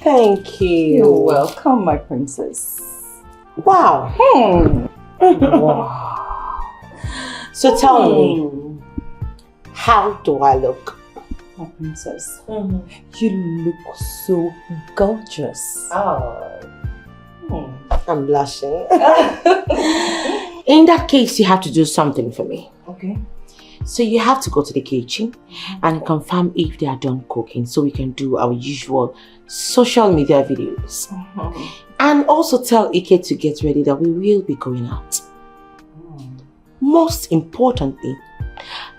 Thank you. You're welcome, my princess. Wow. Wow. So tell me, how do I look? My princess, you look so gorgeous. I'm blushing. In that case, you have to do something for me. Okay. So you have to go to the kitchen and confirm if they are done cooking so we can do our usual social media videos. And also tell Ike to get ready that we will be going out. Most importantly,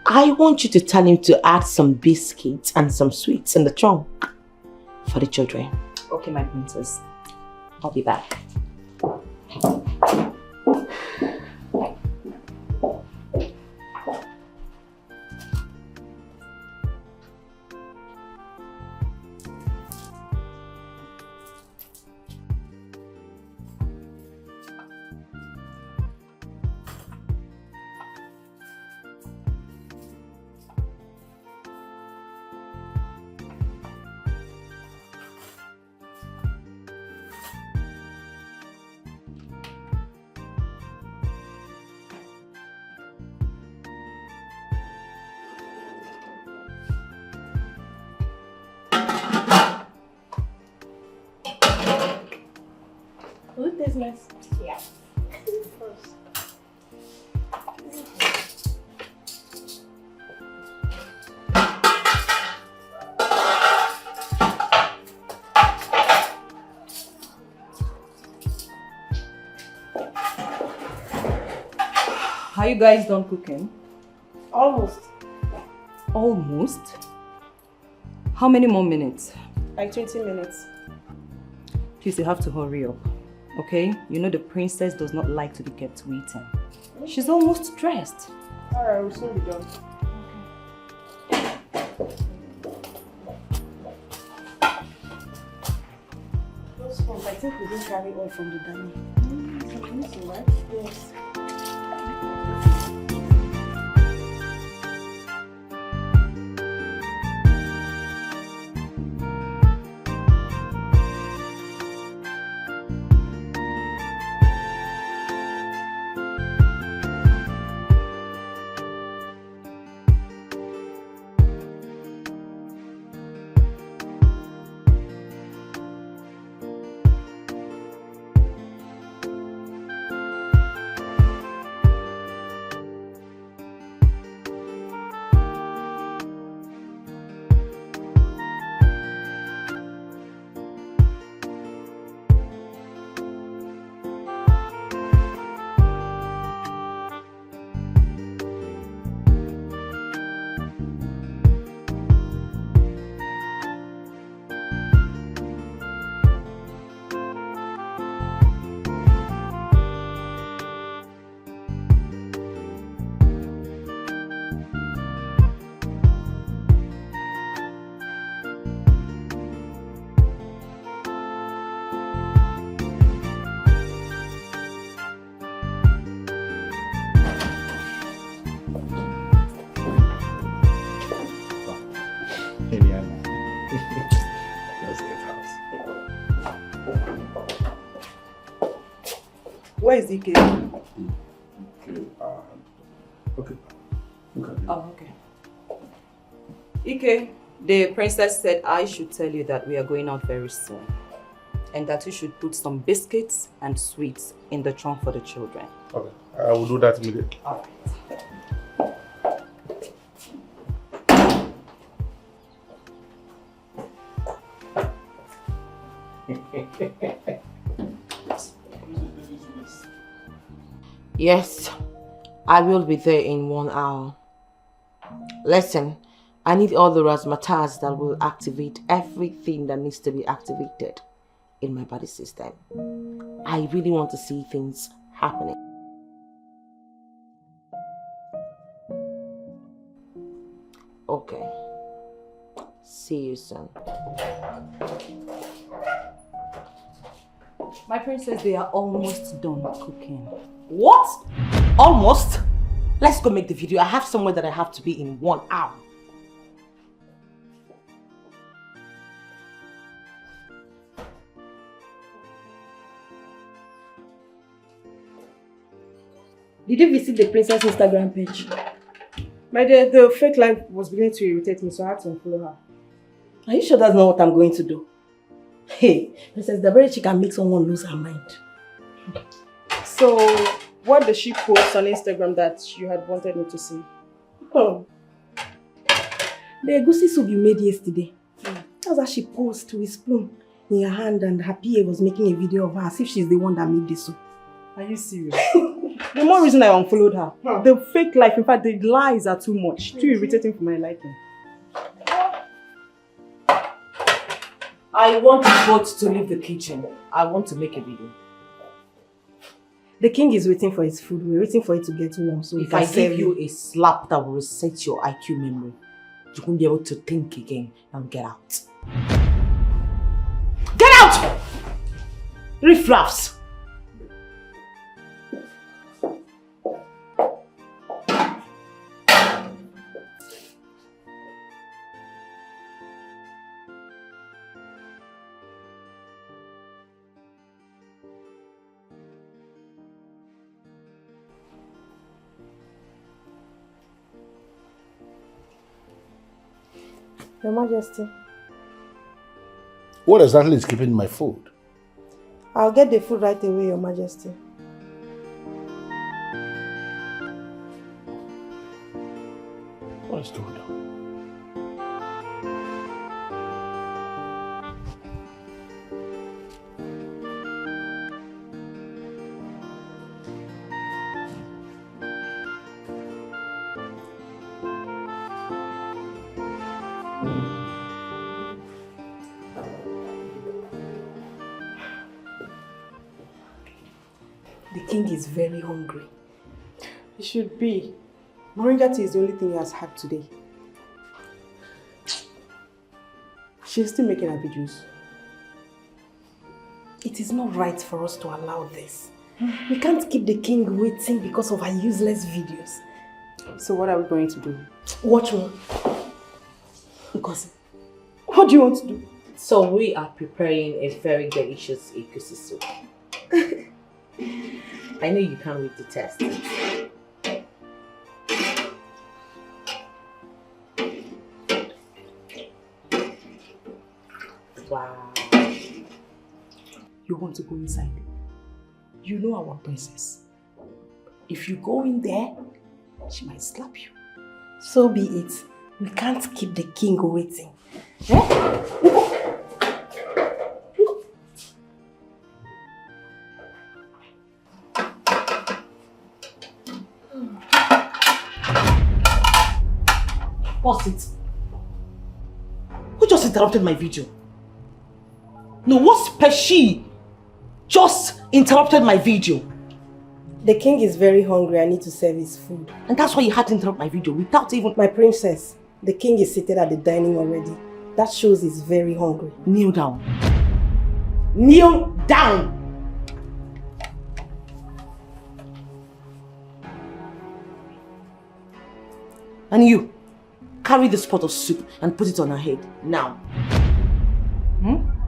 I want you to tell him to add some biscuits and some sweets in the trunk for the children. Okay, my princess. I'll be back. Business. Yeah. Are you guys done cooking? Almost. Almost? How many more minutes? Like 20 minutes. Please, you have to hurry up. Okay? You know the princess does not like to be kept waiting. She's almost dressed. Alright, we'll soon be done. Those phones, I think we didn't carry all from the dining. Right? Yes. Where is Dikeh? Okay. Oh, okay. Ike, the princess said I should tell you that we are going out very soon. And that you should put some biscuits and sweets in the trunk for the children. Okay. I will do that immediately. Alright. Yes, I will be there in 1 hour. Listen, I need all the razzmatazz that will activate everything that needs to be activated in my body system. I really want to see things happening. Okay. See you soon. My princess, they are almost done cooking. What? Almost? Let's go make the video. I have somewhere that I have to be in 1 hour. Did you visit the princess Instagram page? My dear, the fake life was beginning to irritate me, so I had to unfollow her. Are you sure that's not what I'm going to do? Hey, Princess Dabere, she can make someone lose her mind. So, what did she post on Instagram that you had wanted me to see? Oh. The egusi soup you made yesterday. That's how she posed with spoon in her hand and her PA was making a video of her as if she's the one that made the soup. Are you serious? The more reason I unfollowed her. The fake life, in fact, the lies are too much. Too irritating for my liking. I want you both to leave the kitchen. I want to make a video. The king is waiting for his food. We're waiting for it to get warm so If I give you a slap that will reset your IQ memory, you won't be able to think again. Now get out. Get out! Riffraffs! Your Majesty, What exactly is keeping my food? I'll get the food right away, Your Majesty. What is going on? The king is very hungry. It should be. Moringa tea is the only thing he has had today. She's still making her videos. It is not right for us to allow this. We can't keep the king waiting because of our useless videos. So what are we going to do? Watch me. Because What do you want to do? So we are preparing a very delicious egusi soup. I know you can't wait to test it. Wow. you want to go inside. You know our princess. If you go in there, she might slap you. So be it. We can't keep the king waiting. What's it? Who just interrupted my video? No, what's Peshi? Just interrupted my video. The king is very hungry. I need to serve his food. And that's why you had to interrupt my video without even... My princess, the king is seated at the dining already. That shows he's very hungry. Kneel down. Kneel down! And you, carry this pot of soup and put it on her head, now.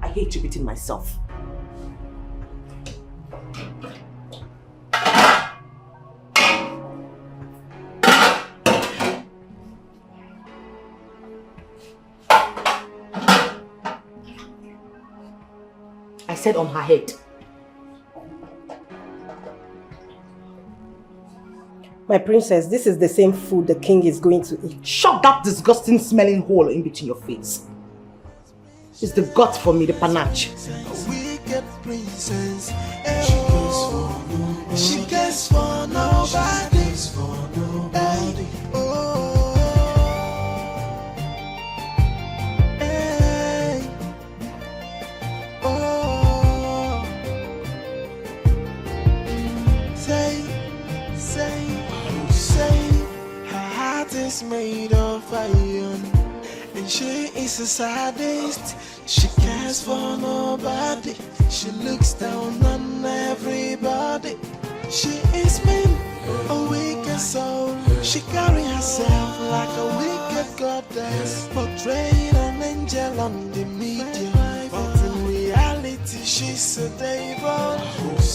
I hate repeating myself. I said on her head. My princess, this is the same food the king is going to eat. Shut that disgusting smelling hole in between your face. It's the gut for me, the panache. Wicked princess, she cares for nobody. Made of iron, and she is a sadist. She cares for nobody. She looks down on everybody. She is mean, a wicked soul. She carries herself like a wicked goddess, portraying an angel on the media, but in reality she's a devil.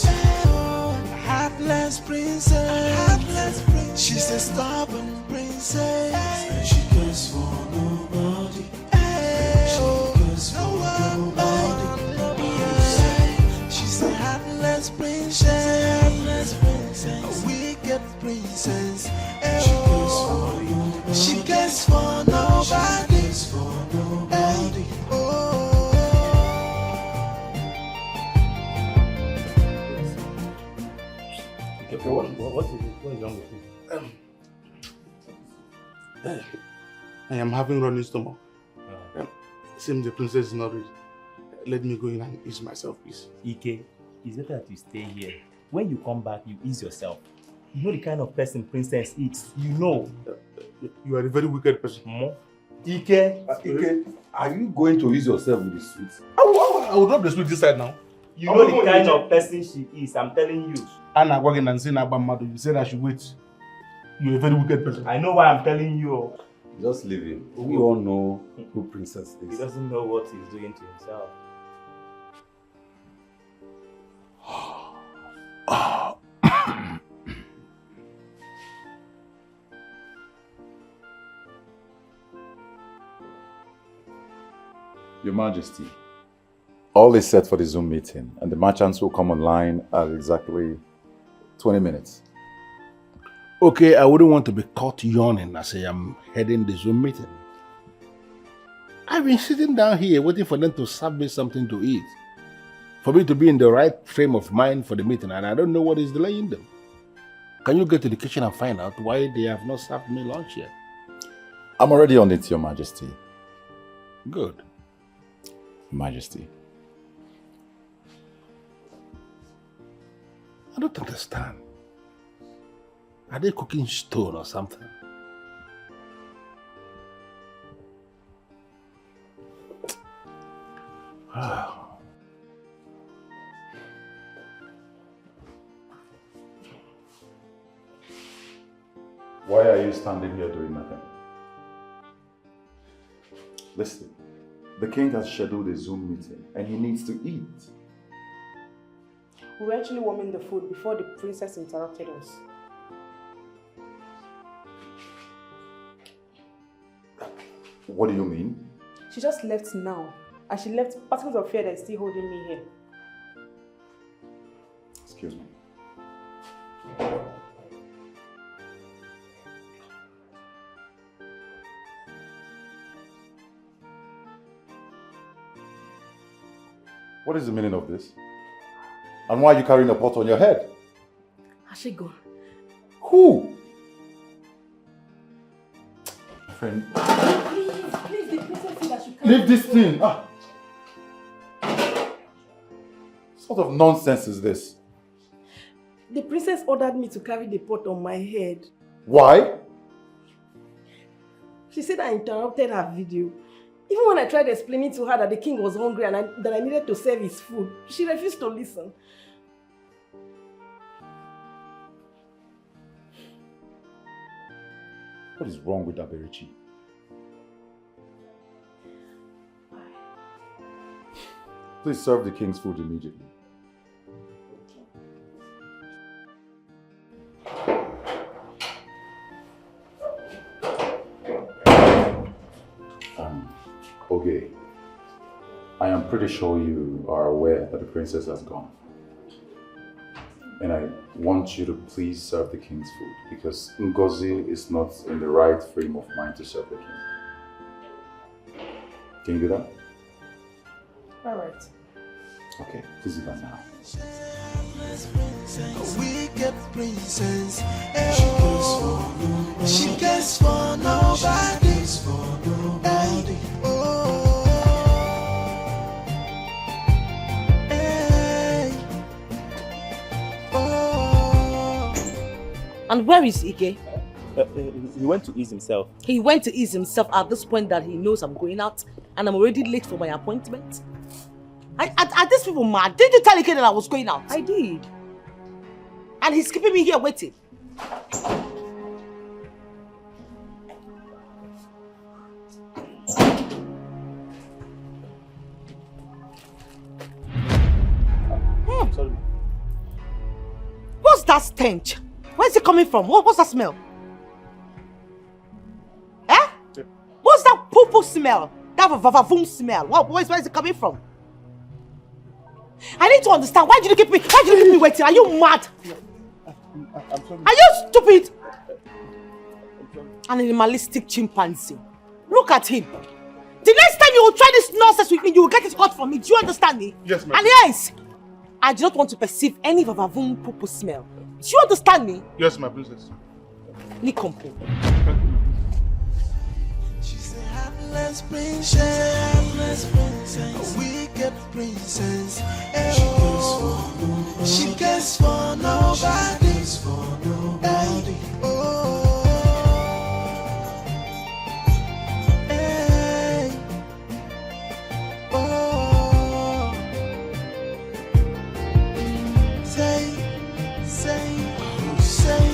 Her heart heartless princess. She's a stubborn princess. And she cares for nobody. She cares for nobody. She's a heartless princess. A wicked princess. She cares for nobody. What is wrong with you? I am having running stomach. Seems the princess is not ready. Let me go in and ease myself, please. Ike, it's better that you stay here. When you come back, you ease yourself. You know the kind of person princess is. You know. You are a very wicked person. More. Ike, are you going to use yourself with the sweets? I will drop the sweet this side now. You know the kind of person she is, I'm telling you. Anna walking and saying about Madu, you said I should wait. You're a very wicked person. I know why I'm telling you. Just leave him. We all know who Princess is. He doesn't know what he's doing to himself. Your Majesty, all is set for the Zoom meeting, and the merchants will come online at exactly 20 minutes. Okay, I wouldn't want to be caught yawning as I am heading the Zoom meeting. I've been sitting down here waiting for them to serve me something to eat, for me to be in the right frame of mind for the meeting, and I don't know what is delaying them. Can you get to the kitchen and find out why they have not served me lunch yet? I'm already on it, Your Majesty. Good. Majesty. I don't understand. Are they cooking stone or something? Why are you standing here doing nothing? Listen, the king has scheduled a Zoom meeting and he needs to eat. We were actually warming the food before the princess interrupted us. What do you mean? She just left now. And she left particles of fear that is still holding me here. Excuse me. What is the meaning of this? And why are you carrying a pot on your head? Has she gone? Who? Friend. Please, the princess said I should carry. Leave this thing. What sort of nonsense is this? The princess ordered me to carry the pot on my head. Why? She said I interrupted her video. Even when I tried explaining to her that the king was hungry and that I needed to serve his food, she refused to listen. What is wrong with Aberichi? Please serve the king's food immediately. Okay. I am pretty sure you are aware that the princess has gone. And I want you to please serve the king's food because Ngozi is not in the right frame of mind to serve the king. Can you do that? Alright. Okay, please do that now. A wicked princess. She cares for nobody. Hey, oh. Hey. Oh. And where is Ike? He went to ease himself. He went to ease himself at this point that he knows I'm going out and I'm already late for my appointment. Are these people mad? Did you tell Ike that I was going out? I did. And he's keeping me here waiting. Sorry. What's that stench? Where's it coming from? What's that smell? Eh? Yeah. What's that poo-poo smell? That vavavoom smell? Where is it coming from? I need to understand. Why did you keep me waiting? Are you mad? I'm sorry. Are you stupid? An animalistic chimpanzee. Look at him. The next time you will try this nonsense with me, you will get it hot from me. Do you understand me? Yes, ma'am. And yes, I do not want to perceive any vavavoom poo-poo smell. Do you understand me? Yes, my princess. Nikompo. She's a heartless princess, a wicked princess. She cares for nobody. Hey, oh, hey, oh. Say,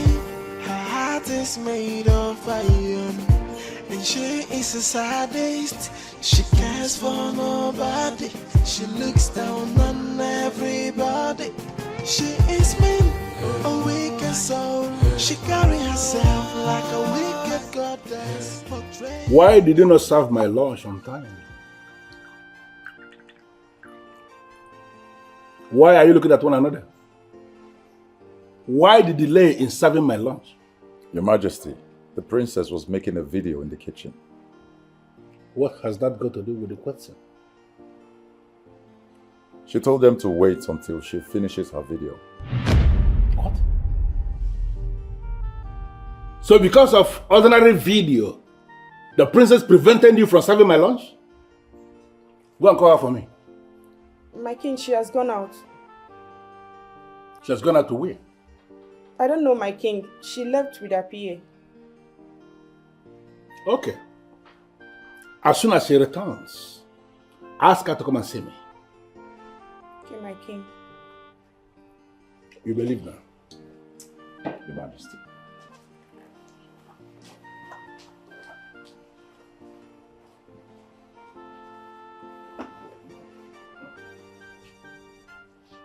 her heart is made of iron, and she is a sadist. She cares for nobody. She looks down on everybody. She is mean, a wicked soul. She carry herself like a wicked goddess. Why did you not serve my lunch on time? Why are you looking at one another? Why the delay in serving my lunch? Your Majesty, the princess was making a video in the kitchen. What has that got to do with the question? She told them to wait until she finishes her video. What? So because of ordinary video, the princess prevented you from serving my lunch? Go and call her for me. My king, she has gone out. She has gone out to where? I don't know, my king. She left with her PA. Okay. As soon as she returns, ask her to come and see me. Okay, my king. You believe now? Your Majesty.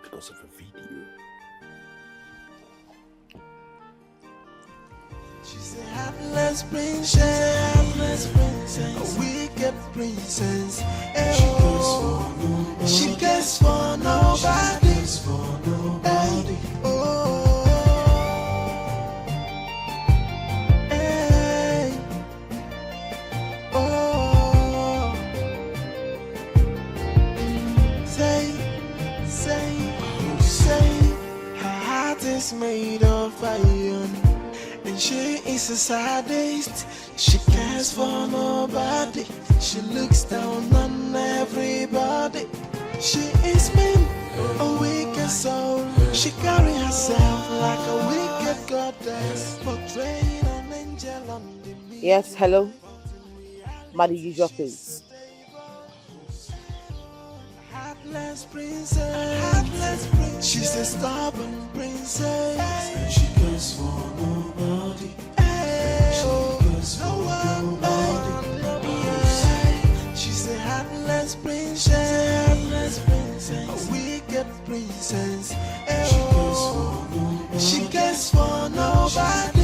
Because of a video. She's a heartless princess, a wicked princess. She cares for nobody. Hey, oh, hey, oh. Say, her heart is made of iron, and she is a sadist. She cares for nobody. She looks down on everybody. She is mean, a wicked soul. She carry herself like a wicked goddess, portraying an angel on the mirror. Yes, hello? Madam, use your face. Heartless princess, she's a stubborn princess, and she cares for nobody. She's a heartless princess, a wicked princess. She cares for nobody.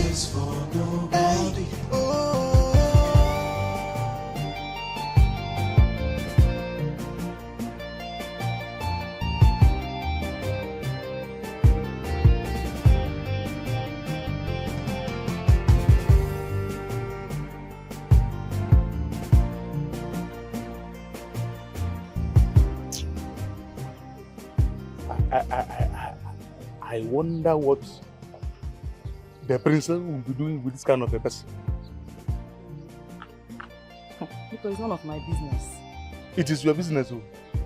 Hey, oh. I wonder what the princess will be doing with this kind of a person. Because it's none of my business. It is your business, oh.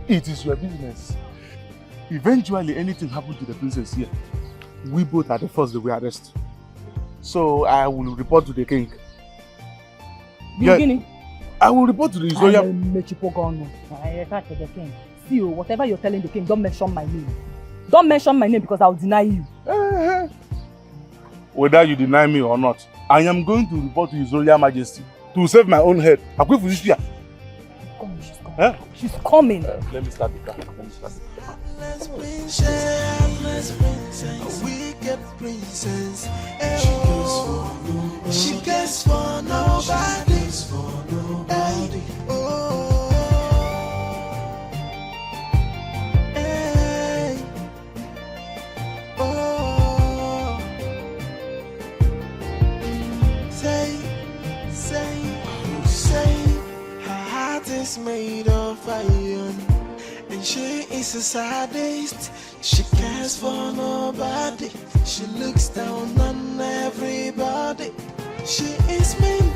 It is your business. Eventually, anything happens to the princess here, we both are the first that we arrest. So I will report to the king. Beginning. I will report to the royal. The king. See you, whatever you're telling the king, don't mention my name. Don't mention my name because I'll deny you. Whether you deny me or not, I am going to report to His Royal Majesty to save my own head. She's coming. Huh? She's coming. Let me start the car. wicked princess. She cares for nobody. Hey, oh, hey, oh. Say, her heart is made of iron, and she is a sadist. She cares for nobody. She looks down on everybody. She is mean,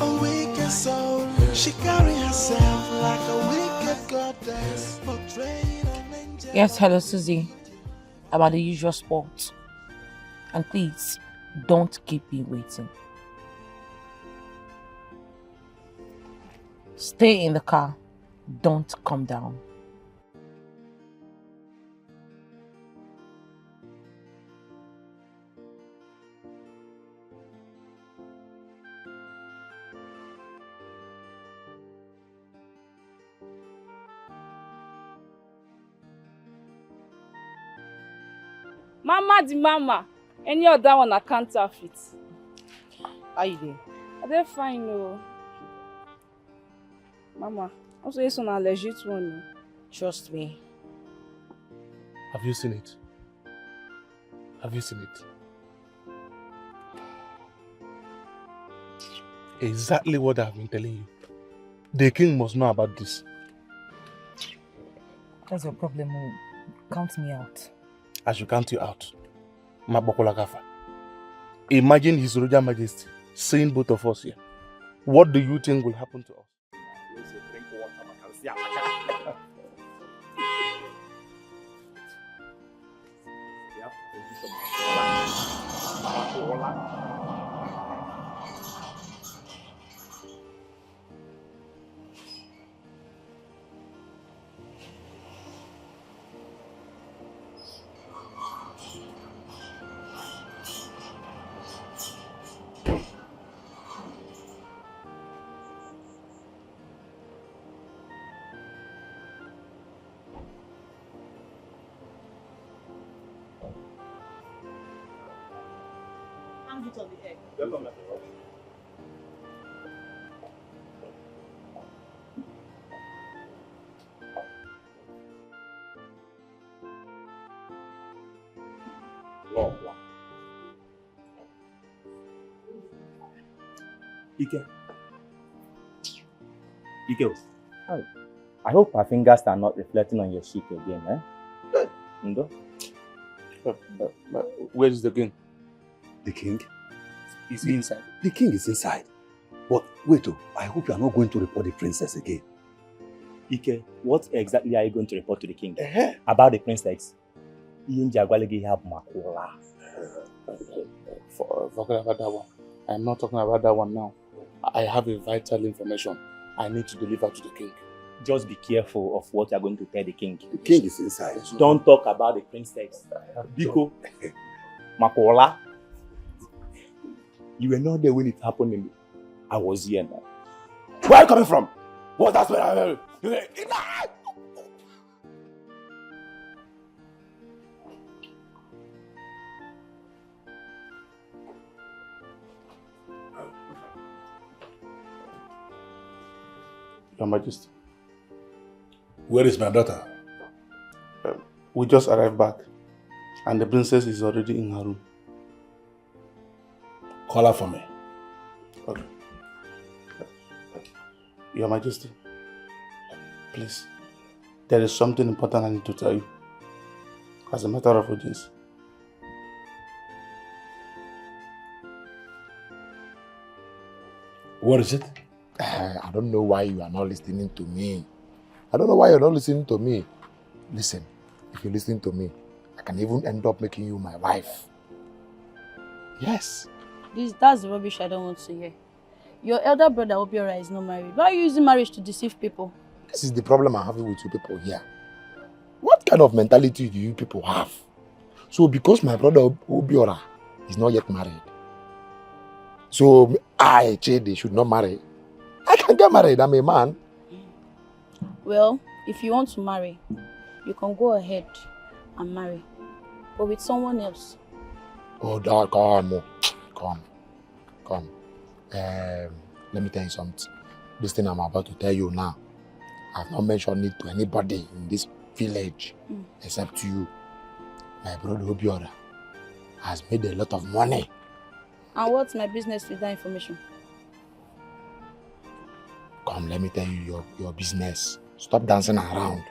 a wicked soul. She carry herself like a wicked goddess, portraying an angel. Yes, hello, Susie. About the usual sport. And please, don't keep me waiting. Stay in the car. Don't come down. Mama the mama. Any other one I can't outfit. How you doing? They're fine, no. Mama, also it's on a legit one. Trust me. Have you seen it? Have you seen it? Exactly what I've been telling you. The king must know about this. That's your problem. Count me out. I should count you out. Mabokolagafa. Imagine His Royal Majesty seeing both of us here. What do you think will happen to us? Ike. I hope our fingers are not reflecting on your cheek again, eh? Ndo? Where is the king? The king? Is he inside? The king is inside. But wait, I hope you are not going to report the princess again. Ike, what exactly are you going to report to the king? About the princess? Forget about that one. I'm not talking about that one now. I have a vital information I need to deliver to the king. Just be careful of what you're going to tell the king. The king is inside. Don't talk about the princess. Biko, Makola, you were not there when it happened. I was here now. Where are you coming from? What? That's where I am. Your Majesty. Where is my daughter? We just arrived back, and the princess is already in her room. Call her for me. Okay. Your Majesty, please, there is something important I need to tell you, as a matter of urgency. What is it? I don't know why you are not listening to me. I don't know why you're not listening to me. Listen, if you listen to me, I can even end up making you my wife. Yes. That's the rubbish I don't want to hear. Your elder brother Obiora is not married. Why are you using marriage to deceive people? This is the problem I'm having with you people here. What kind of mentality do you people have? So because my brother Obiora is not yet married, so I, Chede, should not marry. I can get married, I'm a man. Well, if you want to marry, you can go ahead and marry. But with someone else. Oh, dog, come. Come. Let me tell you something. This thing I'm about to tell you now, I've not mentioned it to anybody in this village except you. My brother Obiora has made a lot of money. And what's my business with that information? Come, let me tell you your business. Stop dancing around.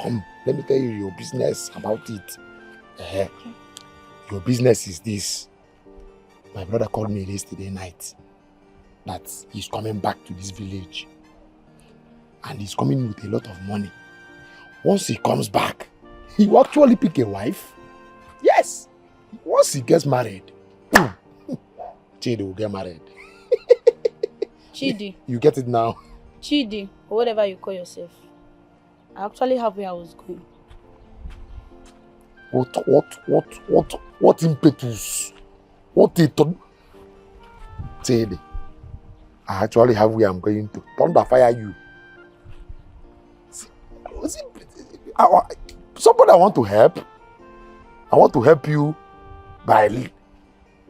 Come, let me tell you your business about it. Your business is this. My brother called me yesterday night that he's coming back to this village. And he's coming with a lot of money. Once he comes back, he will actually pick a wife. Yes! Once he gets married, Chidi will get married. Chidi. You get it now? Chidi, or whatever you call yourself. I actually have where I was going. What impetus? What it? Chidi, I actually have where I'm going to. Thunder fire you. Somebody I want to help. I want to help you by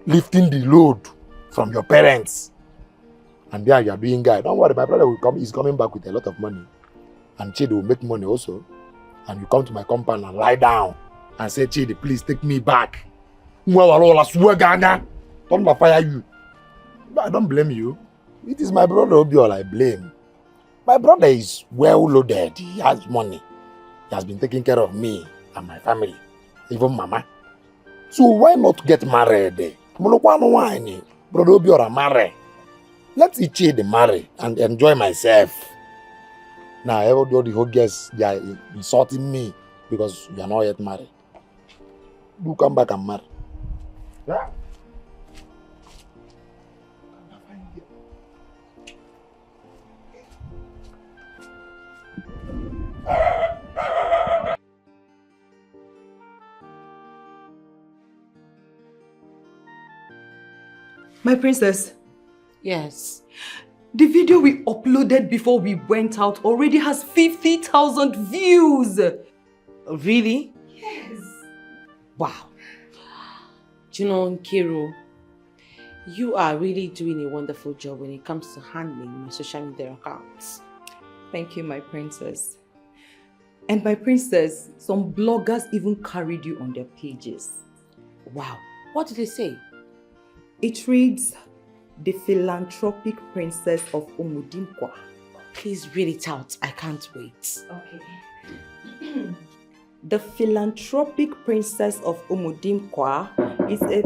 lifting the load from your parents. And there you are doing guy. Don't worry, my brother will come. He's coming back with a lot of money. And Chidi will make money also. And you come to my compound and lie down and say, Chidi, please take me back. Don't fire you. But I don't blame you. It is my brother Obiol I blame. My brother is well loaded. He has money. He has been taking care of me and my family. Even mama. So why not get married? Brother Obiora marry. Let's Chidi marry and enjoy myself. Now everybody who guess they are insulting me because you are not yet married. Do come back and marry. Yeah. My princess. Yes. The video we uploaded before we went out already has 50,000 views. Really? Yes. Wow. Do you know, Nkiru, you are really doing a wonderful job when it comes to handling my social media accounts. Thank you, my princess. And my princess, some bloggers even carried you on their pages. Wow. What did they say? It reads, The Philanthropic Princess of Umudinkwa. Please read it out. I can't wait. Okay. The Philanthropic Princess of Umudinkwa is a...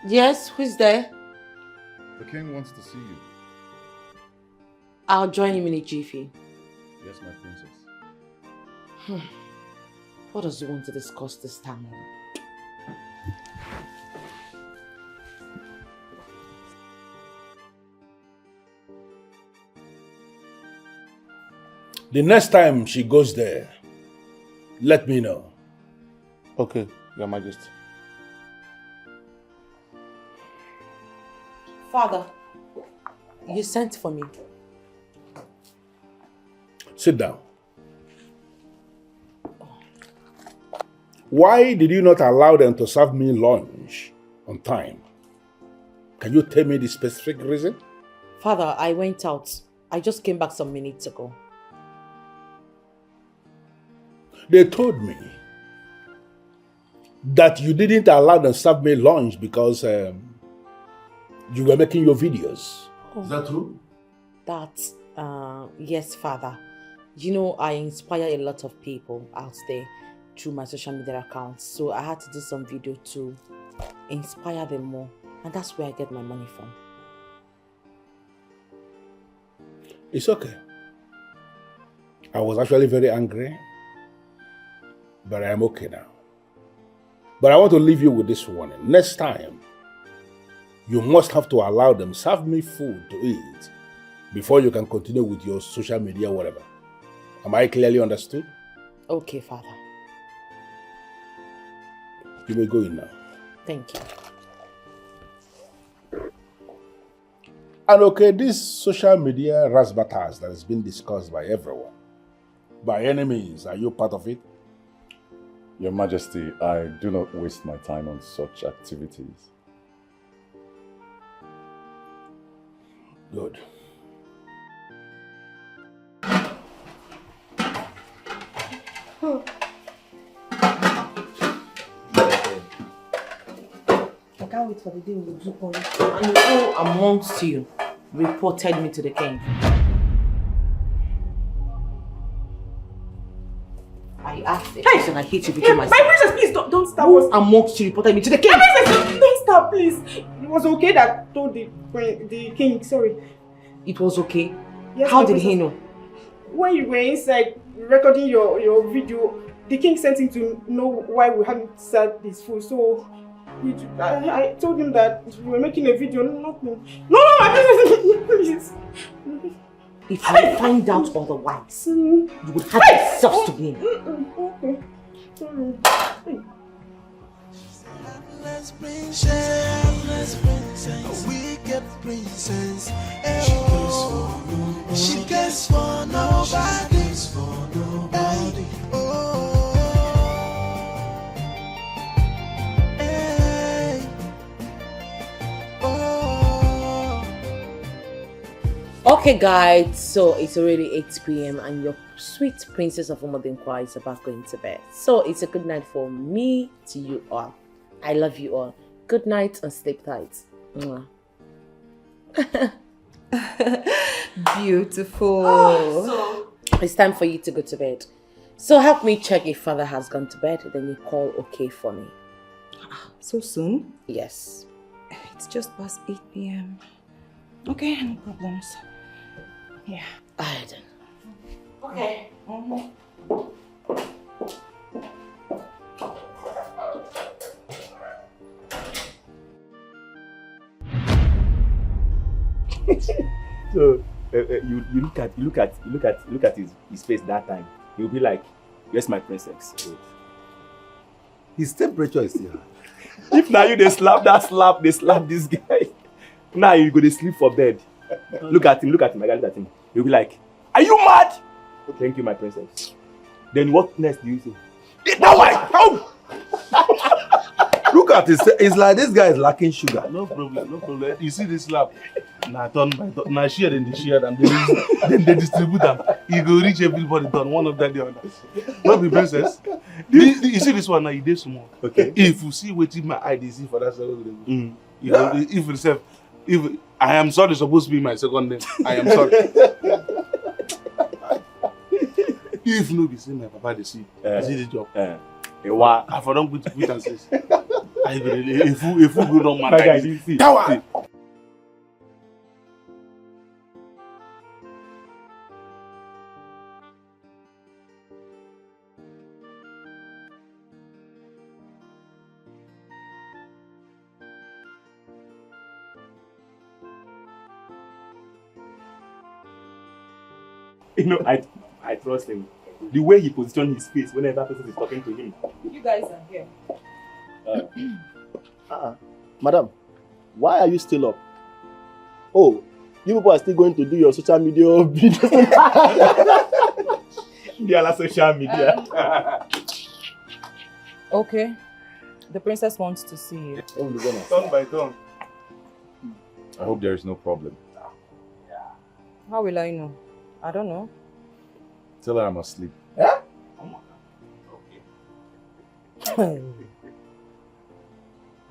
Yes, who's there? The king wants to see you. I'll join him in a jiffy. Yes, my princess. What does he want to discuss this time? The next time she goes there, let me know. Okay, Your Majesty. Father, you sent for me. Sit down. Why did you not allow them to serve me lunch on time? Can you tell me the specific reason? Father, I went out. I just came back some minutes ago. They told me that you didn't allow them to serve me lunch because you were making your videos. Oh. Is that true? Yes, Father. You know, I inspire a lot of people out there through my social media accounts. So I had to do some video to inspire them more. And that's where I get my money from. It's okay. I was actually very angry. But I'm okay now. But I want to leave you with this warning. Next time, you must have to allow them serve me food to eat before you can continue with your social media, whatever. Am I clearly understood? Okay, Father. You may go in now. Thank you. And okay, this social media razzmatazz that has been discussed by everyone, by any means, are you part of it? Your Majesty, I do not waste my time on such activities. Good. I can't wait for the day with Uju Okoli. And who amongst you reported me to the king? I asked a question, I hate you between myself. My princess, please don't stop Who us. amongst you reported me to the king? My princess, don't stop, please. It was okay that I told the king, sorry. It was okay? Yes, How my did princess. he know? When you were inside recording your video, the king sent him to know why we hadn't served his food. So I told him that we were making a video. No, my princess, please. If you find out otherwise, you would have yourselves to blame. Okay. Sorry. Let's princess, a wicked princess. She cares for nobody. Oh, hey. Oh. Okay guys, so it's already 8 p.m. and your sweet princess of Omodinkwa is about going to bed. So it's a good night for me to you all. I love you all. Good night and sleep tight. Mwah. Beautiful. So it's time for you to go to bed. So help me check if father has gone to bed, then you call okay for me. So soon? Yes. It's just past 8 p.m. Okay, no problems. Yeah. Alright then. Okay. So you look at his face that time. He'll be like, "Yes, my princess." His temperature is still high. If now you they slap this guy. Now you go to sleep for bed. Look at him, my guy, look at him. He'll be like, "Are you mad?" Thank you, my princess. Then what next do you say? Look at this. It's like this guy is lacking sugar. No problem. You see this slap? Nah, turn by turn. Nah, share and they share and then they distribute them. You go reach everybody done. One of that the other. Not be princess. You see this one now, you did small. Okay. If you see what my eye they see for that second, you know, if yourself, if I am sorry, supposed to be my second name. I am sorry. If no be see my papa they see the job. I for don't quit and say. I really if you go down my guy, you see. You know, I trust him. The way he positions his face whenever person is talking to him. You guys are here. Madam, why are you still up? Oh, you people are still going to do your social media videos. Yeah, social media. Okay. The princess wants to see you. Turn by turn. I hope there is no problem. How will I know? I don't know. Tell her I'm asleep. Yeah?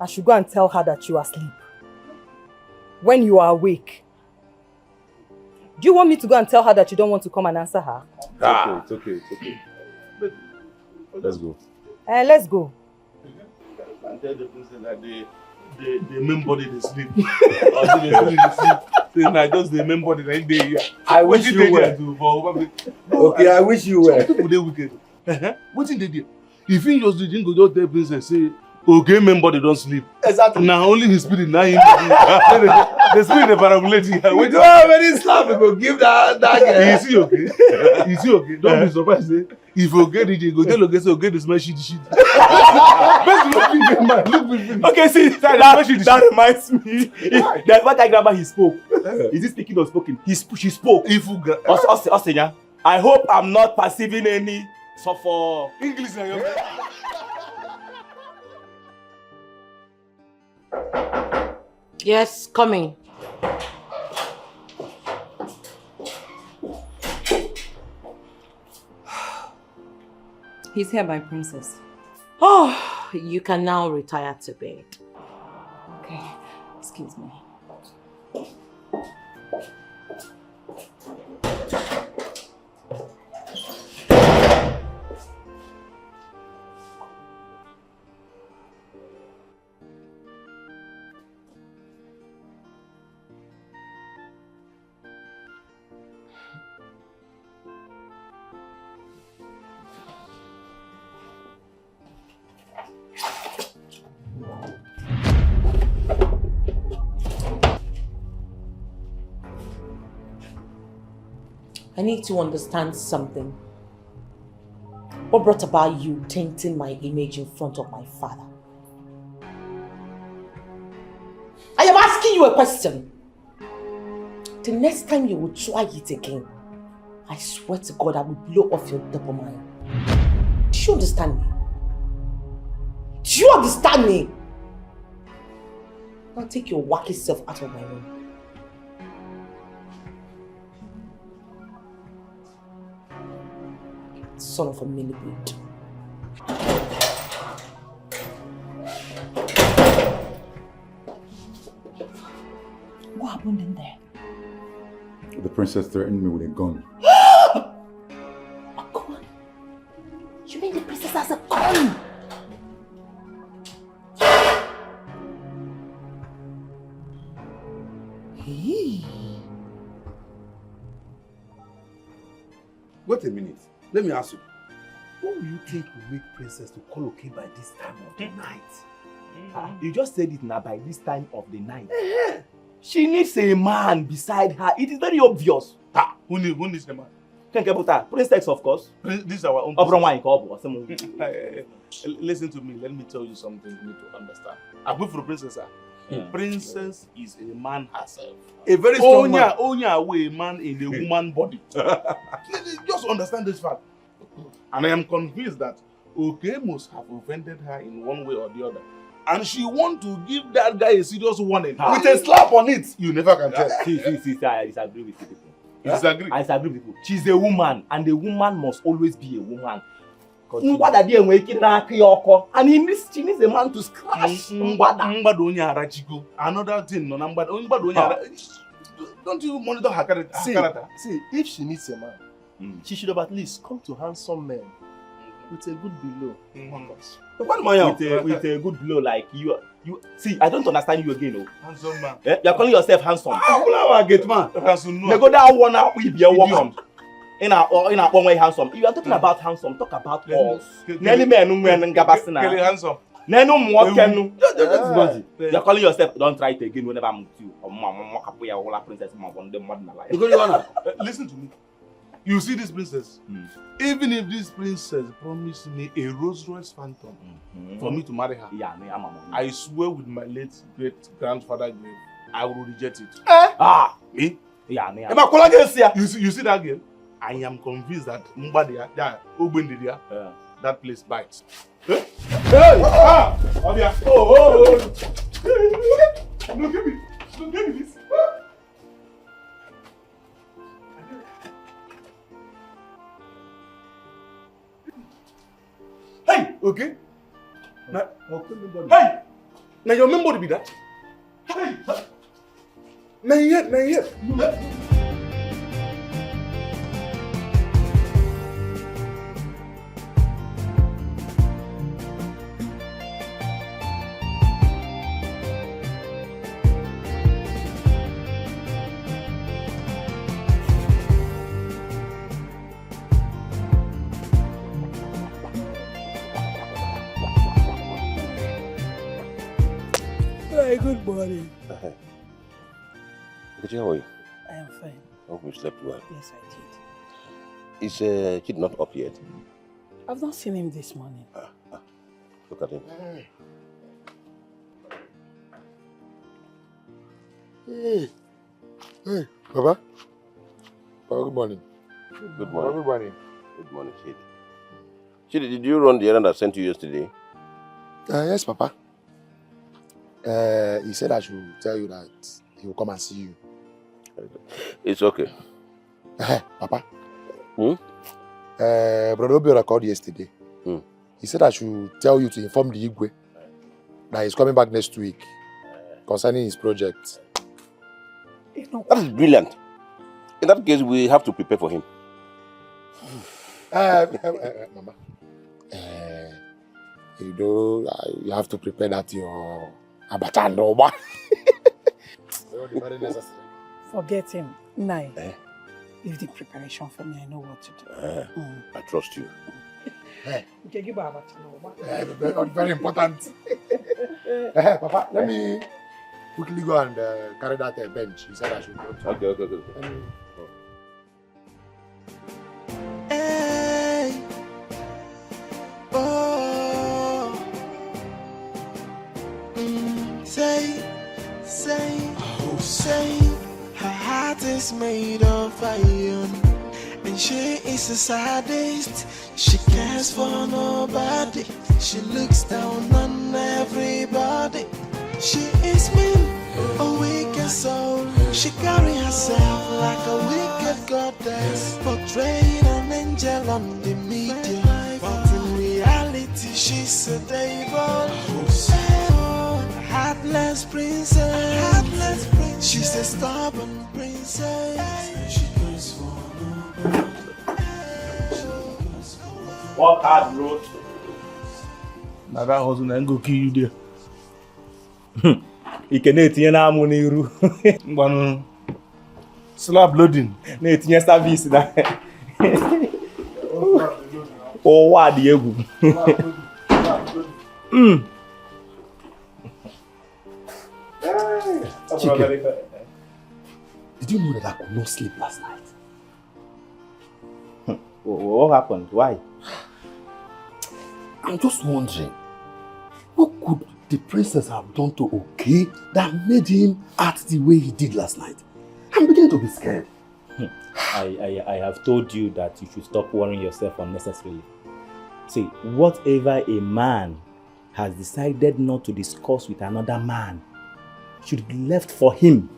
I should go and tell her that you are asleep. When you are awake. Do you want me to go and tell her that you don't want to come and answer her? It's okay. Let's go. Let's go. And tell the princess that the main body they sleep. Or they sleep. Then I just the main body that they here. I wish you were. Okay, I wish you were. People they wicked. What did they do? If he just didn't go just tell princess say, okay, main body don't sleep. Exactly. Now only his spirit now him. The spirit the parabolating. We don't have any slap. We go give that guy. Is he okay? Is he okay? Don't be surprised. If you get DJ, go tell okay, so get this man shit. Okay, see, that reminds me. There's one guy grandma he spoke. Is he speaking or spoken? She spoke. If you I hope I'm not perceiving any so for English. Yes, coming. He's here, my princess. Oh, you can now retire to bed. Okay, excuse me. I need to understand something. What brought about you tainting my image in front of my father? I am asking you a question. The next time you will try it again, I swear to God I will blow off your dopamine. Do you understand me? Do you understand me? Now take your wacky self out of my room. Son of a millipede. What happened in there? The princess threatened me with a gun. A gun? You mean the princess has a gun? Hey. Wait a minute. Let me ask you. What will you think will make princess to call okay by this time of the night? You just said it now, by this time of the night. She needs a man beside her. It is very obvious. Who needs a man? Princess, of course. This is our own princess. Listen to me. Let me tell you something you need to understand. I go for the princess. A princess is a man herself. A very strong man. Only a man in a woman body. Just understand this fact. And I am convinced that Oke must have offended her in one way or the other. And she wants to give that guy a serious warning. With a slap on it. You never can tell. See, I disagree with you people. You disagree? I disagree with you. She's a woman, and a woman must always be a woman. And she needs a man to scratch. Another thing, don't you monitor her character? See, if she needs a man, she should have at least come to handsome men with a good below. With a good blow like you. See, I don't understand you again. Handsome man. You're calling yourself handsome. Get man. They go that one out with your woman. In our one way handsome. You are talking about handsome. Talk about us. Nelly men handsome. You're calling yourself. Don't try it again whenever I'm with you. Listen to me. You see this princess? Even if this princess promised me a Rolls Royce Phantom for me to marry her, I swear with my late great grandfather grave, I will reject it. Me? You see that girl? I am convinced that that place bites. Hey! Look at me! Look at this! Hey! Okay? Hey! Now your memory be that? Hey! Now yet. Good morning. How are you? I am fine. I hope you slept well. Yes, I did. Is Kid not up yet? I've not seen him this morning. Look at him. Hey, Baba. Good morning. Good morning. Everybody. Good morning, Chidi. Chidi, did you run the errand I sent you yesterday? Yes, Papa. He said I should tell you that he will come and see you. It's okay. Papa. Hmm? Brother Obiora called yesterday. He said I should tell you to inform the Igwe that he's coming back next week concerning his project. That is brilliant. In that case, we have to prepare for him. Mama. You know, you have to prepare that your abacha and oba. Very necessary. Forget him. Nai. Leave the preparation for me. I know what to do. I trust you. Very important. Papa, let me quickly go and carry that bench. He said I should go. Okay. Hey. Oh. Say, her heart is made of iron, and she is a sadist. She cares for nobody. She looks down on everybody. She is mean, a wicked soul. She carry herself like a wicked goddess, portraying an angel on the media, but in reality she's a devil. Heartless princess. She's a stubborn princess. She goes for nobody. Walk hard, bro. Now that hustle and go kill you there. You can eat your name on you. One slab loading. Eat your service. Oh, what do you Chicken, did you know that I could not sleep last night? What happened? Why? I'm just wondering, what could the princess have done to Oke that made him act the way he did last night? I'm beginning to be scared. I have told you that you should stop worrying yourself unnecessarily. See, whatever a man has decided not to discuss with another man should be left for him.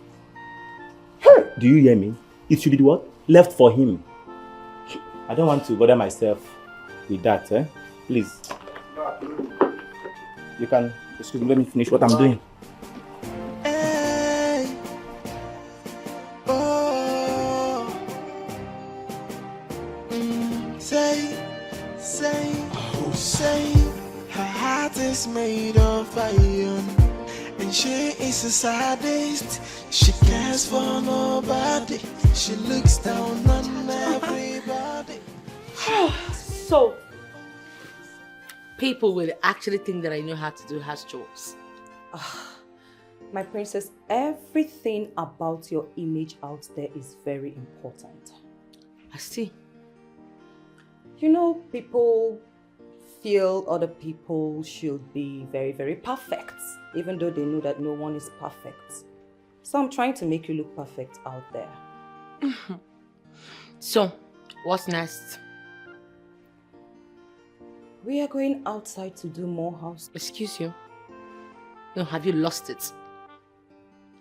Do you hear me? It should be what? Left for him. I don't want to bother myself with that, eh? Please. You can, excuse me, let me finish what I'm doing. Hey. Oh. Say, her heart is made of iron, and she is a sadist. She cares for nobody. She looks down on everybody. So, people will actually think that I know how to do house chores. My princess, everything about your image out there is very important. I see. You know, people feel other people should be very, very perfect, even though they know that no one is perfect. So I'm trying to make you look perfect out there. So, what's next? We are going outside to do more house. Excuse you? No, have you lost it?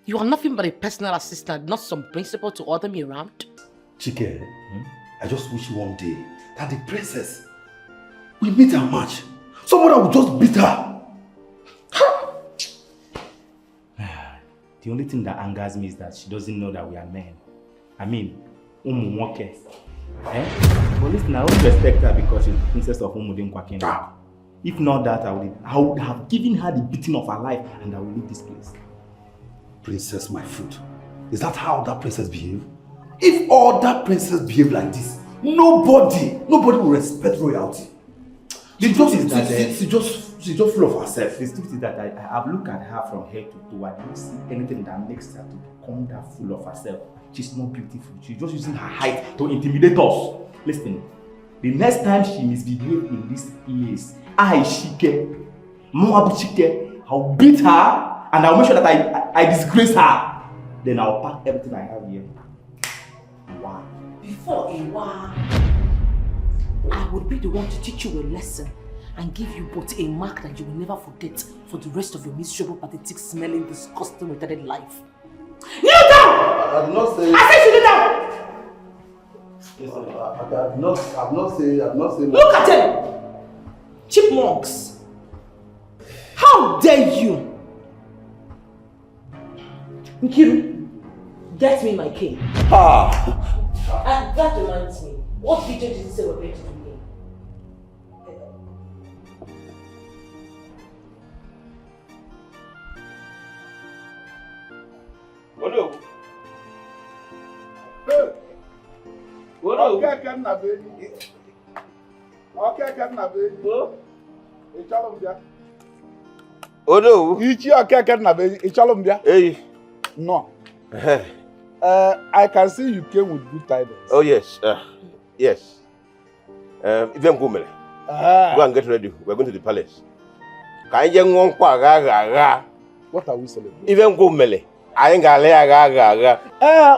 You are nothing but a personal assistant, not some principal to order me around. Chike, I just wish one day that the princess will meet her match. Someone will just beat her. The only thing that angers me is that she doesn't know that we are men. I mean, Umumoke. But listen, I only respect her because she's the princess of Umudinkwakena. If not that, I would have given her the beating of her life and I will leave this place. Princess, my foot. Is that how that princess behave? If all that princess behave like this, nobody will respect royalty. She's just full of herself. The truth is that I have looked at her from head to toe. I don't see anything that makes her to become that full of herself. She's not beautiful. She's just using her height to intimidate us. Listen, the next time she misbehaves in this place, Shike, Moabu Chike, I'll beat her and I'll make sure that I disgrace her. Then I'll pack everything I have here. Wow. Before a while, I would be the one to teach you a lesson. and give you both a mark that you will never forget for the rest of your miserable, pathetic, smelling, disgusting, retarded life. Kneel down! I did not say... I said you kneel down! Yes, I've not said... Look at them! Chipmunks! How dare you! Nkiru, get me my cane. And that reminds me, what video did you say we're going to do here? What do? Okay, can na baby. Okay, can na baby. Ichalom Odo. Ichi okay, can na baby. Ichalom bia. Hey. No. I can see you came with good tidings. Oh yes. Yes. If I'm going, go and get ready. We're going to the palace. What are we celebrating? If I'm going, I ain't gonna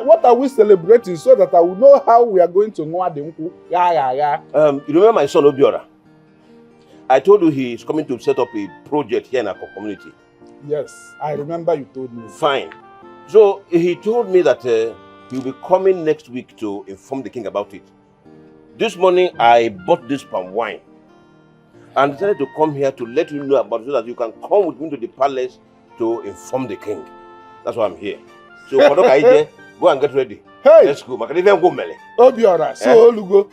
what are we celebrating so that I will know how we are going to know Ademku? You remember my son Obiora? I told you he is coming to set up a project here in our community. Yes, I remember you told me. Fine. So he told me that he'll be coming next week to inform the king about it. This morning I bought this palm wine and decided to come here to let you know about it so that you can come with me to the palace to inform the king. That's why I'm here. So go and get ready. Hey! Let's go. Obiora, so Olugo.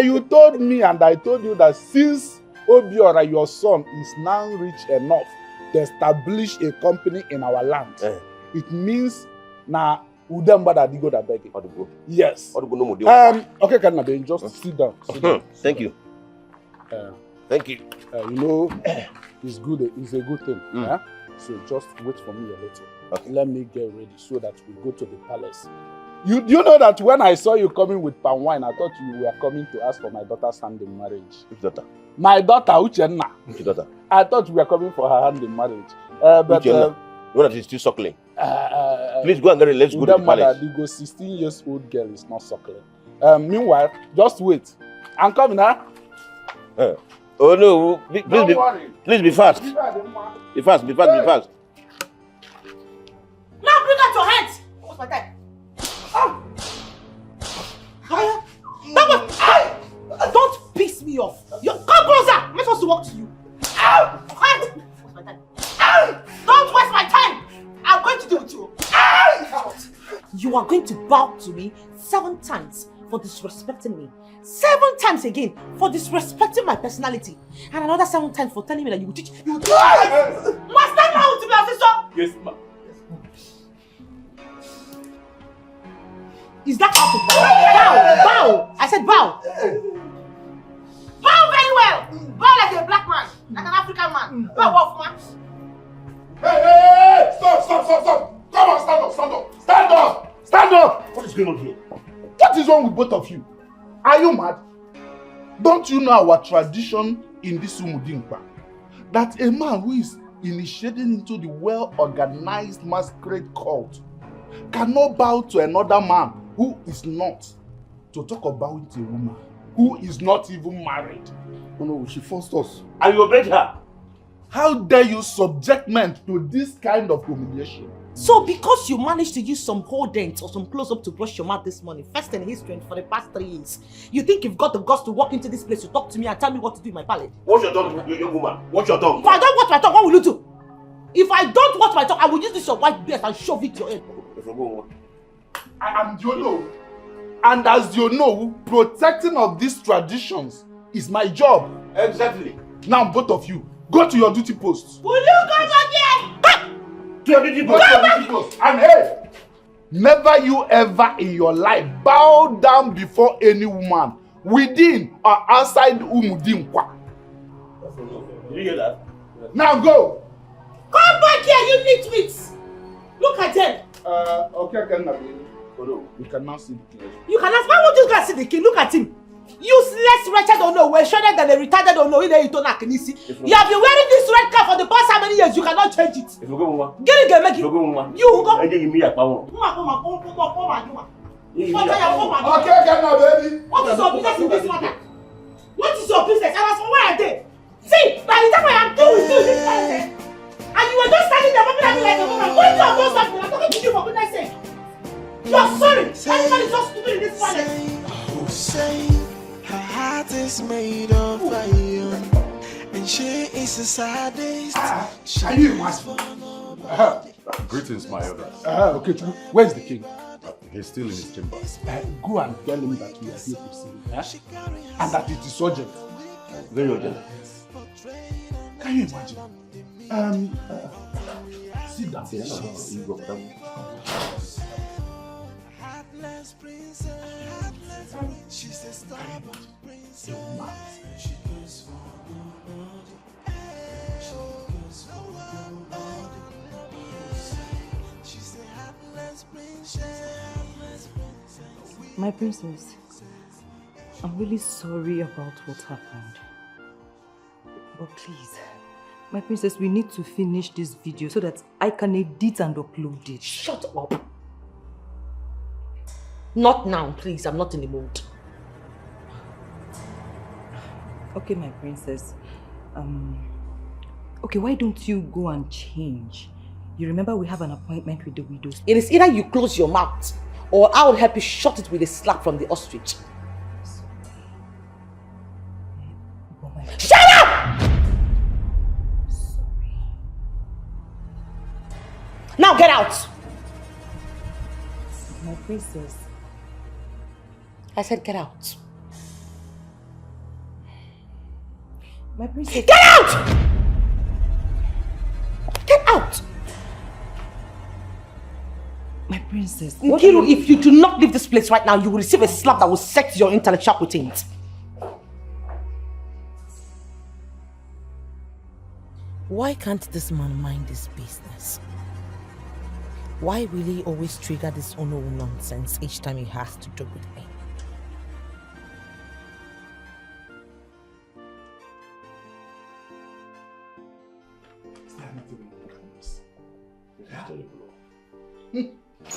You told me and I told you that since Obiora, your son, is now rich enough to establish a company in our land, it means now Udamba that digo that beg. Yes. Okay, can I just sit down? Sit down. Thank you. Thank you. You know, it's good. It's a good thing. So just wait for me a little. Okay. Let me get ready so that we go to the palace. You know that when I saw you coming with palm wine, I thought you were coming to ask for my daughter's hand in marriage. Which daughter? My daughter, Uchenna. Which daughter? I thought you were coming for her hand in marriage. But Uchenna? You know that she's still suckling. Please go and get it. Let's go to the palace. The 16-year-old girl is not suckling. Meanwhile, just wait. I'm coming, huh? Oh no! Please be fast. Be fast. Be fast. Now bring out your hands. What's my time? Don't piss me off. You come closer. I'm not supposed to walk to you. What's my time? Don't waste my time. I'm going to deal with you. You are going to bow to me 7 times for disrespecting me. 7 times again for disrespecting my personality. And another 7 times for telling me that you will teach. You will teach. Must I know how to be a sister? Yes, ma'am. Is that how to bow? Bow! I said bow! Bow very well! Bow like a black man, like an African man. Bow off, man. Hey! Stop! Come on, stand up! What is going on here? What is wrong with both of you? Are you mad? Don't you know our tradition in this Umudinkwa? That a man who is initiating into the well-organized masquerade cult cannot bow to another man who is not, to talk about a woman who is not even married. Oh no, she forced us. And you obeyed her. How dare you subject men to this kind of humiliation? So because you managed to use some whole dent or some close-up to brush your mouth this morning, first in history and for the past 3 years, you think you've got the guts to walk into this place to talk to me and tell me what to do in my palace? Watch your tongue, you young woman. Watch your tongue. If I don't watch my tongue, what will you do? If I don't watch my tongue, I will use this your white beard and shove it to your head. And you know, and as you know, protecting of these traditions is my job. Exactly. Now both of you, go to your duty posts. Will you go back here? To your duty post. And hey, never you ever in your life bow down before any woman within or outside Umudinkwa. Did you hear that? Now go. Come back here, you nitwits. Look at them. Okay, we can now see the king. You can ask, why would you guys see the king? Look at him. Useless, wretched, don't know, we're shredded than a retarded, don't know, either you don't can see. You have been wearing this red cap for the past how many years? You cannot change it. If you go, Mama. Get it, make it. You go. I give me a power. Okay, baby. What is your business in this matter? What is your business? I was from where are they? See, by the time I am through with you this time, and you were just standing there looking at me like a woman, going to above something, I'm talking to you for goodness sake. You're sorry. Everybody is just stupid in this planet. Say her heart is made of iron, and she is a sadist. Can you imagine? Greetings, my elders. Okay, where's the king? He's still in his chamber. Go and tell him that we are here to see him, and that it is urgent. Very urgent. Can you imagine? Sit down. You go down. She's a stubborn princess. She goes for nobody. She goes for nobody. She's a heartless princess. My princess, I'm really sorry about what happened. But please, my princess, we need to finish this video so that I can edit and upload it. Shut up. Not now, please. I'm not in the mood. Okay, my princess. Okay, why don't you go and change? You remember we have an appointment with the widows. It is either you close your mouth or I will help you shut it with a slap from the ostrich. Shut up! Sorry. Now get out! My princess. I said get out. My princess. Get out! Get out! My princess. Nkiru, if you do not leave this place right now, you will receive a slap that will set your intellectual routines. Why can't this man mind his business? Why will he always trigger this unknown nonsense each time he has to do with me?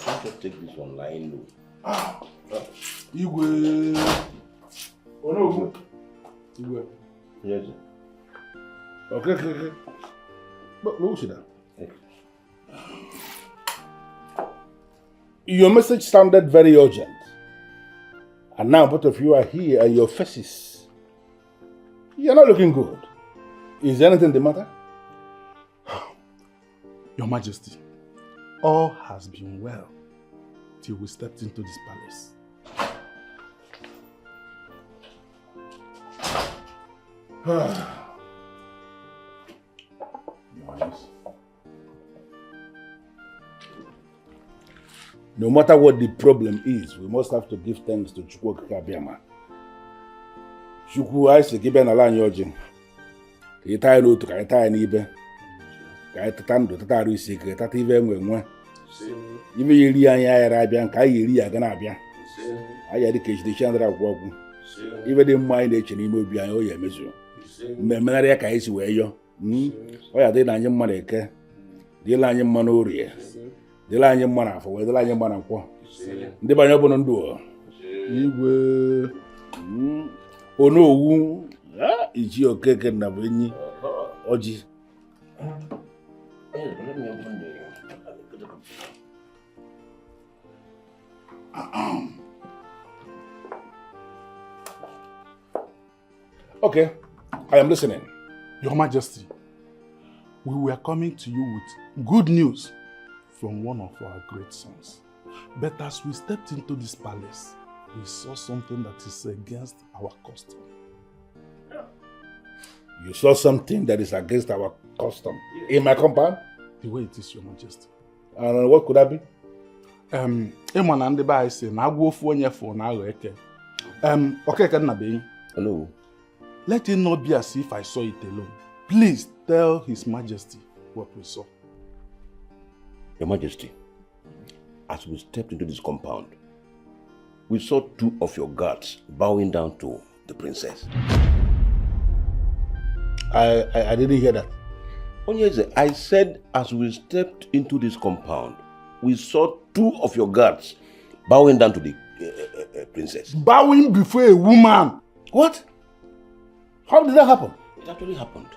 Can't just take this online Igwe. Oh no. Igwe. Yes. Okay. But look at that. Your message sounded very urgent. And now both of you are here and your faces. You're not looking good. Is anything the matter? Your Majesty, all has been well till we stepped into this palace. No matter what the problem is, we must have to give thanks to Chukwu Kabiama. Chukwu aise gibe na la anyoji. Ita no to ita ni ibe. Ka ita ndo tata aru isi ka tata ibe enwe. Ibe yiri anya ayara abia ka yiri ya ga na abia. Aya di keji di chandra gwagwu. Ibe di mma ina eche n'ime obi anya o ya emezu. Mmemmegharị ya ka isi wee yo. O ya dị na anyị mma na eke. Dịla anyị mma n'orie. Dịla anyị mma n'afọ, wee dịla anyị mma na nkwọ. Ndị banye ọbụla ndụ Igwe Onowu Iji Okeke na bụ enyi Ọjị. Okay, I am listening. Your Majesty, we were coming to you with good news from one of our great sons. But as we stepped into this palace, we saw something that is against our custom. You saw something that is against our custom in my compound? The way it is, Your Majesty. And what could that be? Ịma na ndị be anyị sị na agwọ ofu onye fụ na aghọ eke. Okeke nna be. Hello. Let it not be as if I saw it alone. Please tell His Majesty what we saw. Your Majesty, as we stepped into this compound, we saw two of your guards bowing down to the princess. I didn't hear that. Onyeze, I said as we stepped into this compound, we saw two of your guards bowing down to the princess. Bowing before a woman? What? How did that happen? It actually happened.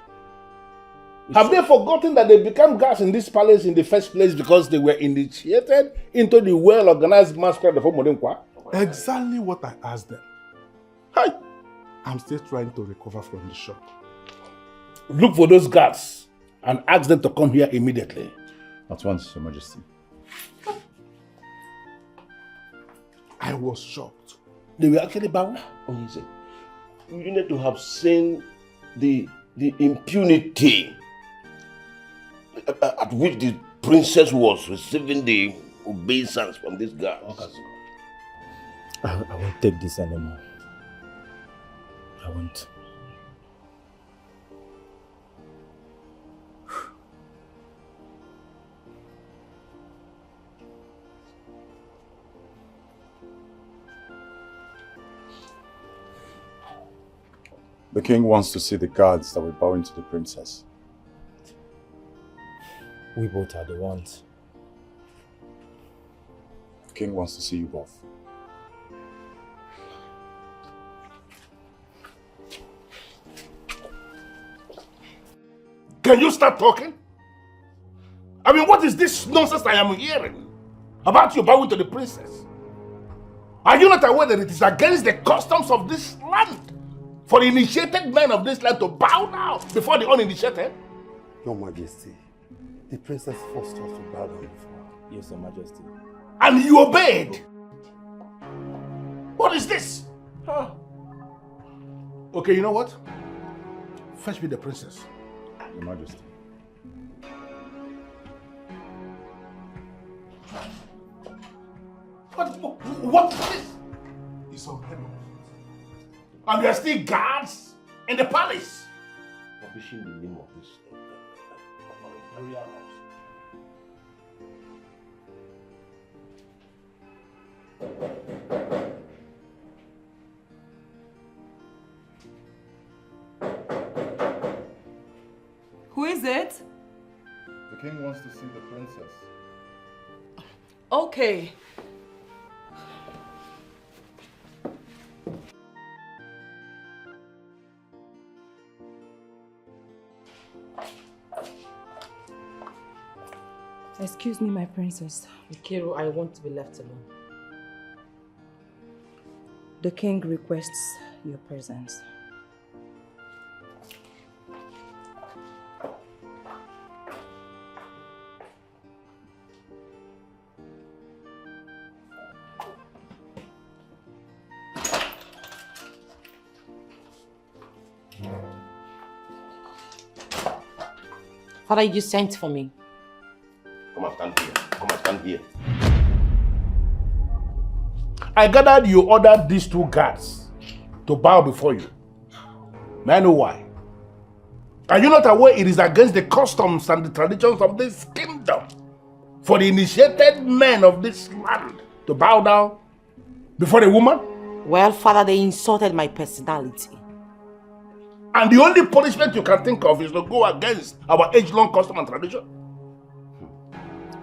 Have they forgotten that they became guards in this palace in the first place because they were initiated into the well-organized masquerade of Omodinkwa? Exactly what I asked them. Hi. I'm still trying to recover from the shock. Look for those guards and ask them to come here immediately. At once, Your Majesty. I was shocked. They were actually bowing. You need to have seen the impunity at which the princess was receiving the obeisance from this guy. I won't take this anymore. I won't. The king wants to see the guards that will bow into the princess. We both are the ones. The king wants to see you both. Can you start talking? I mean, what is this nonsense I am hearing about you bowing to the princess? Are you not aware that it is against the customs of this land for the initiated men of this land to bow down before the uninitiated? Your Majesty, the princess forced us to bow down before her. Yes, Your Majesty. And you obeyed? What is this? Huh. Okay, you know what? Fetch me the princess. Your Majesty. What is this? It's unheard of. And there are still guards in the palace. Publishing the name of this imperial house. Who is it? The king wants to see the princess. Okay. Excuse me, my princess. Nkiru, I want to be left alone. The king requests your presence. Father, you sent for me. Come and stand here. Come and stand here. I gathered you ordered these two guards to bow before you. May I know why? Are you not aware it is against the customs and the traditions of this kingdom for the initiated men of this land to bow down before a woman? Well, Father, they insulted my personality. And the only punishment you can think of is to go against our age-long custom and tradition.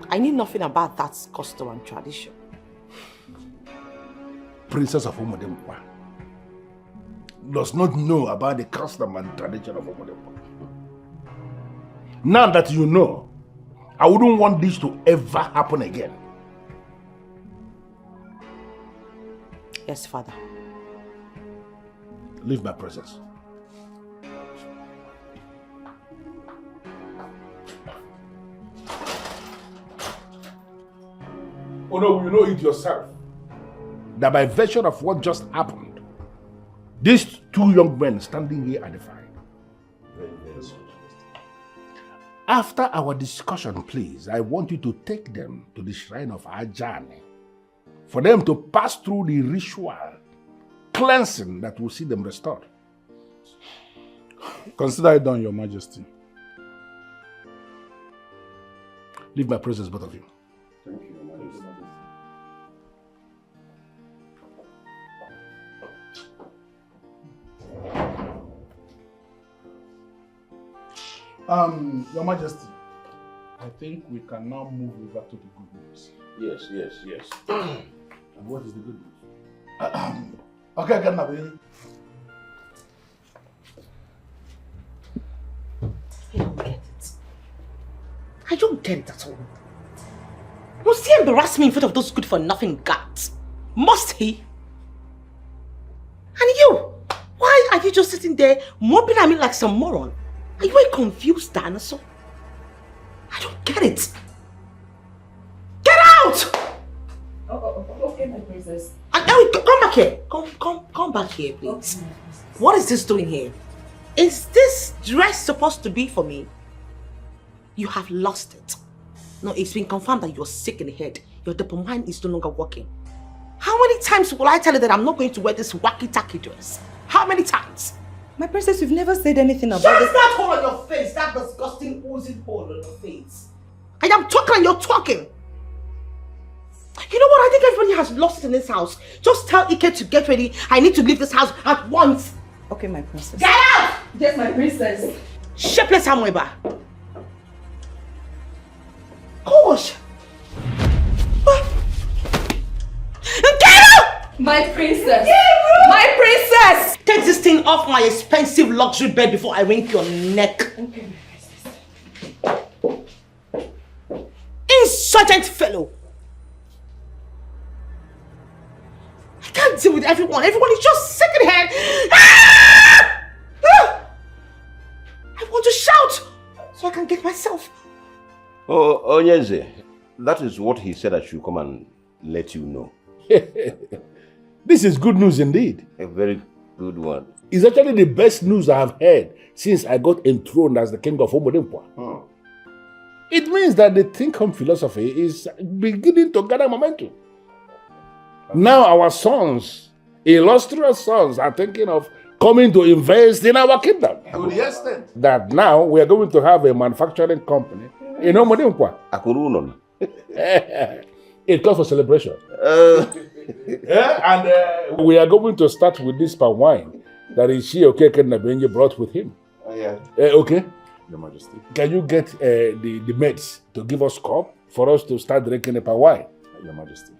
I knew nothing about that custom and tradition. Princess of Omodinkwa does not know about the custom and tradition of Omodinkwa. Now that you know, I wouldn't want this to ever happen again. Yes, Father. Leave my presence. Oh no, you know it yourself. That by virtue of what just happened, these two young men standing here are defied. After our discussion, please, I want you to take them to the shrine of Ajani for them to pass through the ritual cleansing that will see them restored. Consider it done, Your Majesty. Leave my presence, both of you. Thank you, Your Majesty. Your Majesty, I think we can now move over to the good news. Yes, yes, yes. And what is the good news? Okay, Ganabi. I don't get it at all. Must he embarrass me in front of those good-for-nothing guts? Must he? And you? Why are you just sitting there moping at me like some moron? Are you a confused dinosaur? I don't get it. Get out! Okay, my princess. Come back here. Come back here, please. Okay. What is this doing here? Is this dress supposed to be for me? You have lost it. No, it's been confirmed that you're sick in the head. Your dopamine is no longer working. How many times will I tell you that I'm not going to wear this wacky-tacky dress? How many times? My princess, you've never said anything about Shut this. that hole on your face, that disgusting oozing hole on your face. I am talking and you're talking. You know what? I think everybody has lost it in this house. Just tell Ike to get ready. I need to leave this house at once. Okay, my princess. Get out! Yes, my princess. Shapeless Amweba. Gosh. Get out! My princess. My princess! Take this thing off my expensive luxury bed before I wring your neck. Okay, my princess. Insurgent fellow. I can't deal with everyone. Everyone is just sick in the head. I want to shout so I can get myself. Oh, Nyeze, that is what he said I should come and let you know. This is good news indeed. A very good one. It's actually the best news I have heard since I got enthroned as the king of Omodimpwa. It means that the think-home philosophy is beginning to gather momentum. Now our sons, illustrious sons, are thinking of coming to invest in our kingdom. To the extent that now we are going to have a manufacturing company in Omodimpwa. Akurunon. It calls for celebration. And we are going to start with this palm wine that Ishi Okeke Nabenye brought with him. yeah. Okay? Your Majesty. Can you get the maids to give us cup for us to start drinking the palm wine? Your Majesty.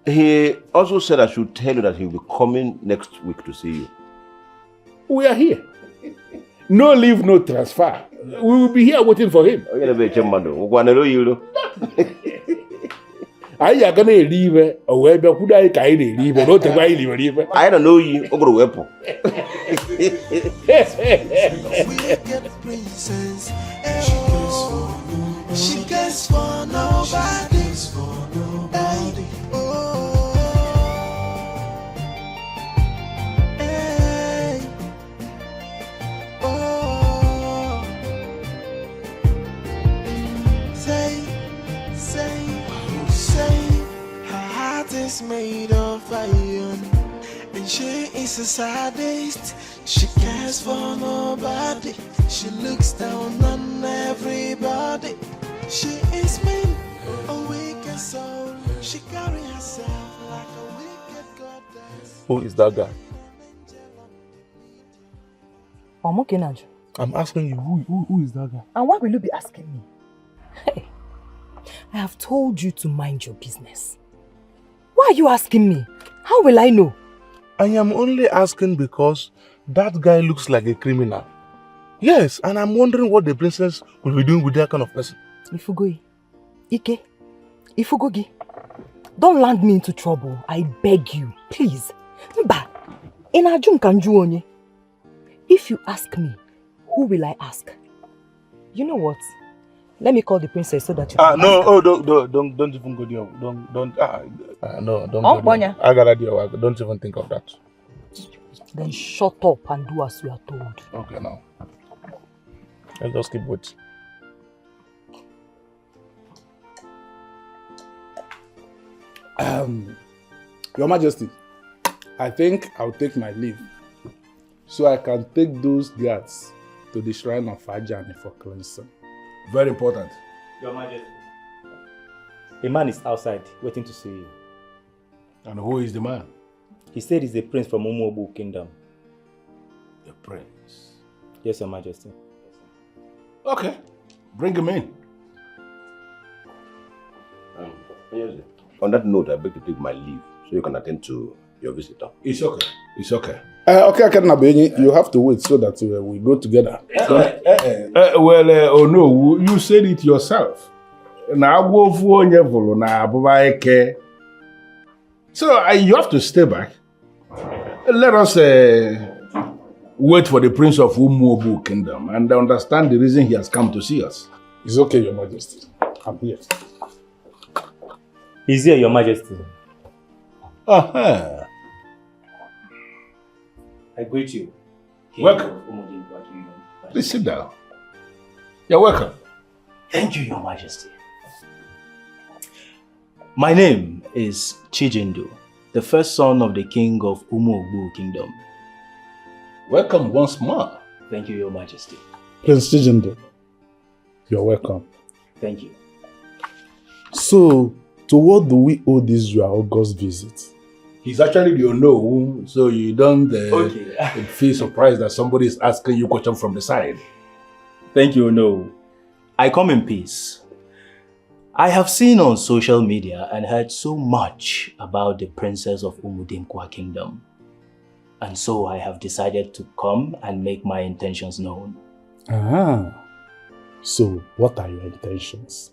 He also said I should tell you that he'll be coming next week to see you. We are here. No leave, no transfer. We will be here waiting for him. I are going to leave or where could I leave? Not the way you leave. I don't know you. Ogro wepo. She cares for nobody. Is made of iron, and she is a sadist. She cares for nobody. She looks down on everybody. She is mean, a wicked soul. She carries herself like a wicked goddess. Who is that guy? I'm asking you, who is that guy? And why will you be asking me? Hey, I have told you to mind your business. Why are you asking me? How will I know? I am only asking because that guy looks like a criminal. Yes, and I'm wondering what the princess will be doing with that kind of person. Ifugoyi, Ike, Ifugogi, don't land me into trouble. I beg you, please. Mba, inajum kanju onye. If you ask me, who will I ask? You know what? Let me call the princess so that you can don't even go there. Don't go there. I got idea. Don't even think of that. Then shut up and do as you are told. Okay, now. Let's just keep waiting. Your Majesty, I think I'll take my leave so I can take those guards to the shrine of Ajani for cleansing. Very important. Your Majesty, a man is outside waiting to see you. And who is the man? He said he's a prince from Umuobu Kingdom. The prince? Yes, Your Majesty. Okay, bring him in. On that note, I beg to take my leave so you can attend to your visitor. It's okay. It's okay. You have to wait so that we go together. Oh no, you said it yourself. So you have to stay back. Let us wait for the Prince of Umuobu Kingdom and understand the reason he has come to see us. It's okay, Your Majesty. I'm here. He's here, Your Majesty. Uh-huh. I greet you. Welcome. Please sit down. You're welcome. Thank you, Your Majesty. My name is Chijindu, the first son of the king of Umuobu Kingdom. Welcome once more. Thank you, Your Majesty. Prince Chijindu, you're welcome. Thank you. So, to what do we owe this your August visit? He's actually the unknown, so you don't feel surprised that somebody is asking you questions from the side. Thank you, no. I come in peace. I have seen on social media and heard so much about the princess of Umudimkwa Kingdom. And so I have decided to come and make my intentions known. So what are your intentions?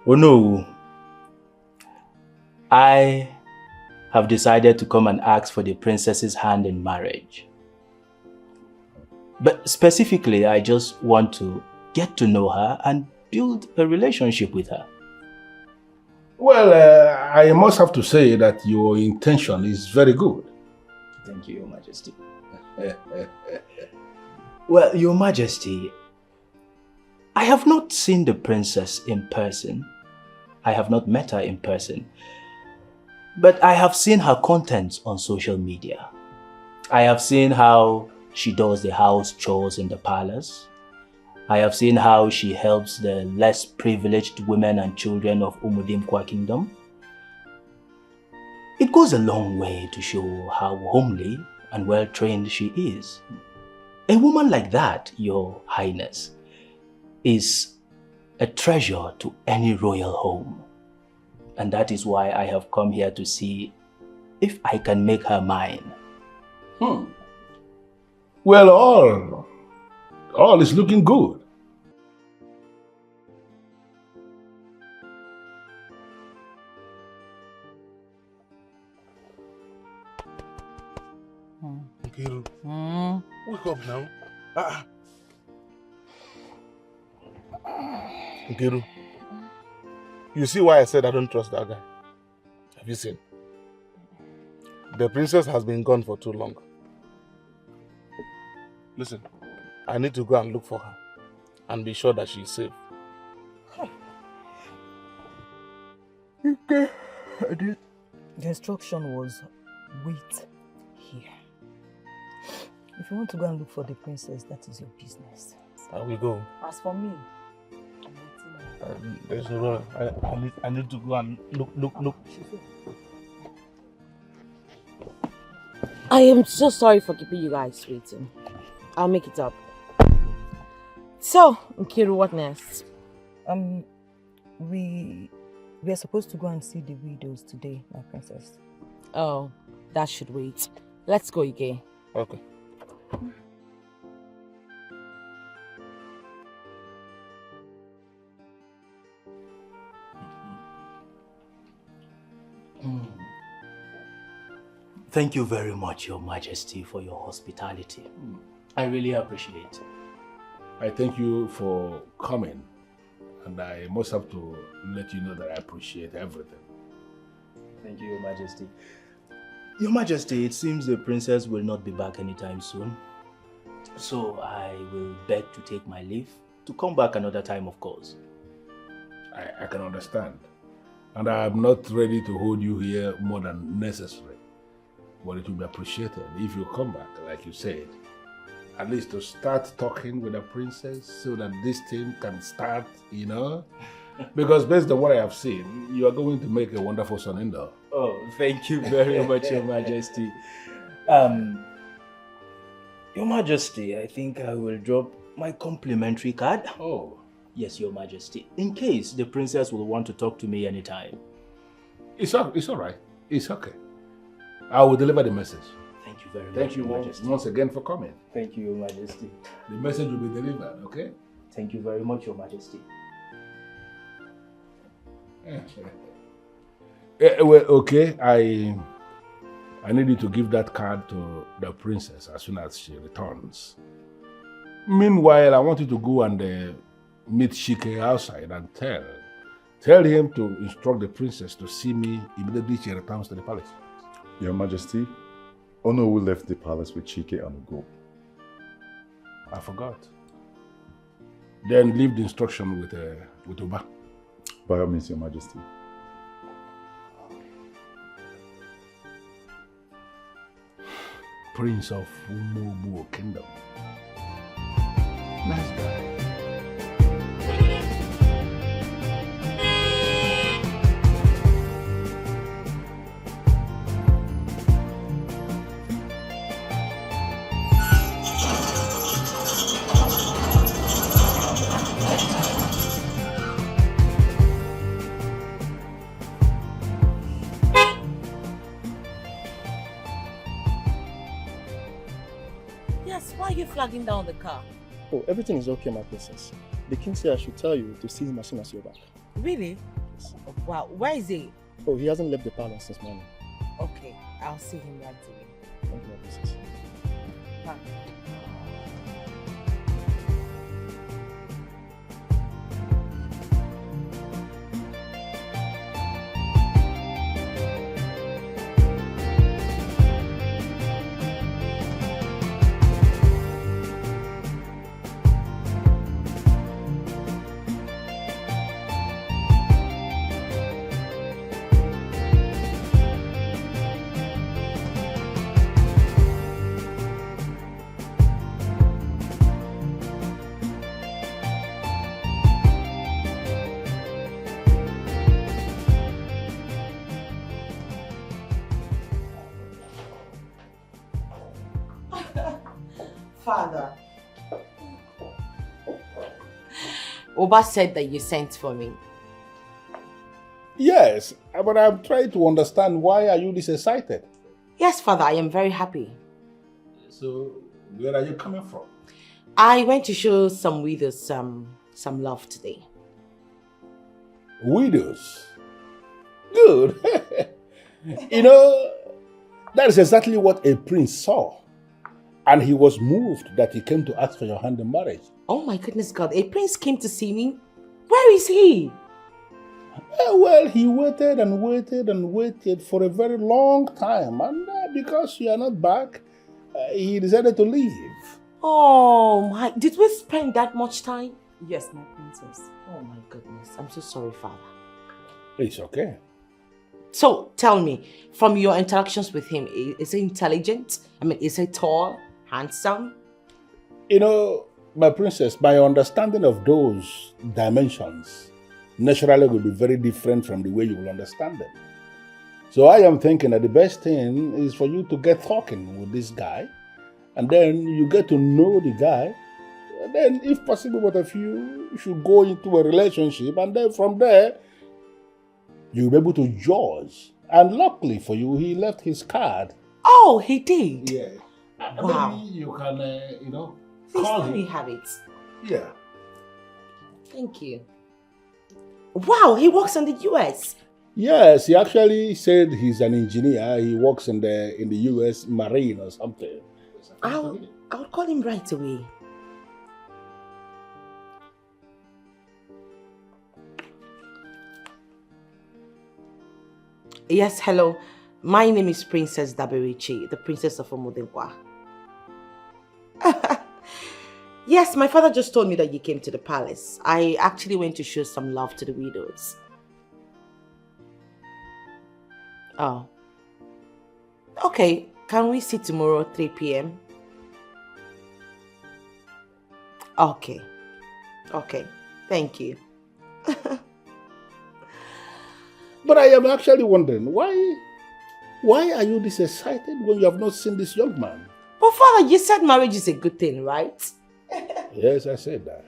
Oh no. I have decided to come and ask for the princess's hand in marriage. But specifically, I just want to get to know her and build a relationship with her. Well, I must have to say that your intention is very good. Thank you, Your Majesty. Well, Your Majesty, I have not seen the princess in person. I have not met her in person. But I have seen her content on social media. I have seen how she does the house chores in the palace. I have seen how she helps the less privileged women and children of Umudimkwa Kingdom. It goes a long way to show how homely and well-trained she is. A woman like that, Your Highness, is a treasure to any royal home. And that is why I have come here to see if I can make her mine. Well, all is looking good. Nkiru, wake up now. Nkiru, you see why I said I don't trust that guy? Have you seen? The princess has been gone for too long. Listen, I need to go and look for her and be sure that she is safe. Okay. The instruction was wait here. If you want to go and look for the princess, that is your business. I will go. As for me, there's no way. I need to go and look. I am so sorry for keeping you guys waiting. I'll make it up. So, Nkiru, what next? We are supposed to go and see the widows today, my princess. Oh, that should wait. Let's go, Ike. Okay. Thank you very much, Your Majesty, for your hospitality. I really appreciate it. I thank you for coming, and I must have to let you know that I appreciate everything. Thank you, Your Majesty. Your Majesty, it seems the princess will not be back anytime soon. So I will beg to take my leave to come back another time, of course. I can understand. And I am not ready to hold you here more than necessary. But it will be appreciated if you come back, like you said. At least to start talking with the princess so that this thing can start, you know? Because based on what I have seen, you are going to make a wonderful son-in-law. Oh, thank you very much, Your Majesty. Your Majesty, I think I will drop my complimentary card. Oh. Yes, Your Majesty. In case the princess will want to talk to me anytime. It's all right. It's okay. I will deliver the message. Thank you very much. Thank you once again for coming. Thank you, Your Majesty. The message will be delivered, okay? Thank you very much, Your Majesty. Well, okay, I need you to give that card to the princess as soon as she returns. Meanwhile, I want you to go and meet Shike outside and tell him to instruct the princess to see me immediately she returns to the palace. Your Majesty, Onowu left the palace with Chike on the go. I forgot. Then leave the instruction with Oba. By all means, Your Majesty. Prince of Umubu Kingdom. Nice guy. Yes, why are you flagging down the car? Oh, everything is okay, my princess. The king said I should tell you to see him as soon as you're back. Really? Yes. Oh, wow, where is he? Oh, he hasn't left the palace since morning. Okay, I'll see him right away. Thank you, my princess. Bye. Father. Oba said that you sent for me. Yes, but I'm trying to understand why are you this excited? Yes, Father, I am very happy. So, where are you coming from? I went to show some widows some love today. Widows? Good. You know, that is exactly what a prince saw. And he was moved that he came to ask for your hand in marriage. Oh my goodness God, a prince came to see me? Where is he? Well, he waited and waited and waited for a very long time. And because you are not back, he decided to leave. Oh my, did we spend that much time? Yes, my princess. Oh my goodness, I'm so sorry, Father. It's okay. So, tell me, from your interactions with him, is he intelligent? I mean, is he tall, handsome? You know, my princess, my understanding of those dimensions naturally will be very different from the way you will understand them. So I am thinking that the best thing is for you to get talking with this guy, and then you get to know the guy, and then if possible both of you should go into a relationship, and then from there you'll be able to judge. And luckily for you, he left his card. Oh, he did? Yeah. Wow. Maybe you can, you know, Please call let him. me have it. Yeah. Thank you. Wow, he works in the US. Yes, he actually said he's an engineer. He works in the US Marine or something. I'll call him right away. Yes, hello. My name is Princess Daberichi, the Princess of Omodenkwa. Yes, my father just told me that you came to the palace. I actually went to show some love to the widows. Oh. Okay, can we see tomorrow 3 p.m.? Okay. Okay, thank you. But I am actually wondering, why are you this excited when you have not seen this young man? But father, you said marriage is a good thing, right? Yes, I said that.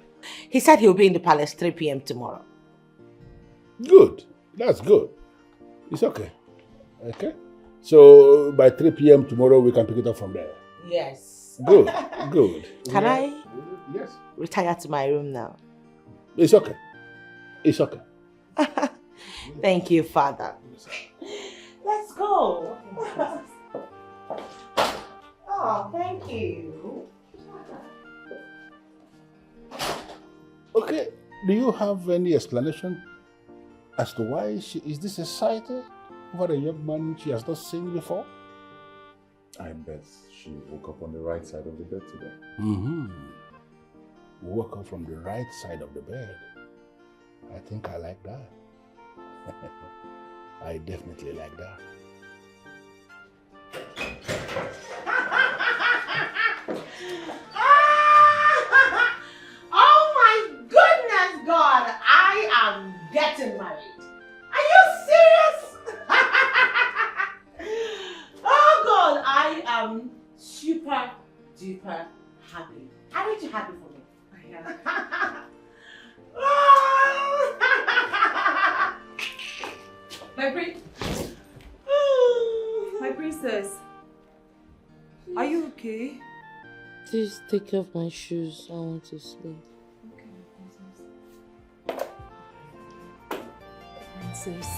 He said he'll be in the palace 3 p.m. tomorrow. Good. That's good. It's okay. Okay? So by 3 p.m. tomorrow, we can pick it up from there. Yes. Good, good. Can I Yes. retire to my room now? It's okay. It's okay. Thank you, Father. Let's go. Oh, thank you. Okay. Do you have any explanation as to why she is this excited over a young man she has not seen before? I bet she woke up on the right side of the bed today. Mm-hmm. Woke up from the right side of the bed. I think I like that. I definitely like that. Oh my goodness, God! I am getting married. Are you serious? Oh God, I am super duper happy. Aren't you happy for me? I am. My princess, are you okay? Please take off my shoes. I want to sleep. Okay, princess.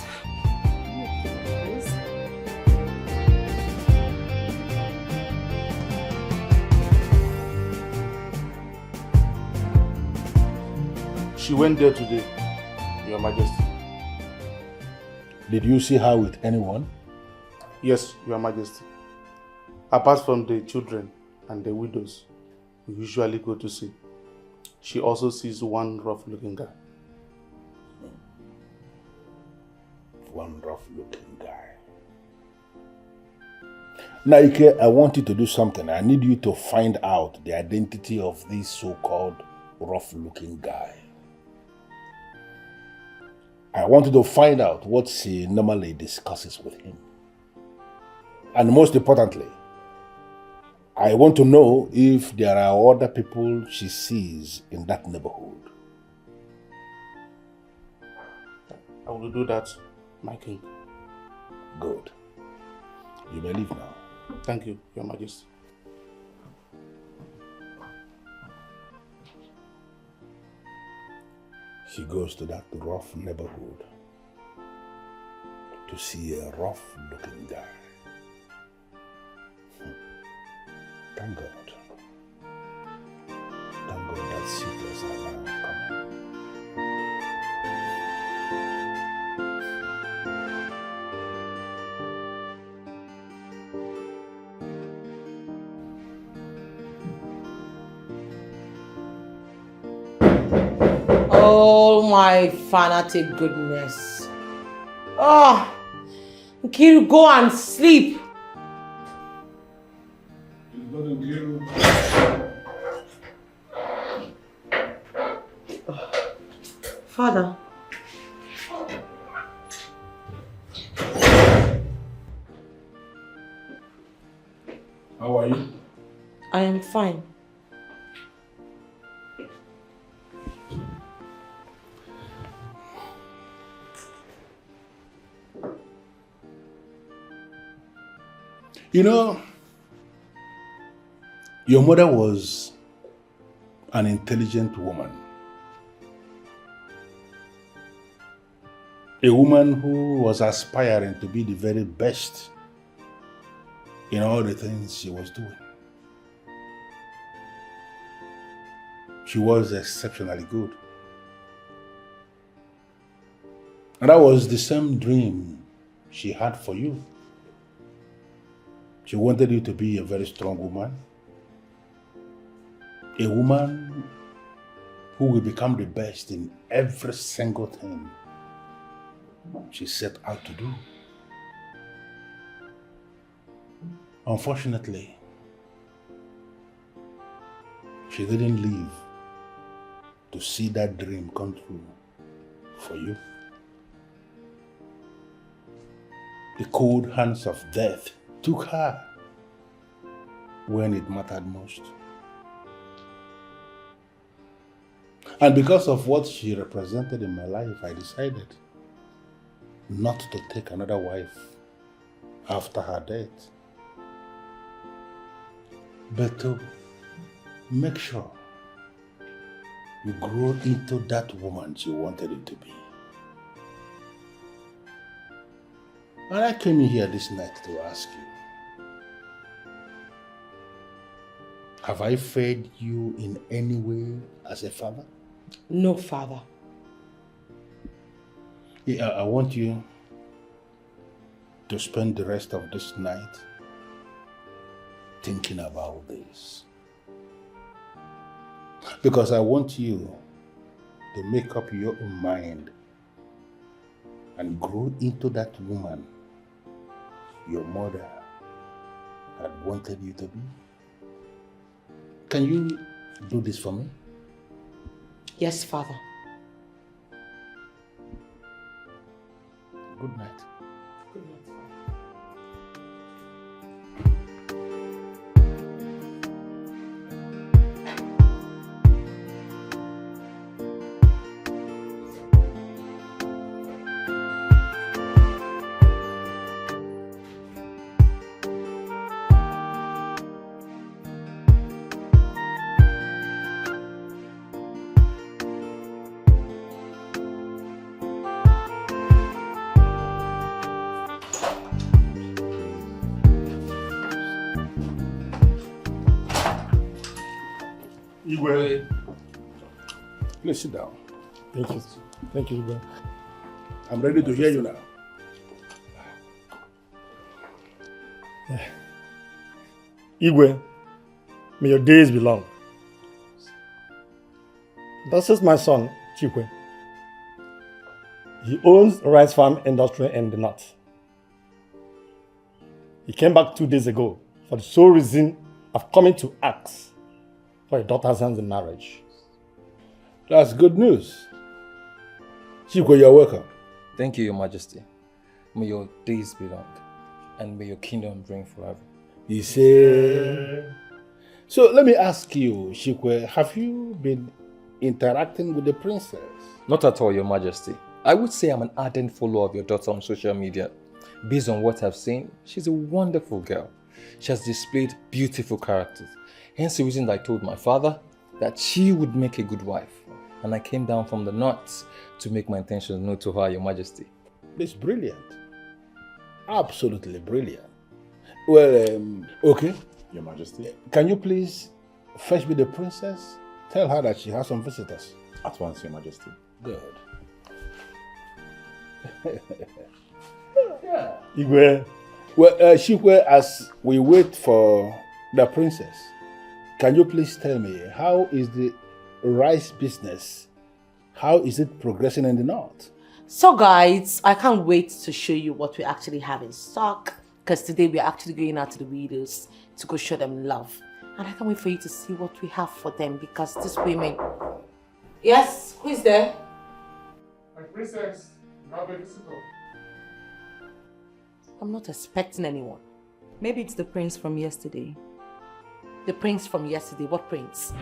She went there today, Your Majesty. Did you see her with anyone? Yes, Your Majesty. Apart from the children and the widows we usually go to see, she also sees one rough-looking guy. One rough-looking guy. Now, Ike, I want you to do something. I need you to find out the identity of this so-called rough-looking guy. I want you to find out what she normally discusses with him. And most importantly, I want to know if there are other people she sees in that neighborhood. I will do that, my king. Good. You may leave now. Thank you, Your Majesty. She goes to that rough neighborhood to see a rough-looking guy. Thank God. Thank God that suitors are now coming. Oh my fanatic goodness. Oh, Nkiru, go and sleep. Father. How are you? I am fine. You know, your mother was an intelligent woman. A woman who was aspiring to be the very best in all the things she was doing. She was exceptionally good. And that was the same dream she had for you. She wanted you to be a very strong woman. A woman who will become the best in every single thing she set out to do. Unfortunately, she didn't live to see that dream come true for you. The cold hands of death took her when it mattered most. And because of what she represented in my life, I decided not to take another wife after her death. But to make sure you grow into that woman she wanted you to be. And I came in here this night to ask you, have I failed you in any way as a father? No, father. Yeah, I want you to spend the rest of this night thinking about this. Because I want you to make up your own mind and grow into that woman your mother had wanted you to be. Can you do this for me? Yes, father. Good night. Good night. Igwe. Please sit down. Thank you. Thank you, Igwe. I'm ready to hear you now. Igwe, may your days be long. This is my son, Chikwe. He owns a rice farm industry in the north. He came back 2 days ago for the sole reason of coming to ask for a daughter's hand in marriage. That's good news. Chikwe, you're welcome. Thank you, Your Majesty. May your days be long, and may your kingdom reign forever. He said. So let me ask you, Chikwe, have you been interacting with the princess? Not at all, Your Majesty. I would say I'm an ardent follower of your daughter on social media. Based on what I've seen, she's a wonderful girl. She has displayed beautiful characters. Hence the reason I told my father that she would make a good wife. And I came down from the north to make my intentions known to her, Your Majesty. It's brilliant. Absolutely brilliant. Well, okay. Your Majesty. Can you please fetch me the princess? Tell her that she has some visitors. At once, Your Majesty. Good. Igwe. Well, Chikwe, as we wait for the princess, can you please tell me, how is the rice business? How is it progressing in the north? So guys, I can't wait to show you what we actually have in stock, because today we're actually going out to the widows to go show them love. And I can't wait for you to see what we have for them, because these women... Yes, who is there? My princess, you have a visitor. I'm not expecting anyone. Maybe it's the prince from yesterday. The prince from yesterday? What prince?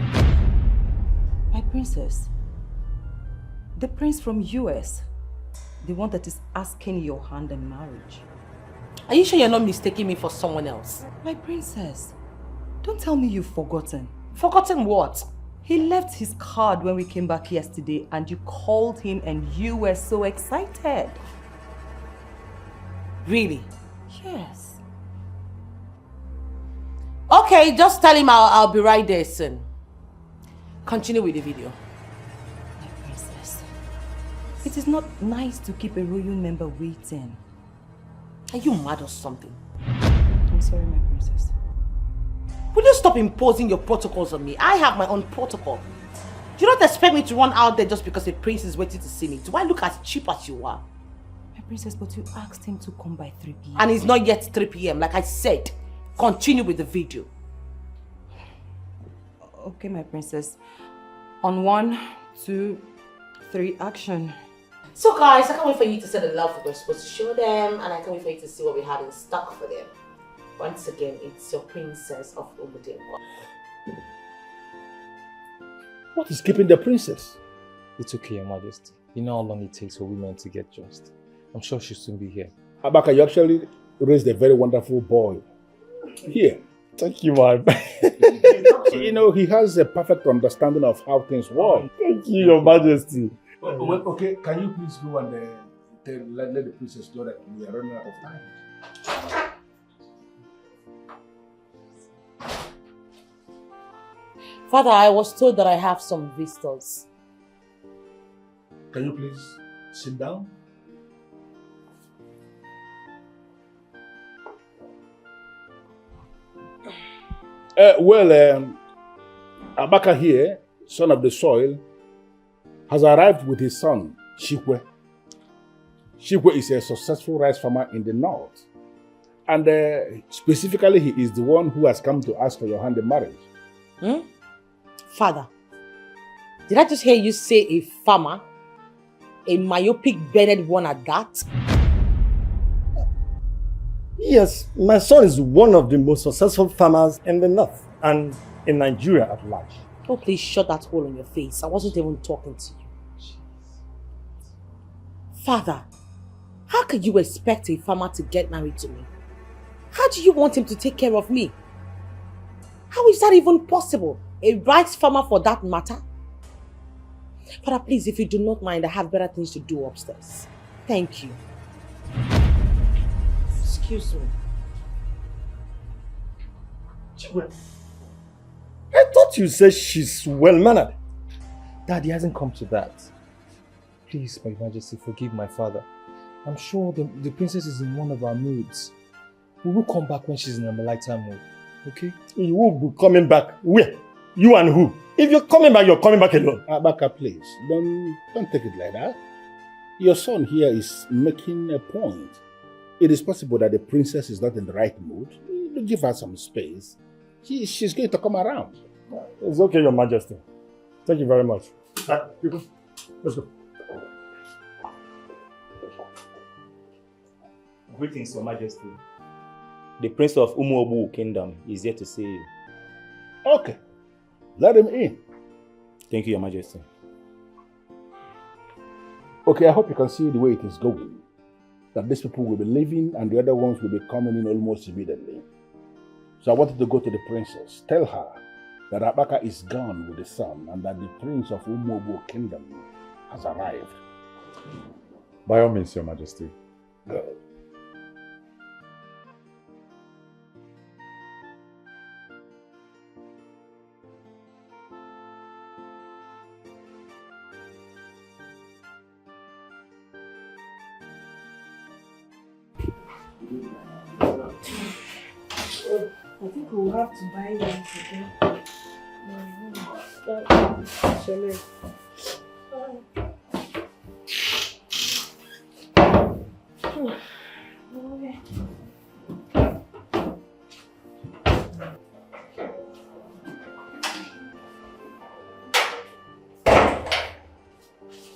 My princess. The prince from US. The one that is asking your hand in marriage. Are you sure you're not mistaking me for someone else? My princess, don't tell me you've forgotten. Forgotten what? He left his card when we came back yesterday and you called him and you were so excited. Really? Yes. Okay, just tell him I'll be right there soon. Continue with the video. My princess, it is not nice to keep a royal member waiting. Are you mad or something? I'm sorry, my princess. Will you stop imposing your protocols on me? I have my own protocol. You don't expect me to run out there just because a prince is waiting to see me. Do I look as cheap as you are? My princess, but you asked him to come by 3 p.m. And it's not yet 3 p.m. Like I said. Continue with the video. Okay, my princess. On 1, 2, 3, action. So guys, I can't wait for you to see the love we're supposed to show them, and I can't wait for you to see what we have in stock for them. Once again, it's your princess of Umudenwa. What is keeping the princess? It's okay, Your Majesty. You know how long it takes for women to get dressed. I'm sure she'll soon be here. Abaka, you actually raised a very wonderful boy. Here. Thank you, man. You know, he has a perfect understanding of how things work. Thank you, Your Majesty. Well, okay, can you please go and let the princess know that we are running out of time? Father, I was told that I have some visitors. Can you please sit down? Abaka here, son of the soil, has arrived with his son, Shikwe. Shikwe is a successful rice farmer in the north. And specifically, he is the one who has come to ask for your hand in marriage. Father, did I just hear you say a farmer? A myopic bearded one at that? Yes, my son is one of the most successful farmers in the north and in Nigeria at large. Oh, please shut that hole in your face. I wasn't even talking to you. Father, how could you expect a farmer to get married to me? How do you want him to take care of me? How is that even possible? A rice farmer for that matter? Father, please, if you do not mind, I have better things to do upstairs. Thank you. Excuse me. I thought you said she's well-mannered. Daddy hasn't come to that. Please, my Majesty, forgive my father. I'm sure the princess is in one of our moods. We will come back when she's in a lighter mood. Okay? You will be coming back. Where? You and who? If you're coming back alone. Abaka, please. Don't take it like that. Your son here is making a point. It is possible that the princess is not in the right mood. Give her some space. She's going to come around. It's okay, Your Majesty. Thank you very much. Let's go. Greetings, Your Majesty. The Prince of Umuobu Kingdom is here to see you. Okay. Let him in. Thank you, Your Majesty. Okay, I hope you can see the way it is going. That these people will be leaving and the other ones will be coming in almost immediately. So I wanted to go to the princess. Tell her that Abaka is gone with the son and that the Prince of Umuobu Kingdom has arrived. By all means, Your Majesty. Good. I think we'll have to buy rice again.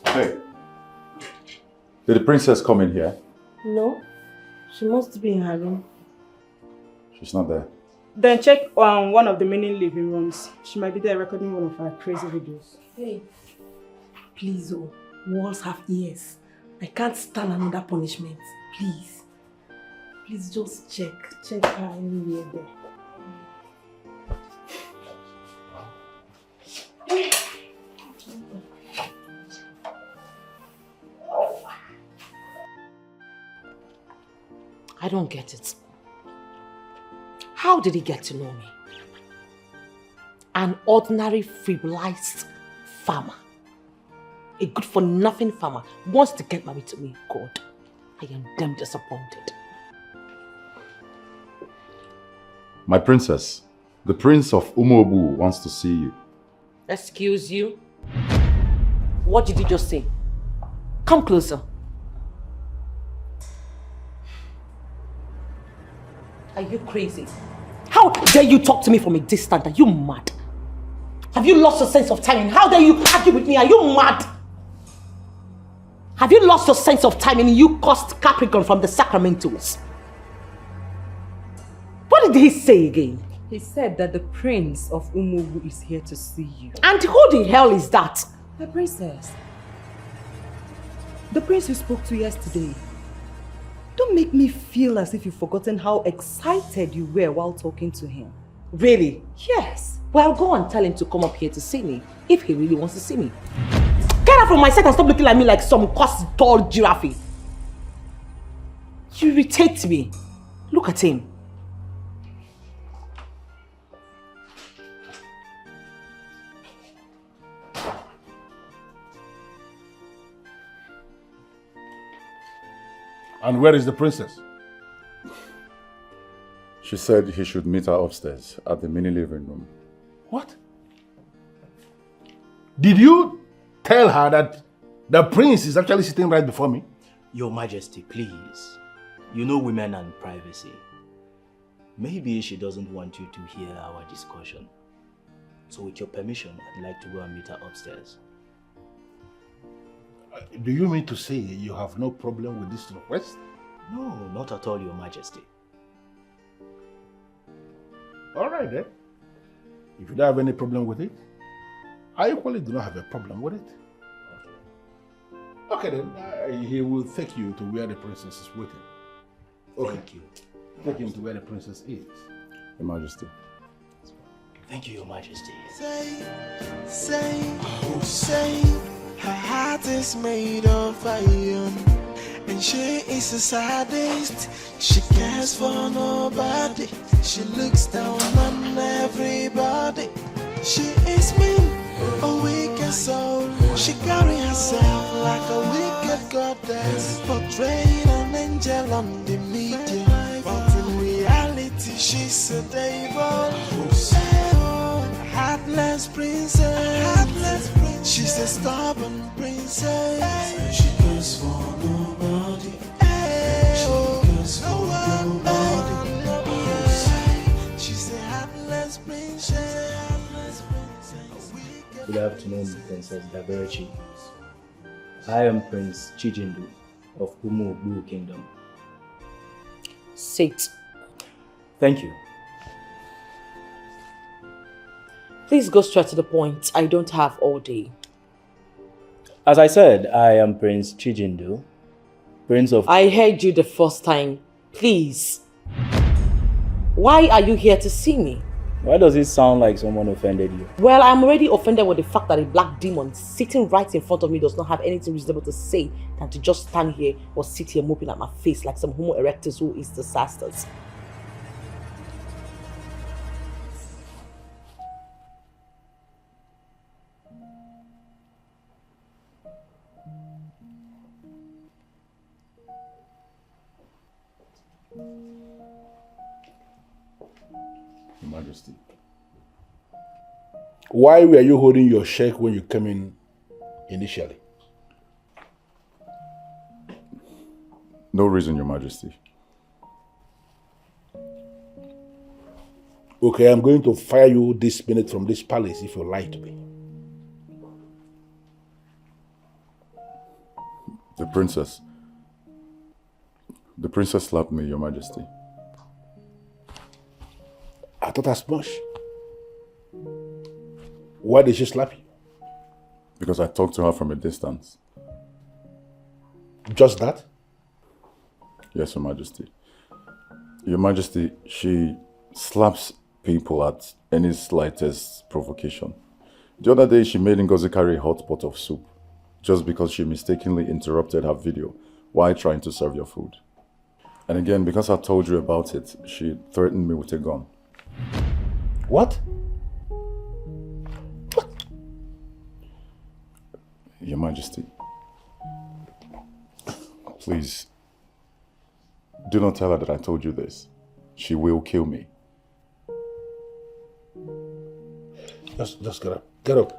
Hey, did the princess come in here? No, she must be in her room. She's not there. Then check one of the many living rooms. She might be there recording one of her crazy videos. Hey, please, oh, walls have ears. I can't stand another punishment. Please. Please just check her anywhere there. I don't get it. How did he get to know me? An ordinary, frivolized farmer. A good-for-nothing farmer wants to get married to me. God, I am damn disappointed. My princess, the Prince of Umuobu wants to see you. Excuse you? What did you just say? Come closer. Are you crazy? How dare you talk to me from a distance? Are you mad? Have you lost your sense of timing? How dare you argue with me? Are you mad? Have you lost your sense of timing? You cursed Capricorn from the Sacramentos. What did he say again? He said that the Prince of Umuobu is here to see you. And who the hell is that? The princess. The prince you spoke to yesterday. Don't make me feel as if you've forgotten how excited you were while talking to him. Really? Yes. Well, go and tell him to come up here to see me, if he really wants to see me. Get out from my sight and stop looking at me like some cursed tall giraffe. You irritate me. Look at him. And where is the princess? She said he should meet her upstairs at the mini living room. What? Did you tell her that the prince is actually sitting right before me? Your Majesty, please. You know women and privacy. Maybe she doesn't want you to hear our discussion. So with your permission, I'd like to go and meet her upstairs. Do you mean to say you have no problem with this request? No, not at all, Your Majesty. All right then. If you don't have any problem with it, I equally do not have a problem with it. Okay then, he will take you to where the princess is waiting. Okay. Thank you. Take him to where the princess is. Your Majesty. Thank you, Your Majesty. Say, her heart is made of iron, and she is a sadist. She cares for nobody. She looks down on everybody. She is mean, a wicked soul. She carries herself like a wicked goddess, portraying an angel on the media, but in reality she's a devil. Heartless princess. She's a stubborn princess. She cares for nobody. She cares for nobody. She's a heartless princess. Good afternoon, Princess Edochie. I am Prince Chijindu of Umu Kingdom. Sit. Thank you. Please go straight to the point. I don't have all day. As I said, I am Prince Chijindu, Prince of... I heard you the first time. Please. Why are you here to see me? Why does it sound like someone offended you? Well, I'm already offended with the fact that a black demon sitting right in front of me does not have anything reasonable to say than to just stand here or sit here moping at my face like some Homo erectus who is disasters. Your Majesty. Why were you holding your sheikh when you came in initially? No reason, Your Majesty. Okay, I'm going to fire you this minute from this palace if you lie to me. The princess slapped me, Your Majesty. I thought as much. Why did she slap you? Because I talked to her from a distance. Just that? Yes, Your Majesty. Your Majesty, she slaps people at any slightest provocation. The other day, she made Ngozi carry a hot pot of soup just because she mistakenly interrupted her video while trying to serve your food. And again, because I told you about it, she threatened me with a gun. What? Your Majesty, please, do not tell her that I told you this. She will kill me. Just get up. Get up.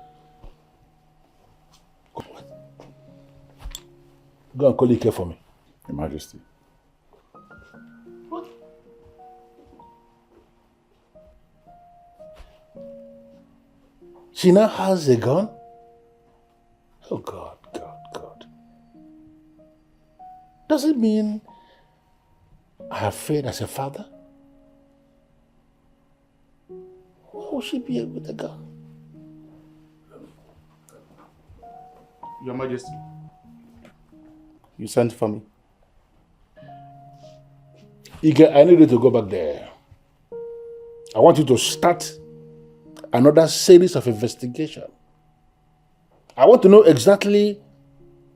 Go and call Dikeh for me. Your Majesty. She now has a gun? Oh God, God, God. Does it mean I have failed as a father? Why would she be here with a gun? Your Majesty. You sent for me. Ige, I need you to go back there. I want you to start another series of investigation. I want to know exactly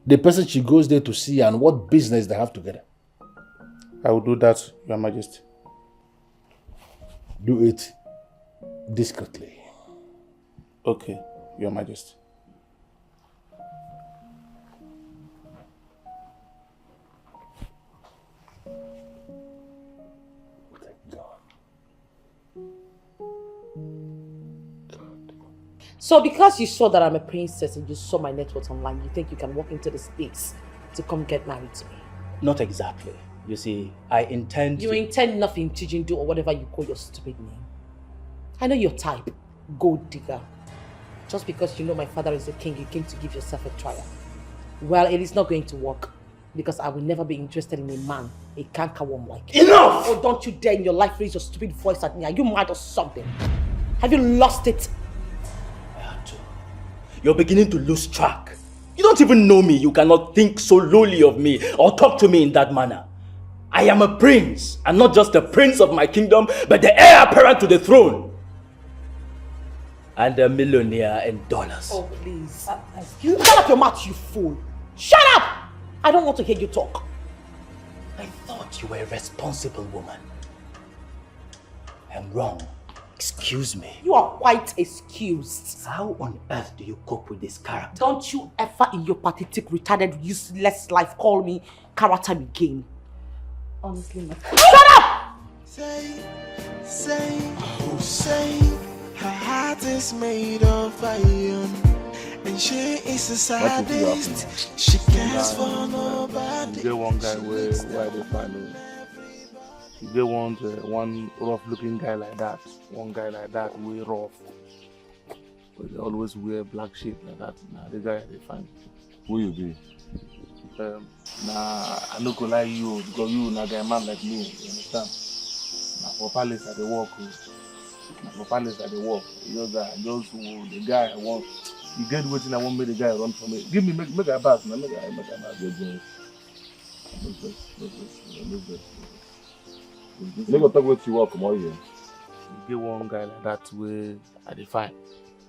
the person she goes there to see and what business they have together. I will do that, Your Majesty. Do it discreetly. Okay, Your Majesty. So because you saw that I'm a princess and you saw my net worth online, you think you can walk into the space to come get married to me? Not exactly. You see, I intend You intend nothing, Chijindu, or whatever you call your stupid name. I know your type, gold digger. Just because you know my father is a king, you came to give yourself a trial. Well, it is not going to work because I will never be interested in a man, a cankerworm like you. Enough! Oh, don't you dare in your life raise your stupid voice at me. Are you mad or something? Have you lost it? You're beginning to lose track. You don't even know me. You cannot think so lowly of me or talk to me in that manner. I am a prince, and not just the prince of my kingdom, but the heir apparent to the throne. And a millionaire in dollars. Oh, please. You shut up your mouth, you fool. Shut up! I don't want to hear you talk. I thought you were a responsible woman. I'm wrong. Excuse me. You are quite excused. How on earth do you cope with this character? Don't you ever in your pathetic, retarded, useless life call me character again. Honestly, my... Shut up! Say, her heart is made of iron, and she is a sadist. She cares for nobody. You get one guy where they find him. You get one rough-looking guy like that. One guy like that, way rough. But they always wear black shit like that. Nah, the guy they find. Who you be? Nah, I no go like you because you na guy man like me. You understand? Nah, for palace at the walk. Nah, for palace at the walk. You know the guy I want. You get waiting. I want me the guy run from me. Give me make a bath. Nah, make a bath. You never talk about you walk, come on here. You get one guy like that where I define.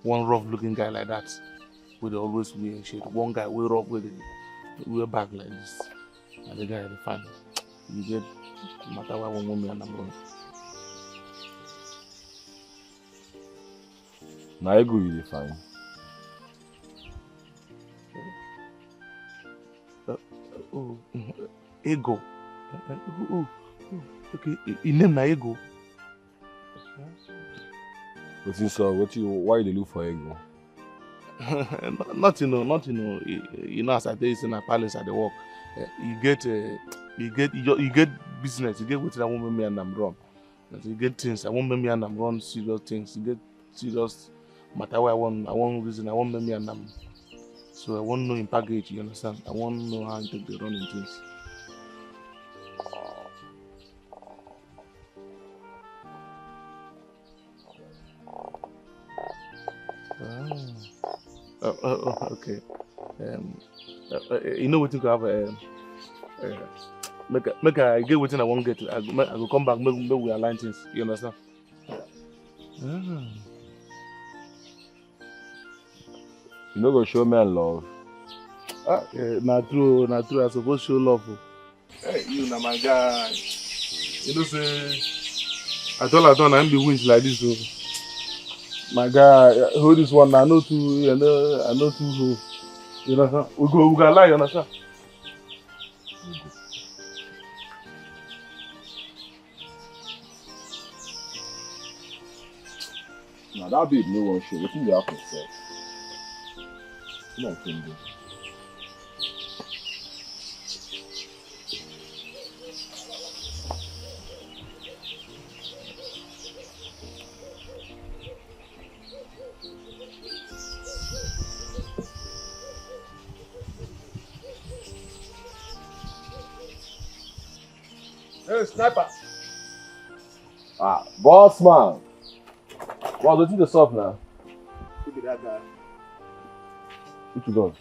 One rough looking guy like that where they always wear shit. One guy way rough with they wear back like this. And the guy I define. You get no matter what one woman and I'm wrong. Now you go you define. Ego. Okay, in name na Ego. Why they look for Ego? Not you know as I tell you in a palace at the work. You get business, you get what I want me and I'm wrong. You get things, I want me and I'm wrong, serious things, you get serious matter where I want reason, I want me and I'm so I want to know in package, you understand? I want to know how to take the running things. Okay. You know what you have make I get what I want to get. I go come back, make we align things. You understand? You know go show me love. Not true. I suppose show love. Hey, you na my guy. You know say I told I'm be winch like this. So. My guy, hold this one. I know too. I know too. You know, we go lie. You understand? Now that babe no one show. What you have to say? No thing. Hey, sniper. Boss man. Wow, don't you the soft now? Who be that guy? What you got?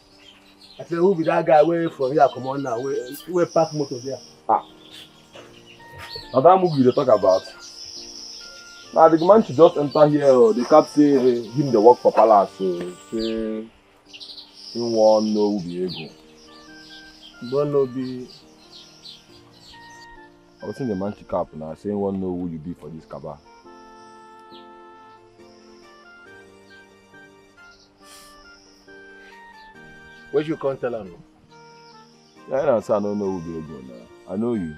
I said, who be that guy where from here come on now? Where park motor there? Now that movie they talk about. Now the man should just enter here. They can't say him the work for palace. So say him want know who be ego. Don't know be. I was saying the man kick up now. Saying want know who you be for this cabal. Where you can't tell him? Yeah, I don't know who be ego now. I know you.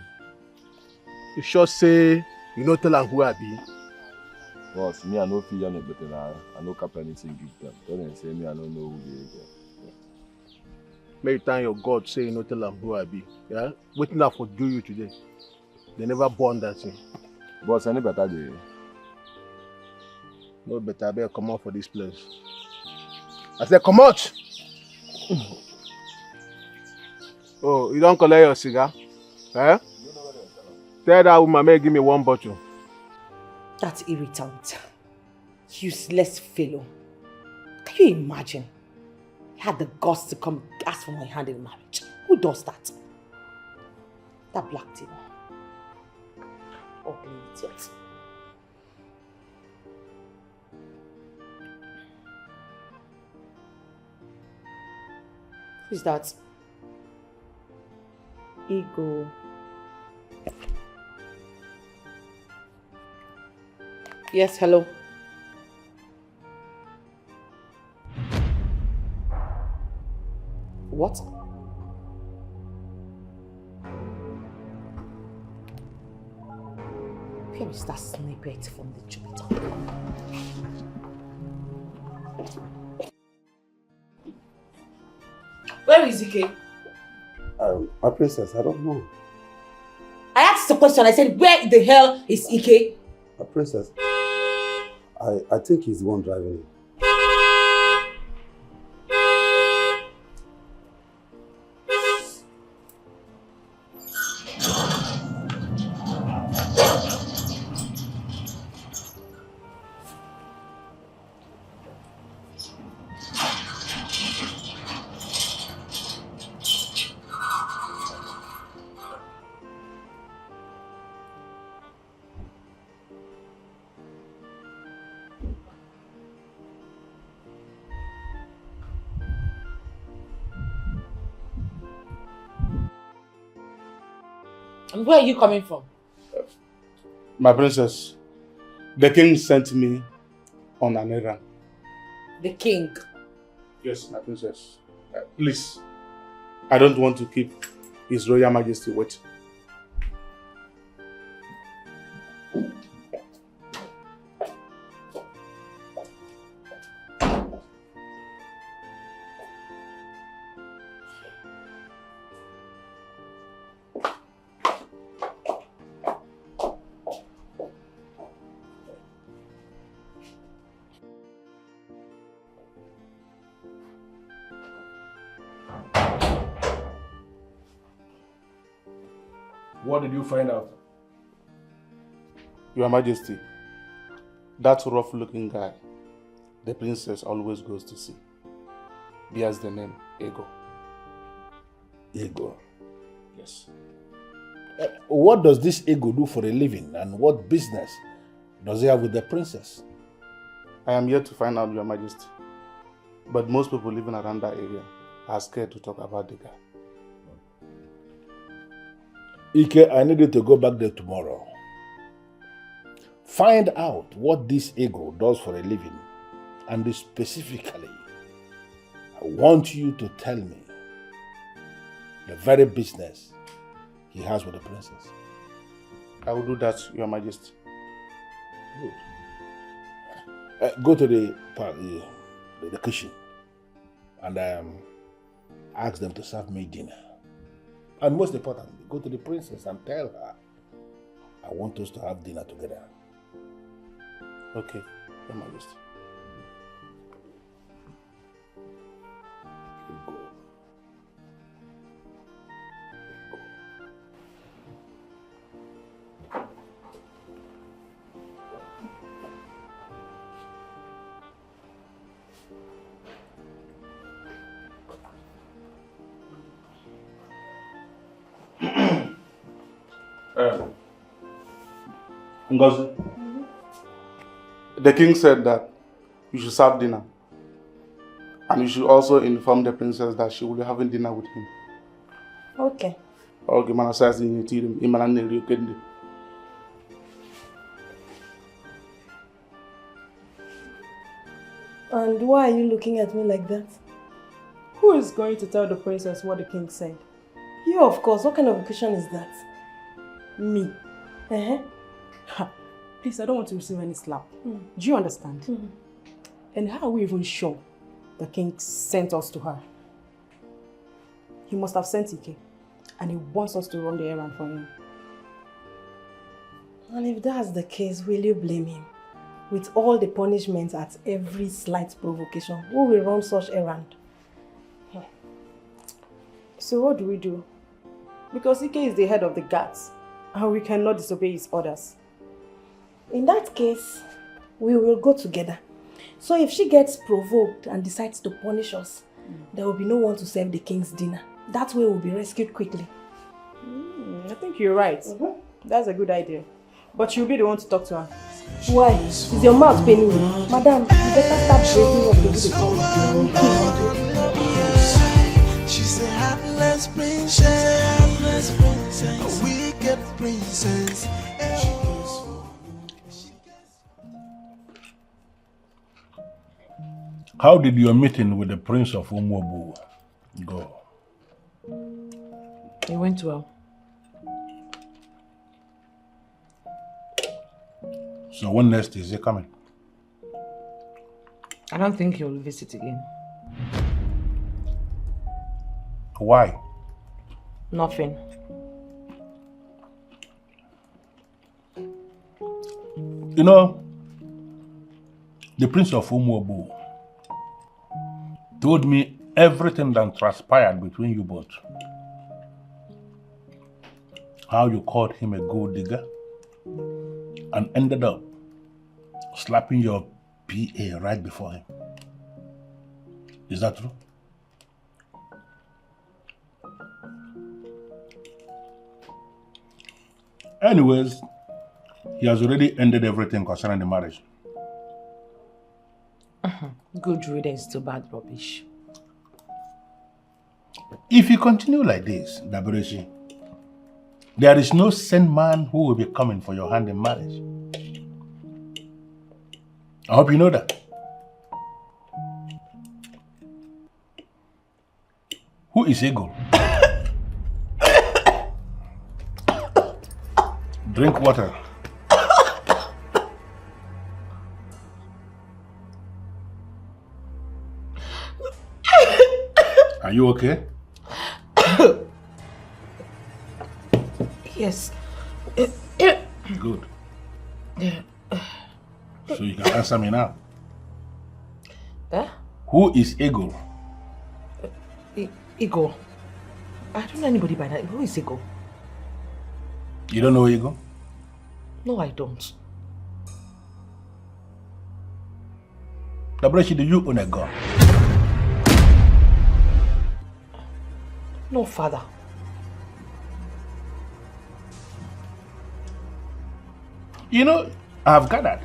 You sure say you no tell him who I be? Boss, me I no feel no better now. I no cap anything give them. Tell them say me I don't know who be ego. May you thank your God say you no tell him who I be. Yeah? Waiting up for do you today. They never born that thing. Boss, any better day? No better, I better come out for this place. I said come out! Oh, you don't collect your cigar? Eh? Tell that woman, may give me one bottle. That's irritant. Useless fellow. Can you imagine? He had the guts to come ask for my hand in marriage. Who does that? That black thing. Ugly idiot. Who is that? Ego. Yes, hello. What? Where is that snippet from the Jupiter? Where is Ike? My princess, I don't know. I asked the question. I said, where the hell is Ike? My princess, I think he's the one driving it. And where are you coming from? My princess, the king sent me on an errand. The king? Yes, my princess. Please, I don't want to keep His Royal Majesty waiting. What did you find out? Your Majesty, that rough-looking guy, the princess always goes to see, bears the name Ego. Ego? Yes. What does this Ego do for a living, and what business does he have with the princess? I am yet to find out, Your Majesty. But most people living around that area are scared to talk about the guy. Ike, I need you to go back there tomorrow. Find out what this Ego does for a living, and specifically, I want you to tell me the very business he has with the princess. I will do that, Your Majesty. Good. Go to the kitchen and ask them to serve me dinner. And most importantly, go to the princess and tell her, I want us to have dinner together. Okay, Your Majesty. Ngozi, the king said that you should serve dinner. And you should also inform the princess that she will be having dinner with him. Okay. Okay, man, says in your team, And why are you looking at me like that? Who is going to tell the princess what the king said? You, of course. What kind of a question is that? Me. Uh-huh. Please, I don't want to receive any slap. Do you understand? And how are we even sure the king sent us to her? He must have sent Ike, and he wants us to run the errand for him. And if that's the case, will you blame him? With all the punishments at every slight provocation, who will run such errand? So what do we do? Because Ike is the head of the guards, and we cannot disobey his orders. In that case, we will go together. So if she gets provoked and decides to punish us, there will be no one to serve the king's dinner. That way we'll be rescued quickly. I think you're right. That's a good idea. But you'll be the one to talk to her. Why? Is your mouth paining you? Madam, you better start breaking up the She's a heartless princess, a wicked princess. How did your meeting with the Prince of Umuobu go? It went well. So when next is he coming? I don't think he'll visit again. Why? Nothing. You know, the Prince of Umuobu told me everything that transpired between you both. How you called him a gold digger and ended up slapping your PA right before him. Is that true? Anyways, he has already ended everything concerning the marriage. Good riddance to bad rubbish. If you continue like this, Dabereshi, there is no sane man who will be coming for your hand in marriage. I hope you know that. Who is Eagle? Drink water. Are you okay? Yes. Good. So you can answer me now. Who is Eagle? Eagle. I don't know anybody by that. Who is Eagle? You don't know Eagle? No, I don't. Dabrashi, do you own a gun? No, father. You know, I've gathered.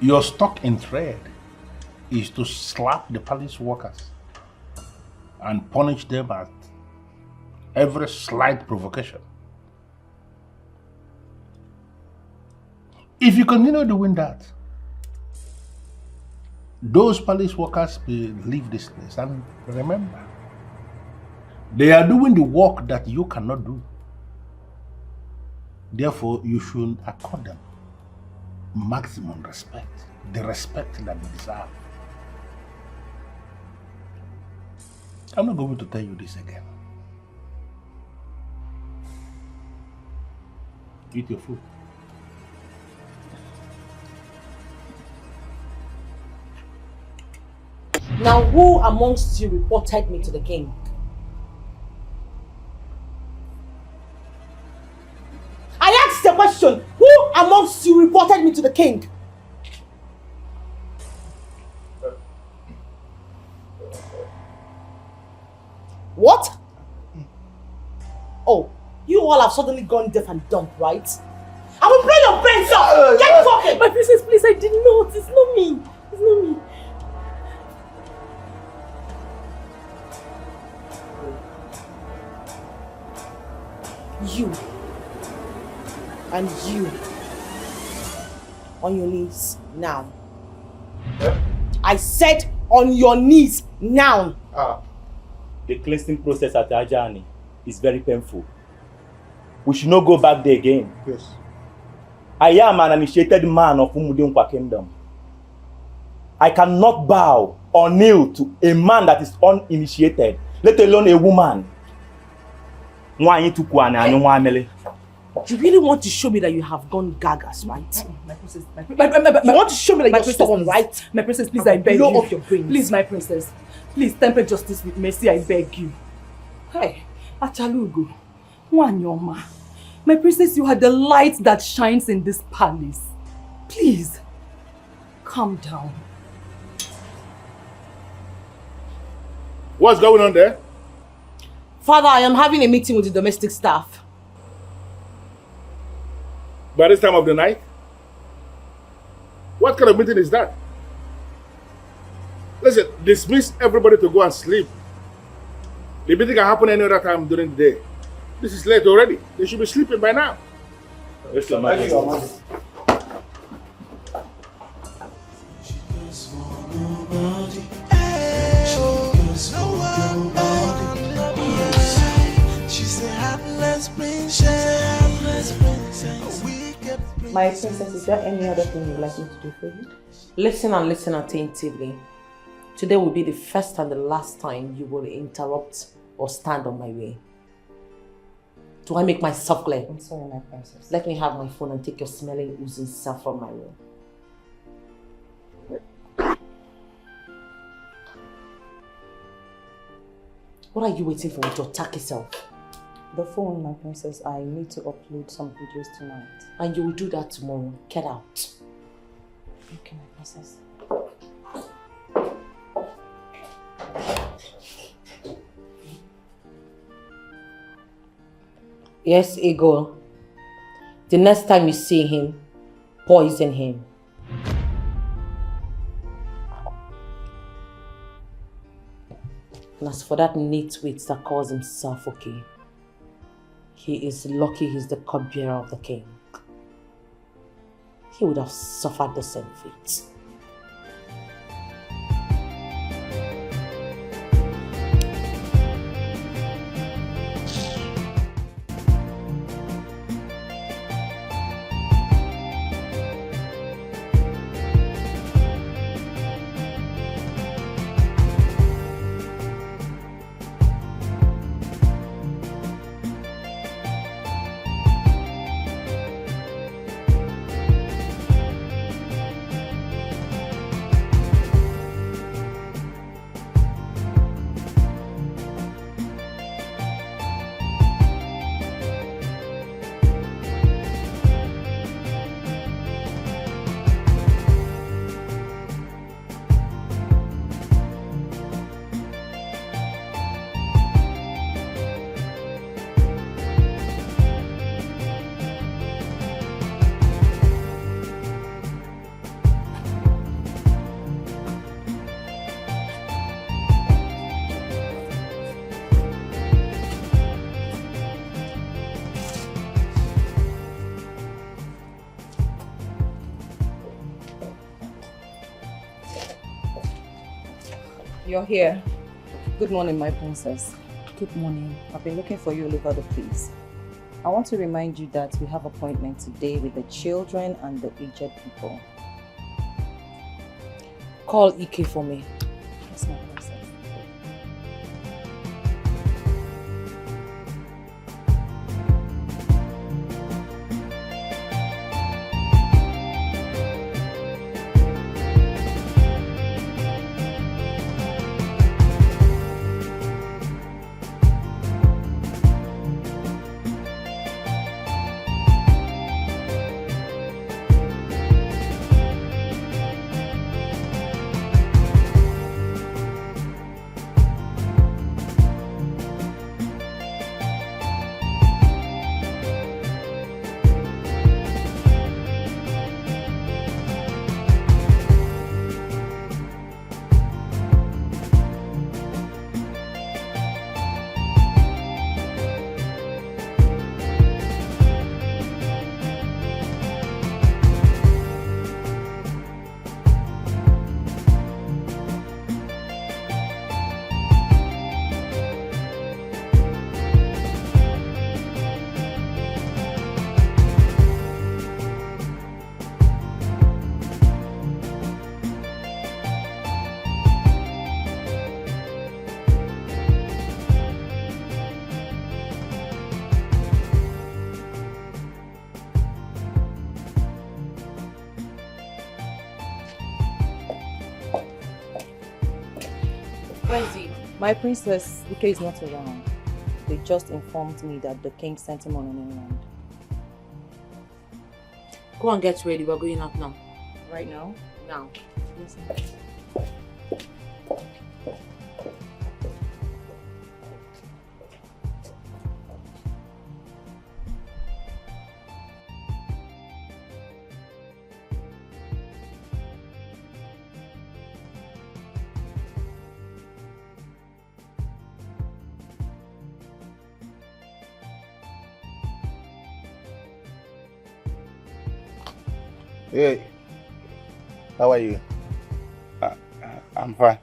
Your stock in trade is to slap the palace workers and punish them at every slight provocation. If you continue doing that, those palace workers will leave this place. And remember, they are doing the work that you cannot do. Therefore, you should accord them maximum respect, the respect that they deserve. I'm not going to tell you this again. Eat your food. Now, who amongst you reported me to the king? I asked the question. Who amongst you reported me to the king? What? Oh, you all have suddenly gone deaf and dumb, right? I will blow your brains out! Get talking! My princess, please, I did not. It's not me. It's not me. You. And you. On your knees now. I said on your knees now. The cleansing process at Ajani is very painful. We should not go back there again. Yes. I am an initiated man of Umudinkwa Kingdom. I cannot bow or kneel to a man that is uninitiated, let alone a woman. You really want to show me that you have gone gagas, right? My princess, you want to show me that you're stubborn, right? My princess, please, I beg you. Blow off your brains. Please, my princess. Please, temper justice with mercy, I beg you. Hey, Achalugo, Wanyoma. My princess, you are the light that shines in this palace. Please, calm down. What's going on there? Father, I am having a meeting with the domestic staff. By this time of the night? What kind of meeting is that? Listen, dismiss everybody to go and sleep. The meeting can happen any other time during the day. This is late already. They should be sleeping by now. Yes, Your Majesty. My princess, is there any other thing you'd like me to do for you? Listen and listen attentively. Today will be the first and the last time you will interrupt or stand on my way. Do I make myself clear? I'm sorry, my princess. Let me have my phone and take your smelling, oozing self from my room. What are you waiting for to attack yourself? The phone, my princess. I need to upload some videos tonight. And you will do that tomorrow. Get out. Okay, my princess. Yes, Ego. The next time you see him, poison him. And as for that nitwit that calls himself okay, he is lucky he's the cupbearer of the king. He would have suffered the same fate. You're here. Good morning, my princess. Good morning. I've been looking for you all over the place. I want to remind you that we have appointment today with the children and the aged people. Call Ike for me. Yes, my princess. My princess, Dikeh is not around. They just informed me that the king sent him on an errand. Go and get ready. We're going out now. Right now? Now. Yes, ma'am. Hey, how are you? I'm fine.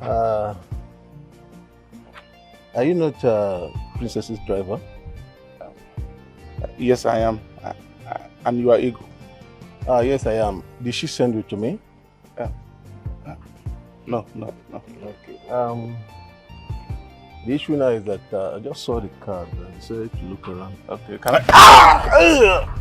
Are you not Princess's driver? Yes, I am. And you are Ego? Yes, I am. Did she send you to me? No. Okay. The issue now is that I just saw the card and decided to look around. Okay, can I?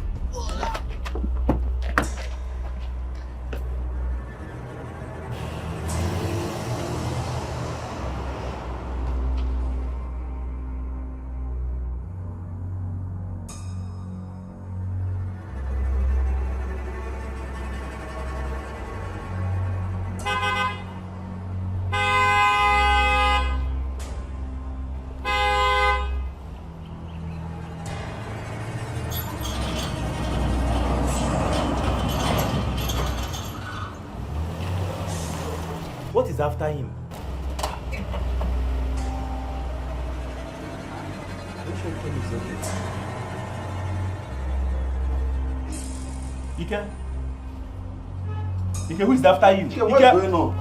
What is after him? Dikeh? Dikeh, who is after you? Dikeh, what's going on?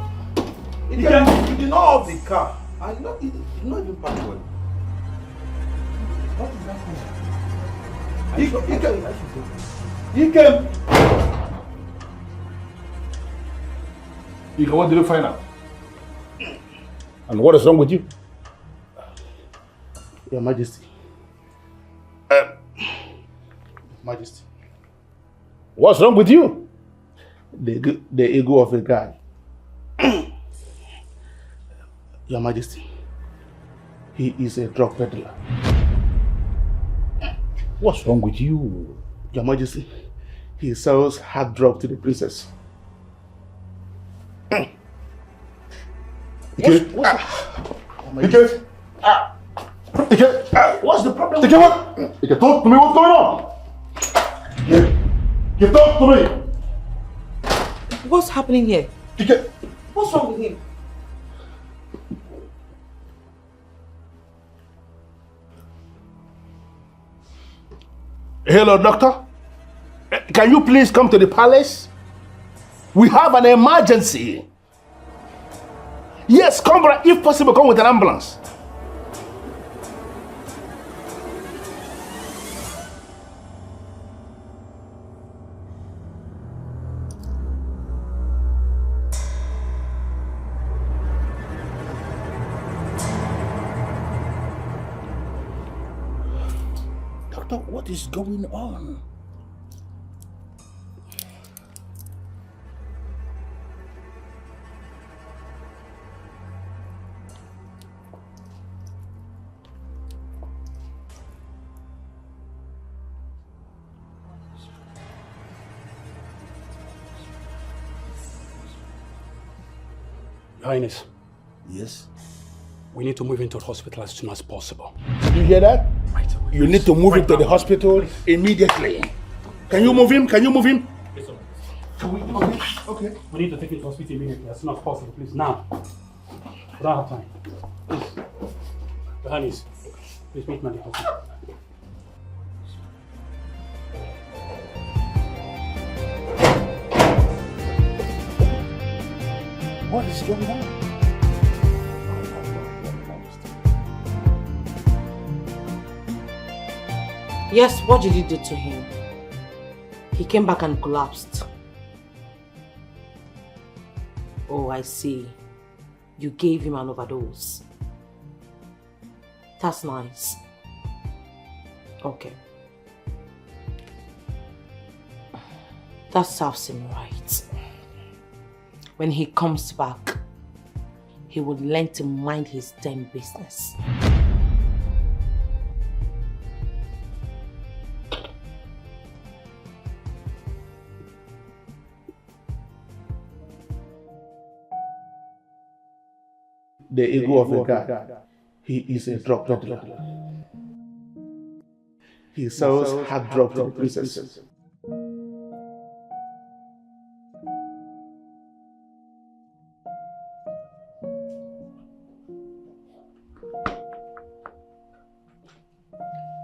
Dikeh, you did not off the car. And you did not even park well. What is Dikeh, happening? Dikeh, what did you find out? And what is wrong with you? Your Majesty. Majesty. What's wrong with you? The ego of a guy. Your Majesty. He is a drug peddler. What's wrong with you? Your Majesty. He sells hard drugs to the princess. Dikeh, what's the problem? Dikeh, what? Dikeh, talk to me, what's going on? Dikeh, talk to me. What's happening here? Dikeh, what's wrong with him? Hello, doctor. Can you please come to the palace? We have an emergency. Yes, come, if possible, come with an ambulance. Doctor, what is going on? Your Highness. Yes? We need to move into the hospital as soon as possible. You hear that? Right. You need to move him to the hospital immediately. Can you move him? Can you move him? Yes, sir. Okay. We need to take him to hospital immediately as soon as possible, please. Now. We don't have time. Please. Your Highness, please meet me at the hospital. What is going on? Yes, what did you do to him? He came back and collapsed. Oh, I see. You gave him an overdose. That's nice. Okay. That serves him right. When he comes back, he would learn to mind his damn business. The ego of a guy. He is a drug dealer. He sells hard drugs to the princess.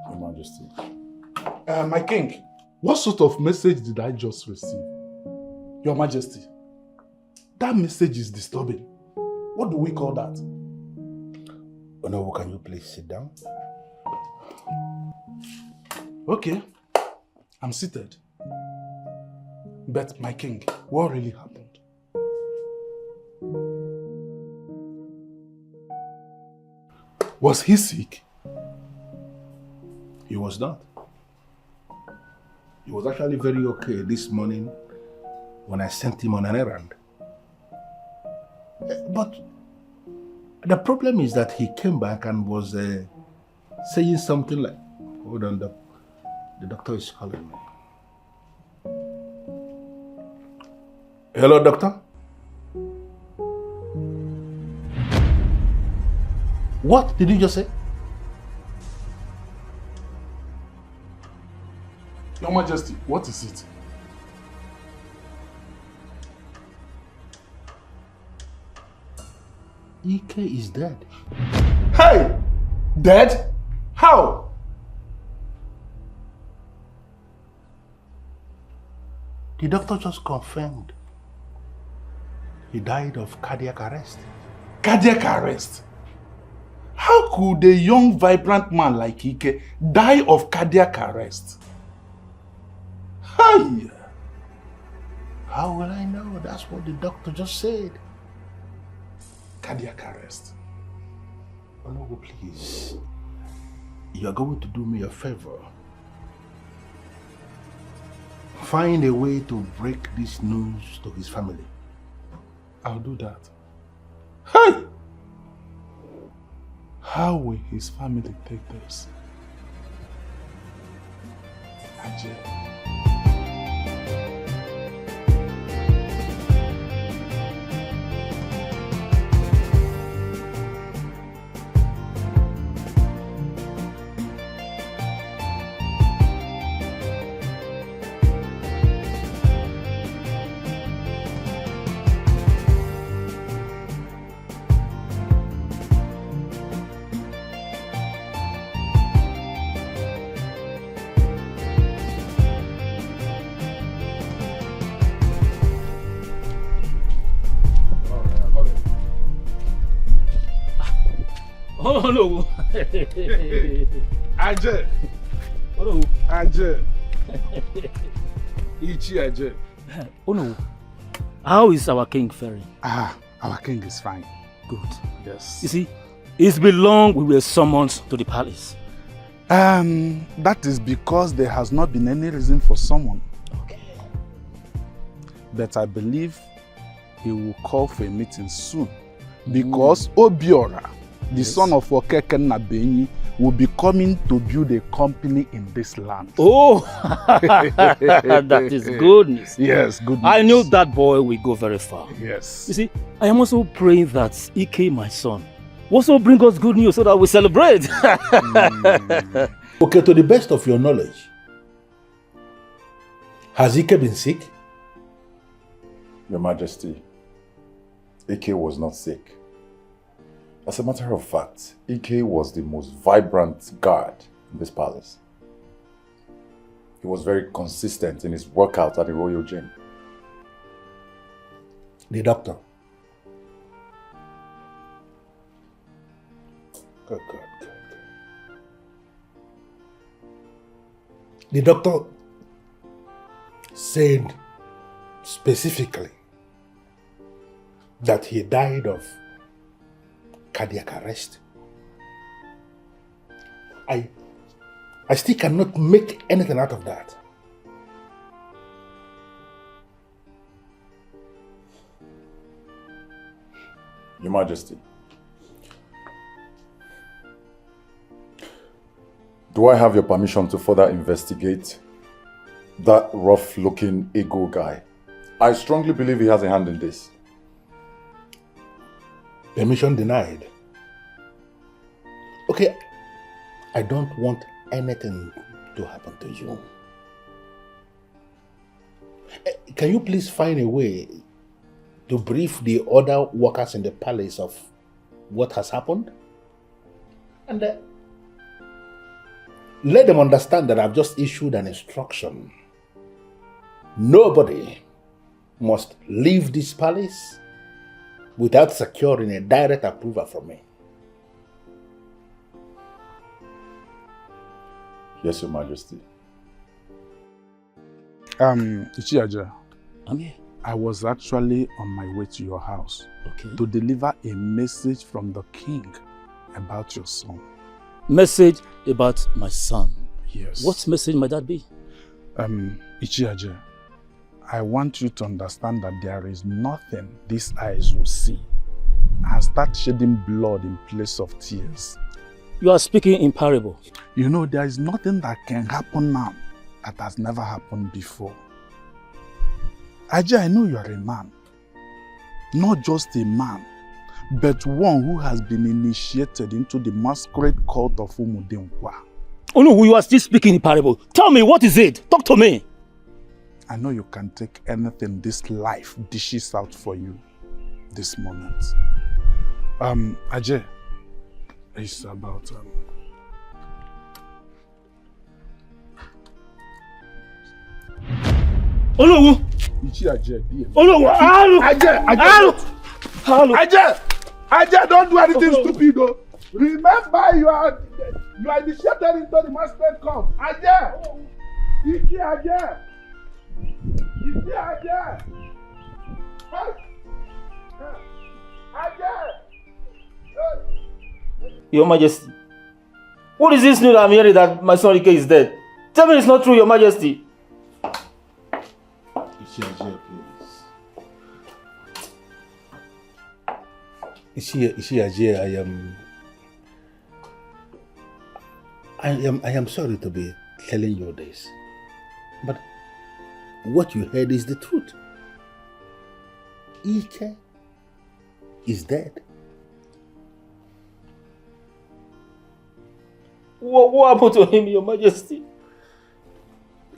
Your Majesty. My king, what sort of message did I just receive? Your Majesty, that message is disturbing. What do we call that? Honorable, can you please sit down? Okay, I'm seated. But my king, what really happened? Was he sick? He was not. He was actually very okay this morning when I sent him on an errand. But the problem is that he came back and was saying something like, hold on, the doctor is calling me. Hello, doctor? What did you just say? Your Majesty, what is it? Ike is dead. Hey! Dead? How? The doctor just confirmed he died of cardiac arrest. Cardiac arrest? How could a young, vibrant man like Ike die of cardiac arrest? Hey! How will I know? That's what the doctor just said. Cardiac arrest. Honorable, please. You are going to do me a favor. Find a way to break this news to his family. I'll do that. Hey! How will his family take this? Ajay. Oh no! Ajay! Oh no! Ajay! Ichi Ajay. Oh no! How is our king faring? Our king is fine. Good. Yes. You see, it's been long we were summoned to the palace. That is because there has not been any reason for someone. Okay. But I believe he will call for a meeting soon. Because Obiora, the son of Okeke Nabenyi, will be coming to build a company in this land. Oh, that is good news. Yes, good news. I knew that boy will go very far. Yes. You see, I am also praying that Ike, my son, also bring us good news so that we celebrate. Okay, to the best of your knowledge, has Ike been sick? Your Majesty, Ike was not sick. As a matter of fact, Ike was the most vibrant guard in this palace. He was very consistent in his workout at the royal gym. The doctor? Good. The doctor said specifically that he died of cardiac arrest. I still cannot make anything out of that. Your Majesty, do I have your permission to further investigate that rough-looking ego guy? I strongly believe he has a hand in this. Permission denied. Okay, I don't want anything to happen to you. Can you please find a way to brief the other workers in the palace of what has happened? And let them understand that I've just issued an instruction. Nobody must leave this palace without securing a direct approval from me. Yes, Your Majesty. Ichiaja. I'm here. I was actually on my way to your house to deliver a message from the king about your son. Message about my son? Yes. What message might that be? Ichiaja, I want you to understand that there is nothing these eyes will see and start shedding blood in place of tears. You are speaking in parable. You know, there is nothing that can happen now that has never happened before. Aja, I know you are a man. Not just a man, but one who has been initiated into the masquerade cult of Umudinkwa. Oh no, you are still speaking in parable. Tell me, what is it? Talk to me. I know you can take anything this life dishes out for you this moment. Ajay, it's about Olowu! Ajay, don't do anything stupid though. Remember, you are initiated into the masquerade cult. Ajay! Iki Ajay! Iki Ajay! Your Majesty, what is this news I'm hearing that my son Dikeh is dead? Tell me it's not true, Your Majesty. Ajay, please. Ajay, I am sorry to be telling you this, but what you heard is the truth. Ike is dead. What happened to him, Your Majesty?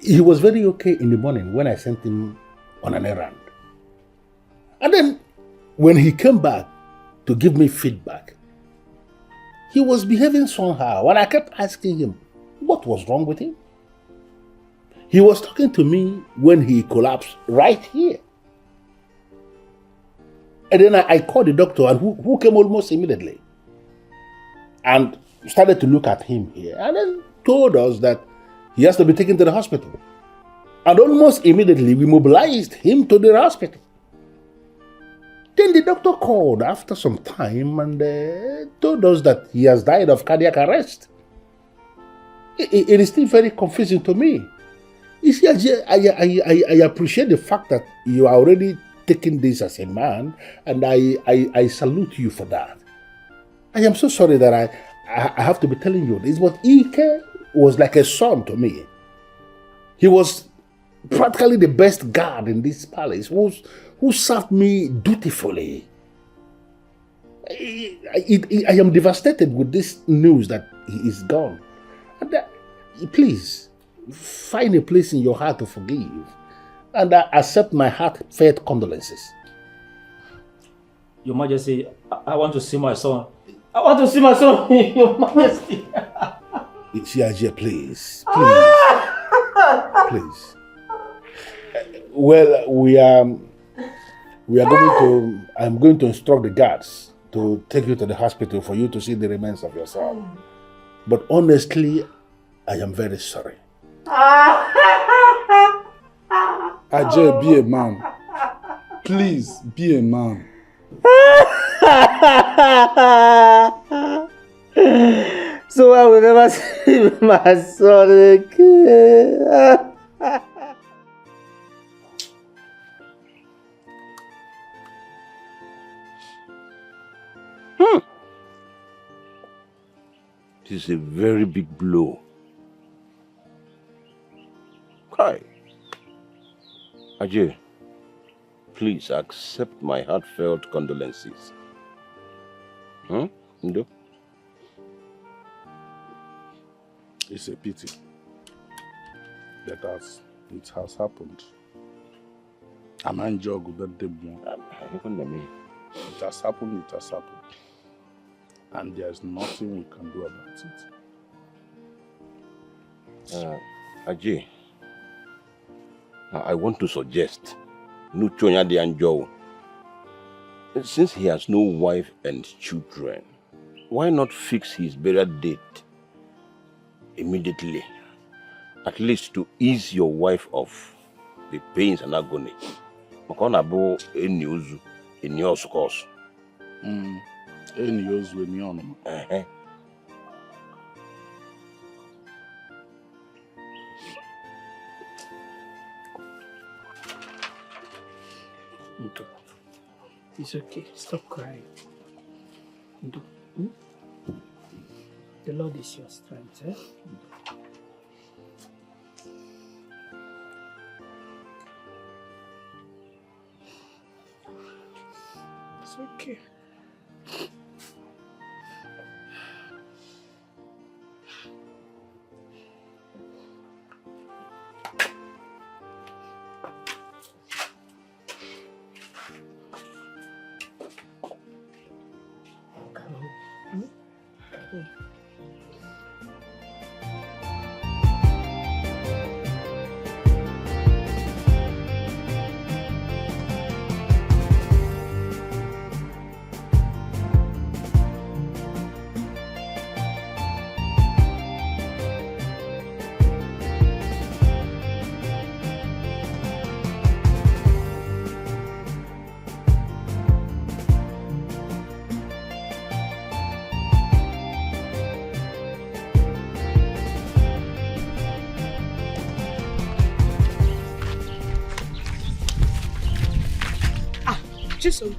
He was very okay in the morning when I sent him on an errand. And then when he came back to give me feedback, he was behaving somehow, and I kept asking him what was wrong with him. He was talking to me when he collapsed right here. And then I called the doctor, and who came almost immediately and started to look at him here, and then told us that he has to be taken to the hospital. And almost immediately we mobilized him to the hospital. Then the doctor called after some time and told us that he has died of cardiac arrest. It is still very confusing to me. You see, I appreciate the fact that you are already taking this as a man, and I salute you for that. I am so sorry that I have to be telling you this, but Ike was like a son to me. He was practically the best guard in this palace, who served me dutifully. I am devastated with this news that he is gone. And please, find a place in your heart to forgive and accept my heartfelt condolences. Your Majesty, I want to see my son. I want to see my son, Your Majesty. Ajay, please. Please. Well, I'm going to instruct the guards to take you to the hospital for you to see the remains of your son. But honestly, I am very sorry. Ajay, be a man. Please, be a man. So I will never see my son again. This is a very big blow. Kai. Ajay, please accept my heartfelt condolences. Ndo? It's a pity that it has happened. I'm enjoying that day more. It has happened, it has happened. And there's nothing we can do about it. Ajay, I want to suggest Nuchonya de Anjo. Since he has no wife and children, why not fix his burial date immediately? At least to ease your wife of the pains and agony. Makonabo eni ozu eni osukos. Eni ozu eni onuma. It's okay. Stop crying. The Lord is your strength, eh? It's okay. Chisom,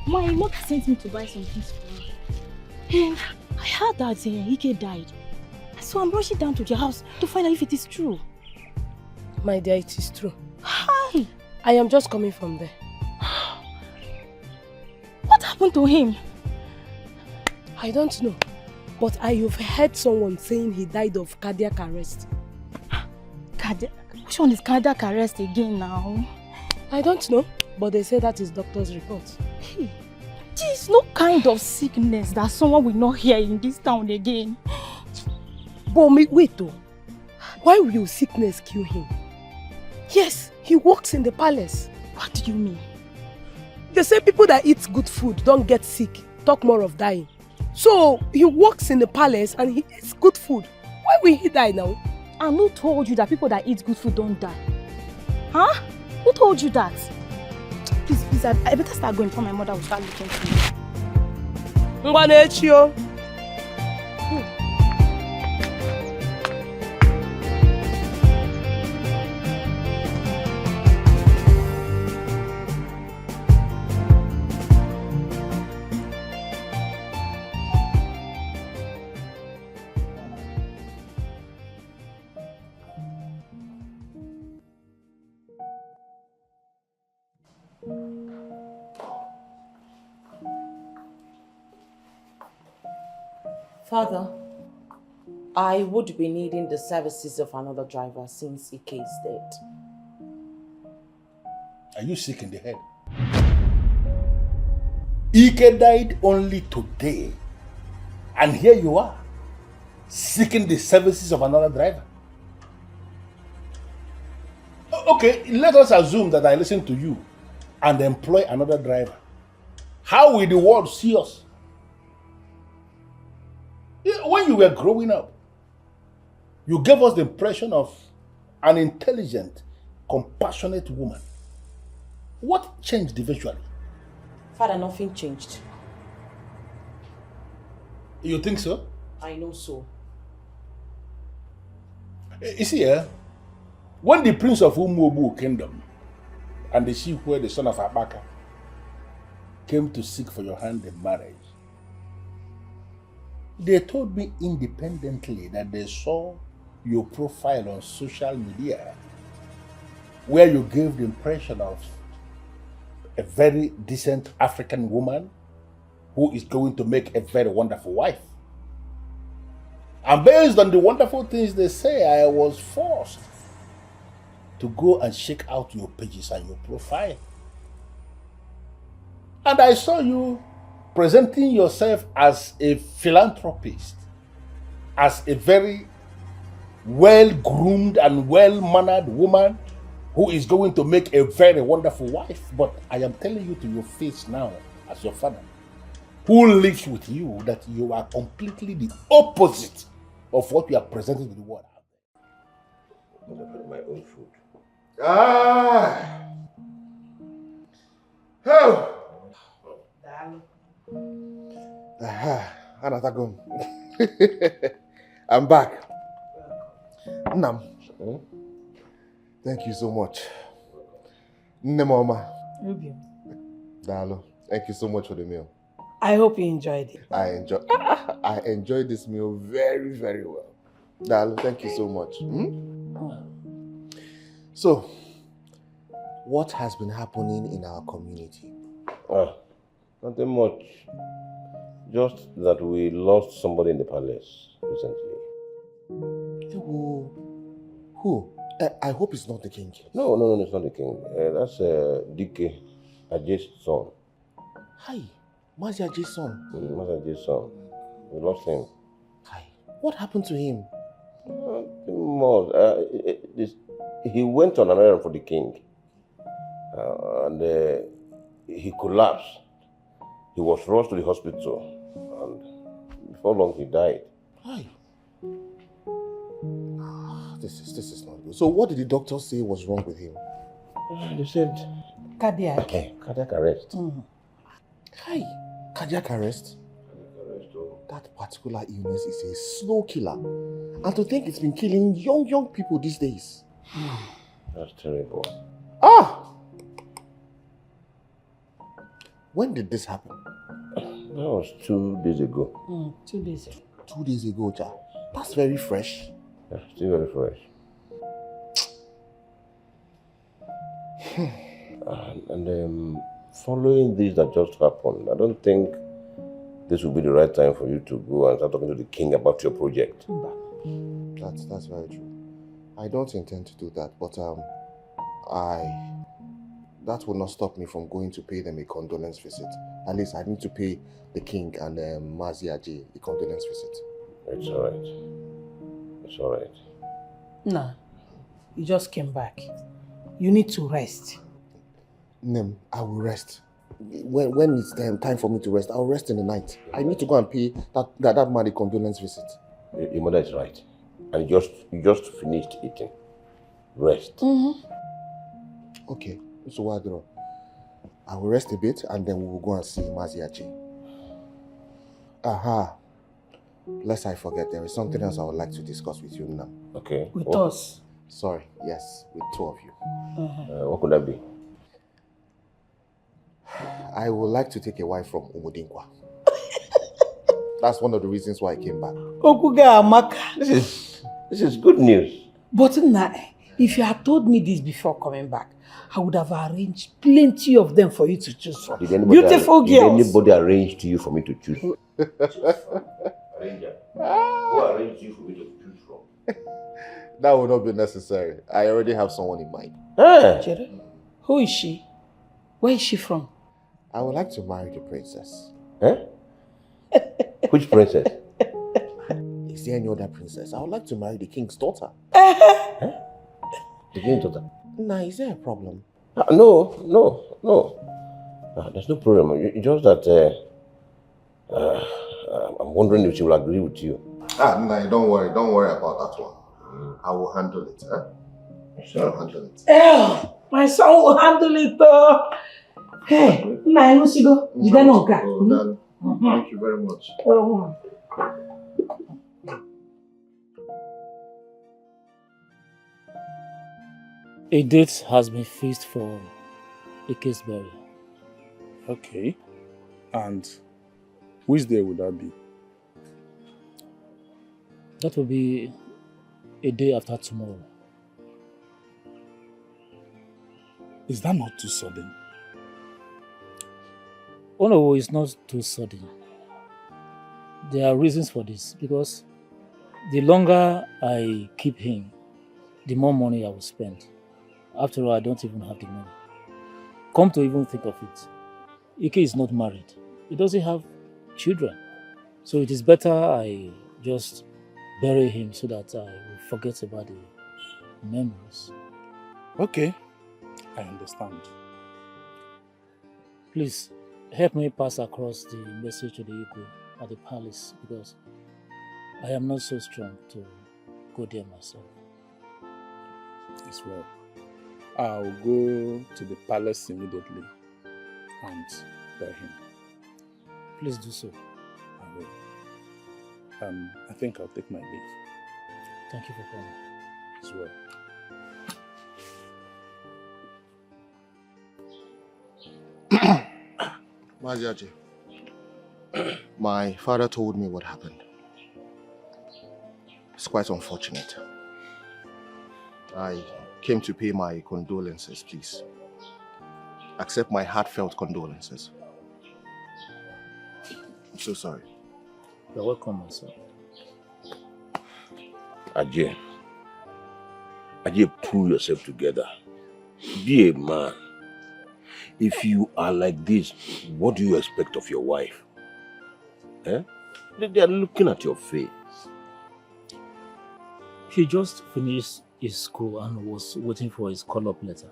my mother sent me to buy some things for her. And I heard that Ike died. So I'm rushing down to the house to find out if it is true. My dear, it is true. Hi! I am just coming from there. What happened to him? I don't know. But I have heard someone saying he died of cardiac arrest. Which one is cardiac arrest again now? I don't know. But they say that is doctor's report. Hey, there is no kind of sickness that someone will not hear in this town again. But wait though. Why will sickness kill him? Yes, he works in the palace. What do you mean? They say people that eat good food don't get sick, talk more of dying. So he works in the palace and he eats good food. Why will he die now? And who told you that people that eat good food don't die? Huh? Who told you that? Please, I better start going before my mother will start looking for me. Ngwanechio. Father, I would be needing the services of another driver since Ike is dead. Are you sick in the head? Ike died only today. And here you are, seeking the services of another driver. Okay, let us assume that I listen to you and employ another driver. How will the world see us? When you were growing up, you gave us the impression of an intelligent, compassionate woman. What changed eventually? Father, nothing changed. You think so? I know so. You see, when the prince of Umuobu kingdom and the sheep where the son of Abaka came to seek for your hand in marriage, They told me independently that they saw your profile on social media where you gave the impression of a very decent African woman who is going to make a very wonderful wife. And based on the wonderful things they say, I was forced to go and check out your pages and your profile. And I saw you presenting yourself as a philanthropist, as a very well-groomed and well-mannered woman who is going to make a very wonderful wife. But I am telling you to your face now, as your father, who lives with you, that you are completely the opposite of what you are presenting to the world. I'm going to put my own food. Oh! Anatagum. I'm back. Nam. Thank you so much. Nemoma. Dalo. Thank you so much for the meal. I hope you enjoyed it. I enjoyed this meal very, very well. Dalo, thank you so much. So, what has been happening in our community? Nothing much. Just that we lost somebody in the palace recently. Who? I hope it's not the king. No, it's not the king. That's Dikeh, Ajay's son. Hi, Mazi Ajay's son. Mazi Ajay's son. We lost him. What happened to him? He went on an errand for the king. And he collapsed. He was rushed to the hospital. And before long, he died. Hi. This is not good. So what did the doctor say was wrong with him? They said cardiac. Cardiac arrest. Hi. Cardiac arrest? That particular illness is a slow killer. And to think it's been killing young people these days. That's terrible. When did this happen? That was 2 days ago. 2 days ago. 2 days ago, Ja. That's very fresh. Yeah, still very fresh. And following this that just happened, I don't think this will be the right time for you to go and start talking to the king about your project. That's very true. I don't intend to do that, but that will not stop me from going to pay them a condolence visit. At least I need to pay the king and Mazi Ajay a condolence visit. It's alright. It's alright. Nah, you just came back. You need to rest. Nem, I will rest. When it's time for me to rest, I'll rest in the night. I need to go and pay that man a condolence visit. Your mother is right. And you just finished eating. Rest. Okay, so what I do? I will rest a bit and then we will go and see Mazi Ajay. Lest I forget, there is something else I would like to discuss with you now. Okay. With us? Sorry, yes, with 2 of you. What could that be? I would like to take a wife from Umudinkwa. That's one of the reasons why I came back. This is good news. But if you had told me this before coming back, I would have arranged plenty of them for you to choose from. Beautiful girls. Did anybody arrange to you for me to choose? Arranger. Who arranged you for me to choose from? That would not be necessary. I already have someone in mind. Jerry, who is she? Where is she from? I would like to marry the princess. Which princess? Is there any other princess? I would like to marry the king's daughter. The king's daughter? Nah, is there a problem? No. There's no problem. It's just that I'm wondering if she will agree with you. Nah, don't worry about that one. I will handle it. Sure. I'll handle it. My son will handle it though. Hey, Thank you very much. A date has been fixed for Ike's burial. Okay. And which day would that be? That will be a day after tomorrow. Is that not too sudden? Oh no, it's not too sudden. There are reasons for this because the longer I keep him, the more money I will spend. After all, I don't even have the money. Come to even think of it, Ike is not married. He doesn't have children. So it is better I just bury him so that I will forget about the memories. Okay, I understand. Please, help me pass across the message to the Igwe at the palace because I am not so strong to go there myself. As well. I'll go to the palace immediately and bury him. Please do so. I will. I think I'll take my leave. Thank you for coming. As well. Maziaji, my father told me what happened. It's quite unfortunate. I came to pay my condolences, please. Accept my heartfelt condolences. I'm so sorry. You're welcome, my son. Ajay, pull yourself together. Be a man. If you are like this, what do you expect of your wife? Eh? They are looking at your face. He just finished his school and was waiting for his call-up letter.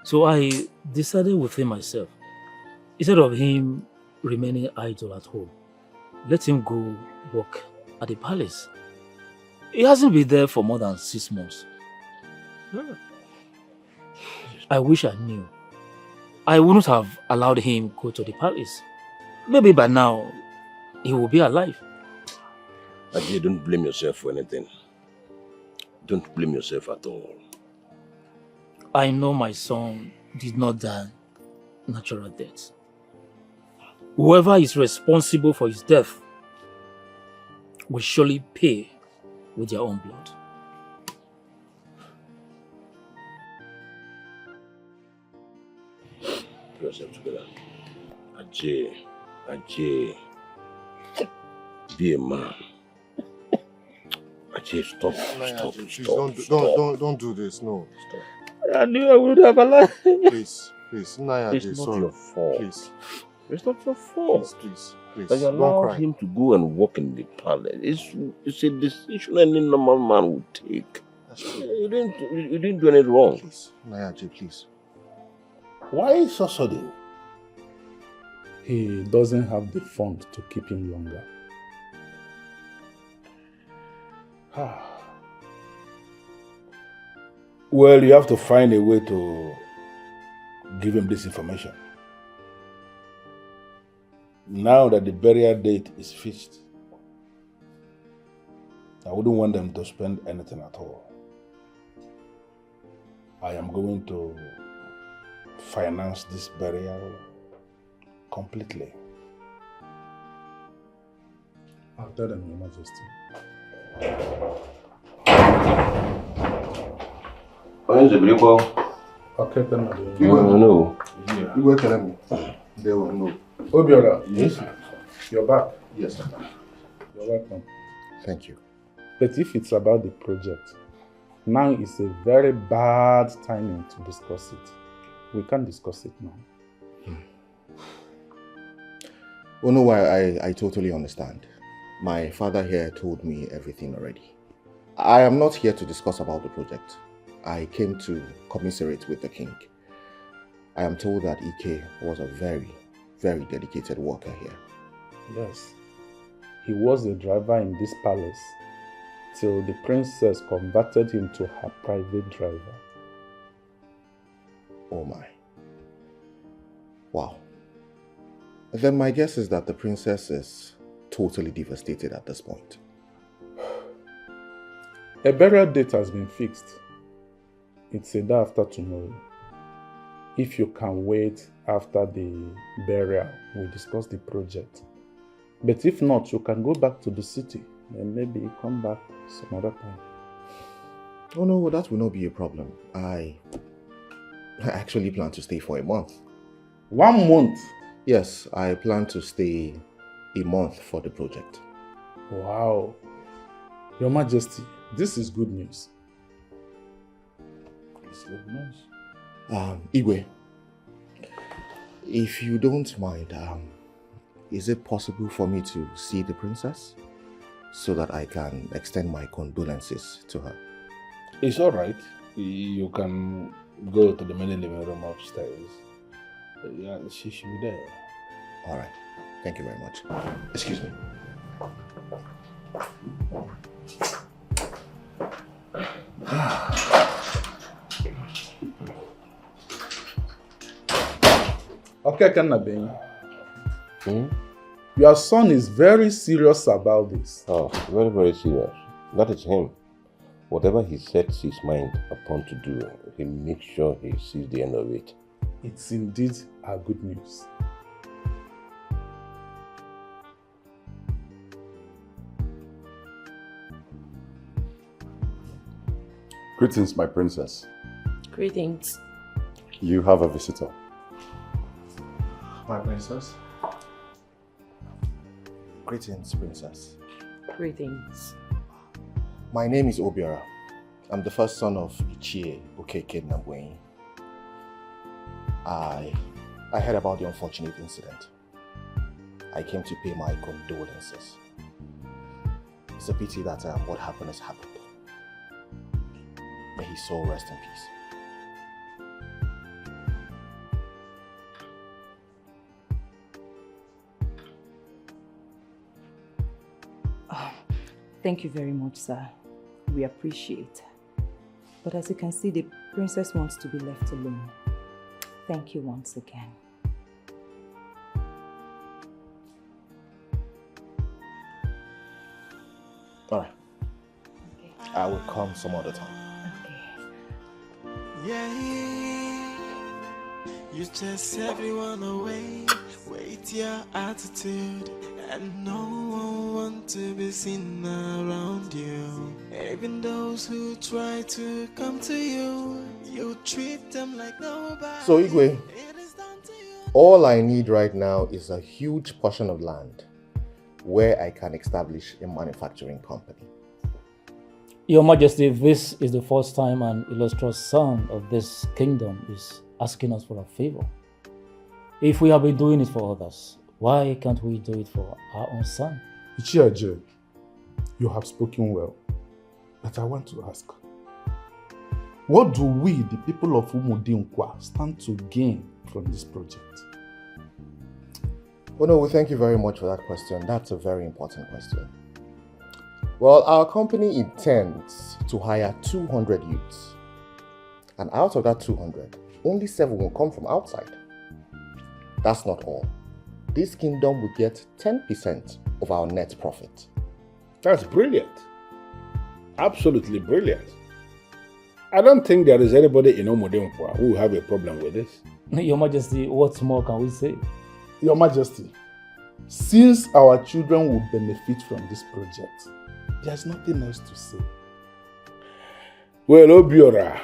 So I decided within myself, instead of him remaining idle at home, let him go work at the palace. He hasn't been there for more than 6 months. I wish I knew. I wouldn't have allowed him go to the palace. Maybe by now, he will be alive. Ajay, don't blame yourself for anything. Don't blame yourself at all. I know my son did not die natural death. Whoever is responsible for his death will surely pay with their own blood. Put yourself together. Ajay, be a man. Ajay, stop. Don't do this, no. Stop. I knew I would have allowed. Please, Naya, it's not your fault. Please. It's not your fault. Please. But you allowed him to go and work in the palace. It's a decision any normal man would take. You didn't do anything wrong. Please, Naya, please. Why so sudden? He doesn't have the fund to keep him longer. Well, you have to find a way to give him this information. Now that the burial date is fixed, I wouldn't want them to spend anything at all. I am going to finance this burial completely. I'll tell them, Your Majesty. When's the people? Okay, then You want to know? You will tell me. They will know. Obiora, yes, you're back. Yes, sir. You're welcome. Thank you. But if it's about the project, now is a very bad timing to discuss it. We can't discuss it now. Oh no, I totally understand. My father here told me everything already. I am not here to discuss about the project. I came to commiserate with the king. I am told that Ike was a very, very dedicated worker here. Yes. He was a driver in this palace till the princess converted him to her private driver. Oh my. Wow. Then my guess is that the princess is totally devastated at this point. A burial date has been fixed. It's a day after tomorrow. If you can wait after the burial, we'll discuss the project. But if not, you can go back to the city Then maybe come back some other time. Oh no, that will not be a problem. I actually plan to stay for a month. 1 month? Yes, I plan to stay a month for the project. Wow. Your Majesty, this is good news. It's good news. Igwe, if you don't mind, is it possible for me to see the princess so that I can extend my condolences to her? It's all right. You can go to the main living room upstairs. Yeah, she should be there. All right. Thank you very much. Excuse me. Okay, Kanabe. Your son is very serious about this. Oh, very, very serious. That is him. Whatever he sets his mind upon to do, he makes sure he sees the end of it. It's indeed a good news. Greetings, my princess. Greetings. You have a visitor. My princess. Greetings, princess. Greetings. My name is Obiora. I'm the first son of Ichie Okeke Nabwenyi. I heard about the unfortunate incident. I came to pay my condolences. It's a pity that what happened has happened. May his soul rest in peace. Thank you very much, sir. We appreciate. But as you can see, the princess wants to be left alone. Thank you once again. All right. Okay. I will come some other time. Yeah, you chase everyone away with your attitude, and no one wants to be seen around you. Even those who try to come to you, you treat them like nobody. So Igwe, all I need right now is a huge portion of land where I can establish a manufacturing company. Your Majesty, this is the first time an illustrious son of this kingdom is asking us for a favor. If we have been doing it for others, why can't we do it for our own son? Ichiaje, you have spoken well, but I want to ask, what do we, the people of Umudinkwa, stand to gain from this project? Well, no, thank you very much for that question. That's a very important question. Well, our company intends to hire 200 youths. And out of that 200, only 7 will come from outside. That's not all. This kingdom will get 10% of our net profit. That's brilliant. Absolutely brilliant. I don't think there is anybody in Umudinkwa who will have a problem with this. Your Majesty, what more can we say? Your Majesty, since our children will benefit from this project, there's nothing else to say. Well, Obiora,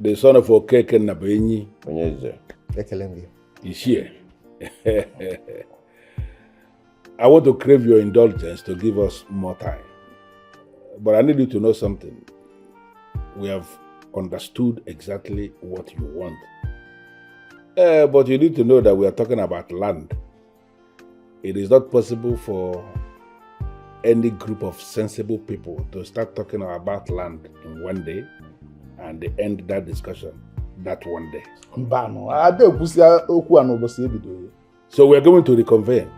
the son of Okeke Nabenyi, is here. I want to crave your indulgence to give us more time. But I need you to know something. We have understood exactly what you want. But you need to know that we are talking about land. It is not possible for any group of sensible people to start talking about land in one day and they end that discussion that one day. So we are going to reconvene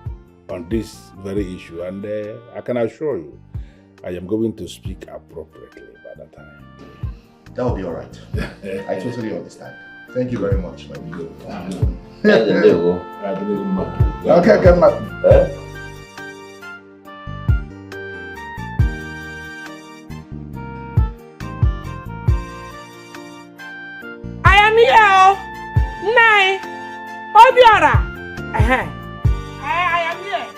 on this very issue, and I can assure you, I am going to speak appropriately by that time. That will be all right. I totally understand. Thank you very much, my good. Okay, come back. I am here. Nai. Obiora. I am here.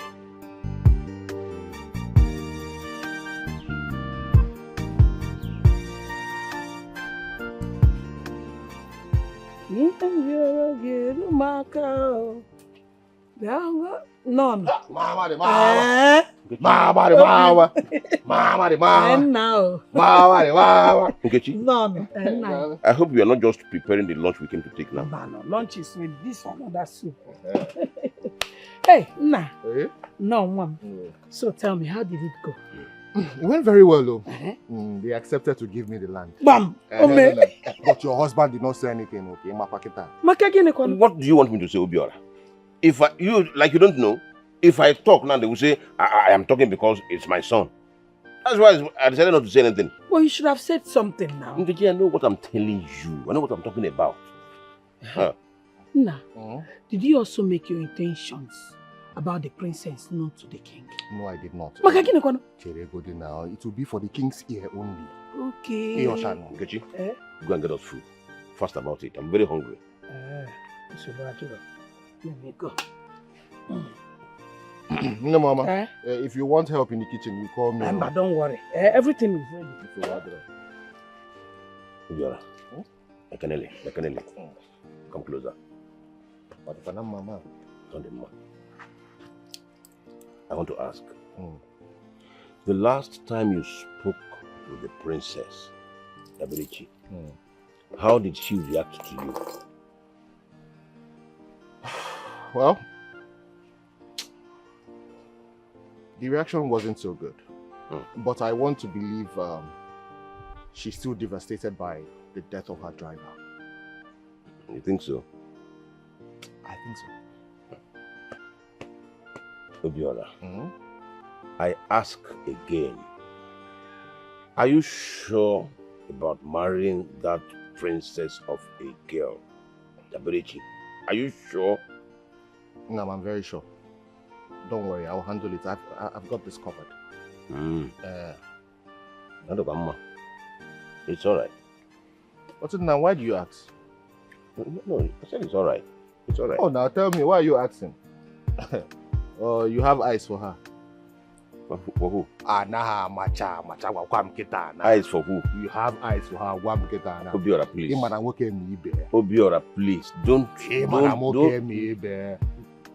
None. Mama de mama. Mama de mama. Mama de mama. And now. Mama de mama. Nkechi, None. I hope you are not just preparing the lunch we came to take now. No, lunch is with this one, that soup. Hey, nah. No, Mom. So tell me, how did it go? It went very well, though. They accepted to give me the land. Bam! But your husband did not say anything, okay? What do you want me to say, Obiora? If you don't know, if I talk now, they will say I am talking because it's my son. That's why I decided not to say anything. Well, you should have said something now. Nkechi, I know what I'm telling you. I know what I'm talking about. Nah. Did you also make your intentions about the princess known to the king? No, I did not. Makagine now. It will be for the king's ear only. Okay. Nkechi, go and get us food. Fast about it. I'm very hungry. Let me go. No, Mama. If you want help in the kitchen, you call me. But don't worry. Everything is ready. Obiora, Ekenele, come closer. But if I'm Mama. I want to ask. The last time you spoke with the princess, Ebele Okaro, how did she react to you? Well, the reaction wasn't so good. But I want to believe she's still devastated by the death of her driver. You think so? I think so. Obiora, I ask again, are you sure about marrying that princess of a girl, Ebele Okaro? Are you sure? No, I'm very sure. Don't worry, I'll handle it. I've got this covered. It's all right. What's it now? Why do you ask? No, I said it's all right. It's all right. Oh, now tell me, why are you asking? You have eyes for her. For who? Eyes for who? You have eyes for her. Obiora, please. Obiora, please.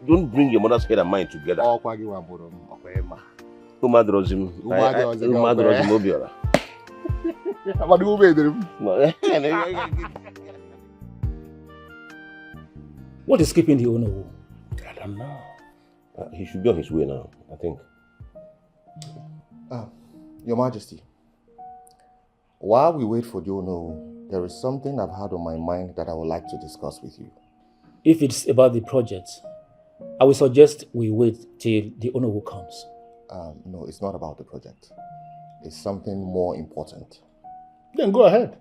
Don't bring your mother's head and mine together. Umadrozim, Obiora. What is keeping the owner? I don't know. He should be on his way now, I think. Your Majesty, while we wait for the owner, there is something I've had on my mind that I would like to discuss with you. If it's about the project, I will suggest we wait till the owner comes. No, it's not about the project. It's something more important. Then go ahead.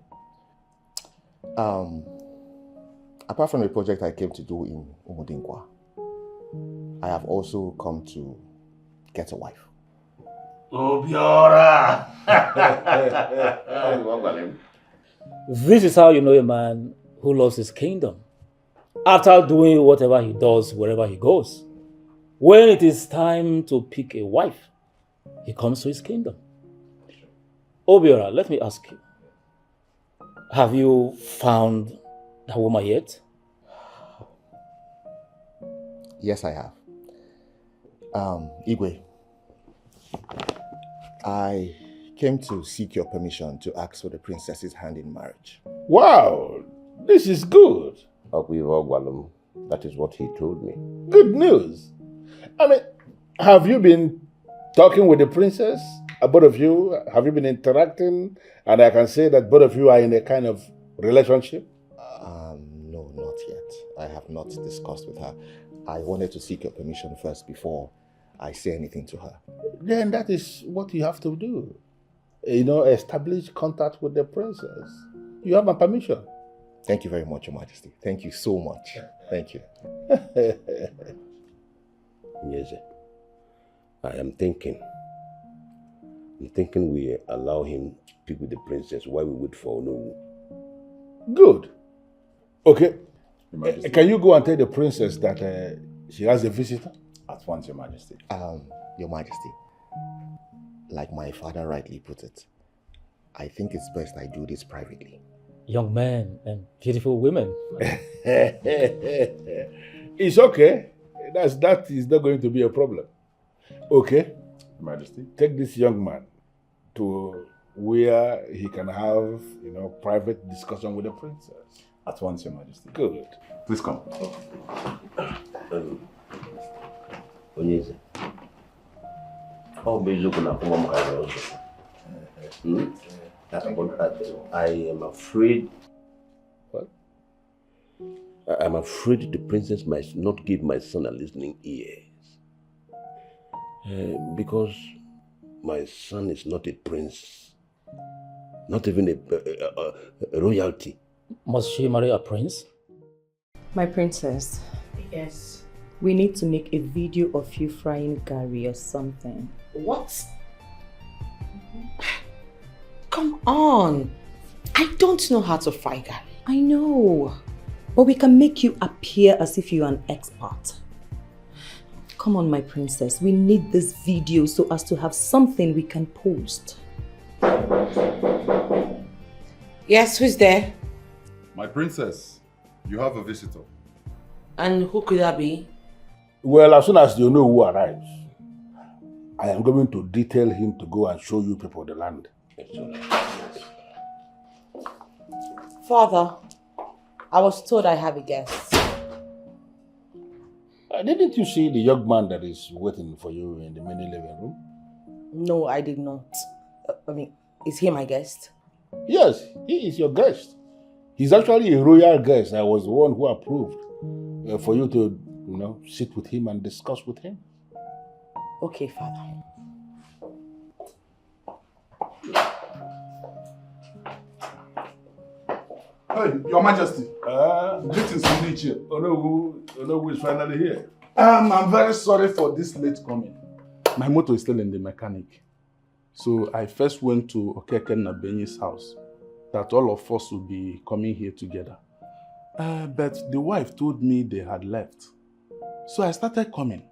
Apart from the project I came to do in Umudinkwa, I have also come to get a wife. Obiora! This is how you know a man who loves his kingdom. After doing whatever he does wherever he goes, when it is time to pick a wife, he comes to his kingdom. Obiora, let me ask you, have you found that woman yet? Yes, I have. Igwe, I came to seek your permission to ask for the princess's hand in marriage. Wow, this is good. That is what he told me. Good news. I mean, have you been talking with the princess? Both of you, have you been interacting? And I can say that both of you are in a kind of relationship? No, not yet. I have not discussed with her. I wanted to seek your permission first before I say anything to her. Then that is what you have to do. Establish contact with the princess. You have my permission. Thank you very much, Your Majesty. Thank you so much. Thank you. Yes, I am thinking. I'm thinking we allow him to speak with the princess while we wait for Onowu. Good. Okay. Can you go and tell the princess that she has a visitor? At once, Your Majesty. Your Majesty, like my father rightly put it, I think it's best I do this privately. young men and beautiful women. It's okay. That is not going to be a problem. Okay, Majesty, take this young man to where he can have, private discussion with the princess. At once, Your Majesty. Good. Please come. Onyeze. How big you gonna come? I am afraid. What? I'm afraid the princess might not give my son a listening ear. Because my son is not a prince, not even a royalty. Must she marry a prince? My princess. Yes. We need to make a video of you frying curry or something. What? Come on. I don't know how to fry curry. I know. But we can make you appear as if you're an expert. Come on, my princess. We need this video so as to have something we can post. Yes, who's there? My princess, you have a visitor. And who could that be? Well, as soon as you know who arrives, I am going to detail him to go and show you people the land. Father, I was told I have a guest. Didn't you see the young man that is waiting for you in the mini living room? No, I did not. Is he my guest? Yes, he is your guest. He's actually a royal guest. I was the one who approved for you to, sit with him and discuss with him. Okay, Father. Hey, Your Majesty. Greetings from Nigeria. Onowu is finally here. I'm very sorry for this late coming. My motor is still in the mechanic. So I first went to Okeke Nabenyi's house, that all of us would be coming here together. But the wife told me they had left. So I started coming.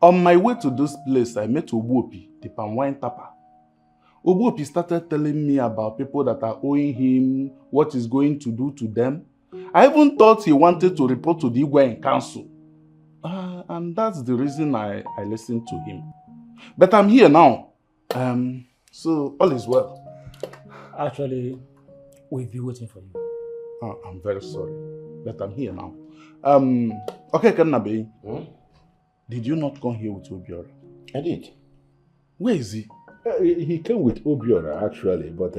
On my way to this place, I met Obuopi, the palm wine tapper. Obuopi started telling me about people that are owing him, what he's going to do to them. I even thought he wanted to report to the Igwe in council. And that's the reason I listened to him. But I'm here now. So all is well. Actually, we've been waiting for you. I'm very sorry, but I'm here now. Okay, Kannabe. Did you not come here with Obiora? I did. Where is he? He came with Obiora actually, but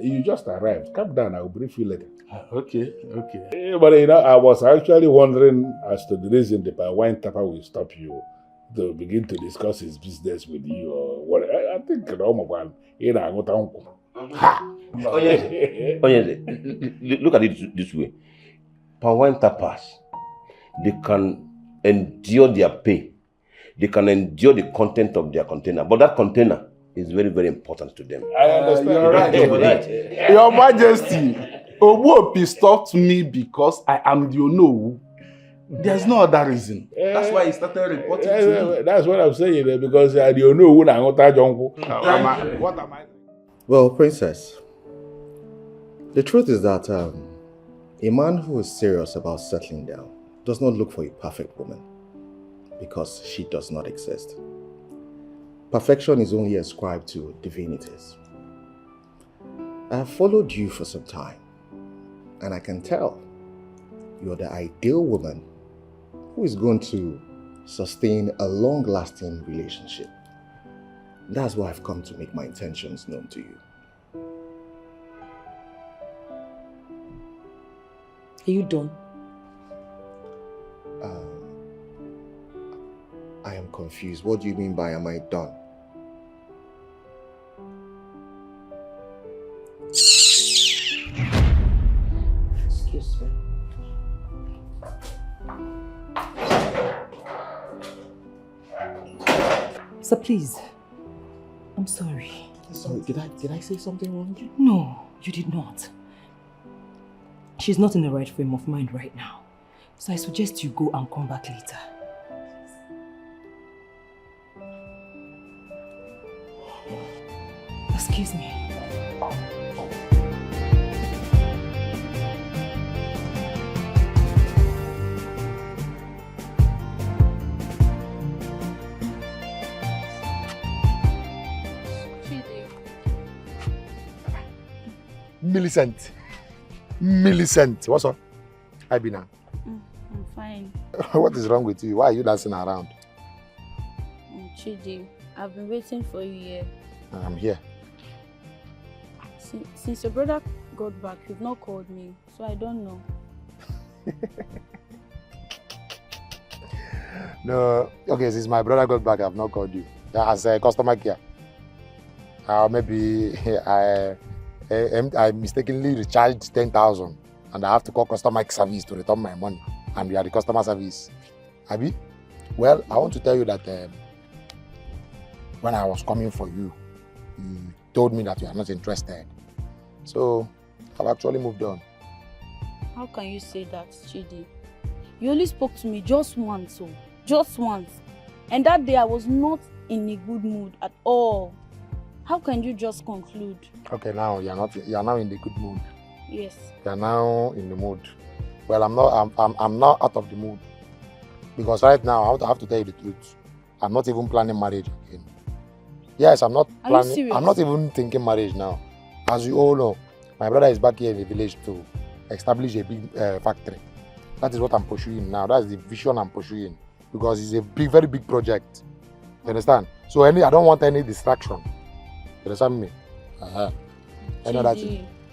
you just arrived. Calm down, I will brief you later. Okay. But I was actually wondering as to the reason the wine tapper will stop you to begin to discuss his business with you or what. I think Look at it this way. Palm wine tappers, they can endure their pay. They can endure the content of their container. But that container is very, very important to them. I understand. You're right. Your Majesty, Obuopi stopped me because I am the Onowu. There's no other reason. That's why he started reporting to me. That's what I'm saying, because the Onowu What am I? Well, Princess, the truth is that a man who is serious about settling down does not look for a perfect woman, because she does not exist. Perfection is only ascribed to divinities. I have followed you for some time, and I can tell you're the ideal woman who is going to sustain a long-lasting relationship. That's why I've come to make my intentions known to you. Are you done? I am confused. What do you mean by am I done? Excuse me. Sir, please. I'm sorry. Sorry, did I say something wrong? No, you did not. She's not in the right frame of mind right now. So I suggest you go and come back later. Excuse me. Millicent, what's up? Hi, Bina. I'm fine. What is wrong with you? Why are you dancing around? Chidi, I've been waiting for you here. I'm here. Since your brother got back, you've not called me, so I don't know. No, okay, since my brother got back, I've not called you. As a customer care. Maybe I mistakenly recharged 10,000 and I have to call customer service to return my money. And we are the customer service. Abi? Well, I want to tell you that when I was coming for you, you told me that you are not interested. So, I've actually moved on. How can you say that, Chidi? You only spoke to me just once, just once. And that day I was not in a good mood at all. How can you just conclude? Okay, now you are now in the good mood. Yes. You are now in the mood. Well, I'm not out of the mood. Because right now I have to tell you the truth. I'm not even planning marriage again. Yes, I'm not planning. I'm not even thinking marriage now. As you all know, my brother is back here in the village to establish a big factory. That is what I'm pursuing now. That's the vision I'm pursuing. Because it's a big, very big project. You understand? So I don't want any distraction. You understand me?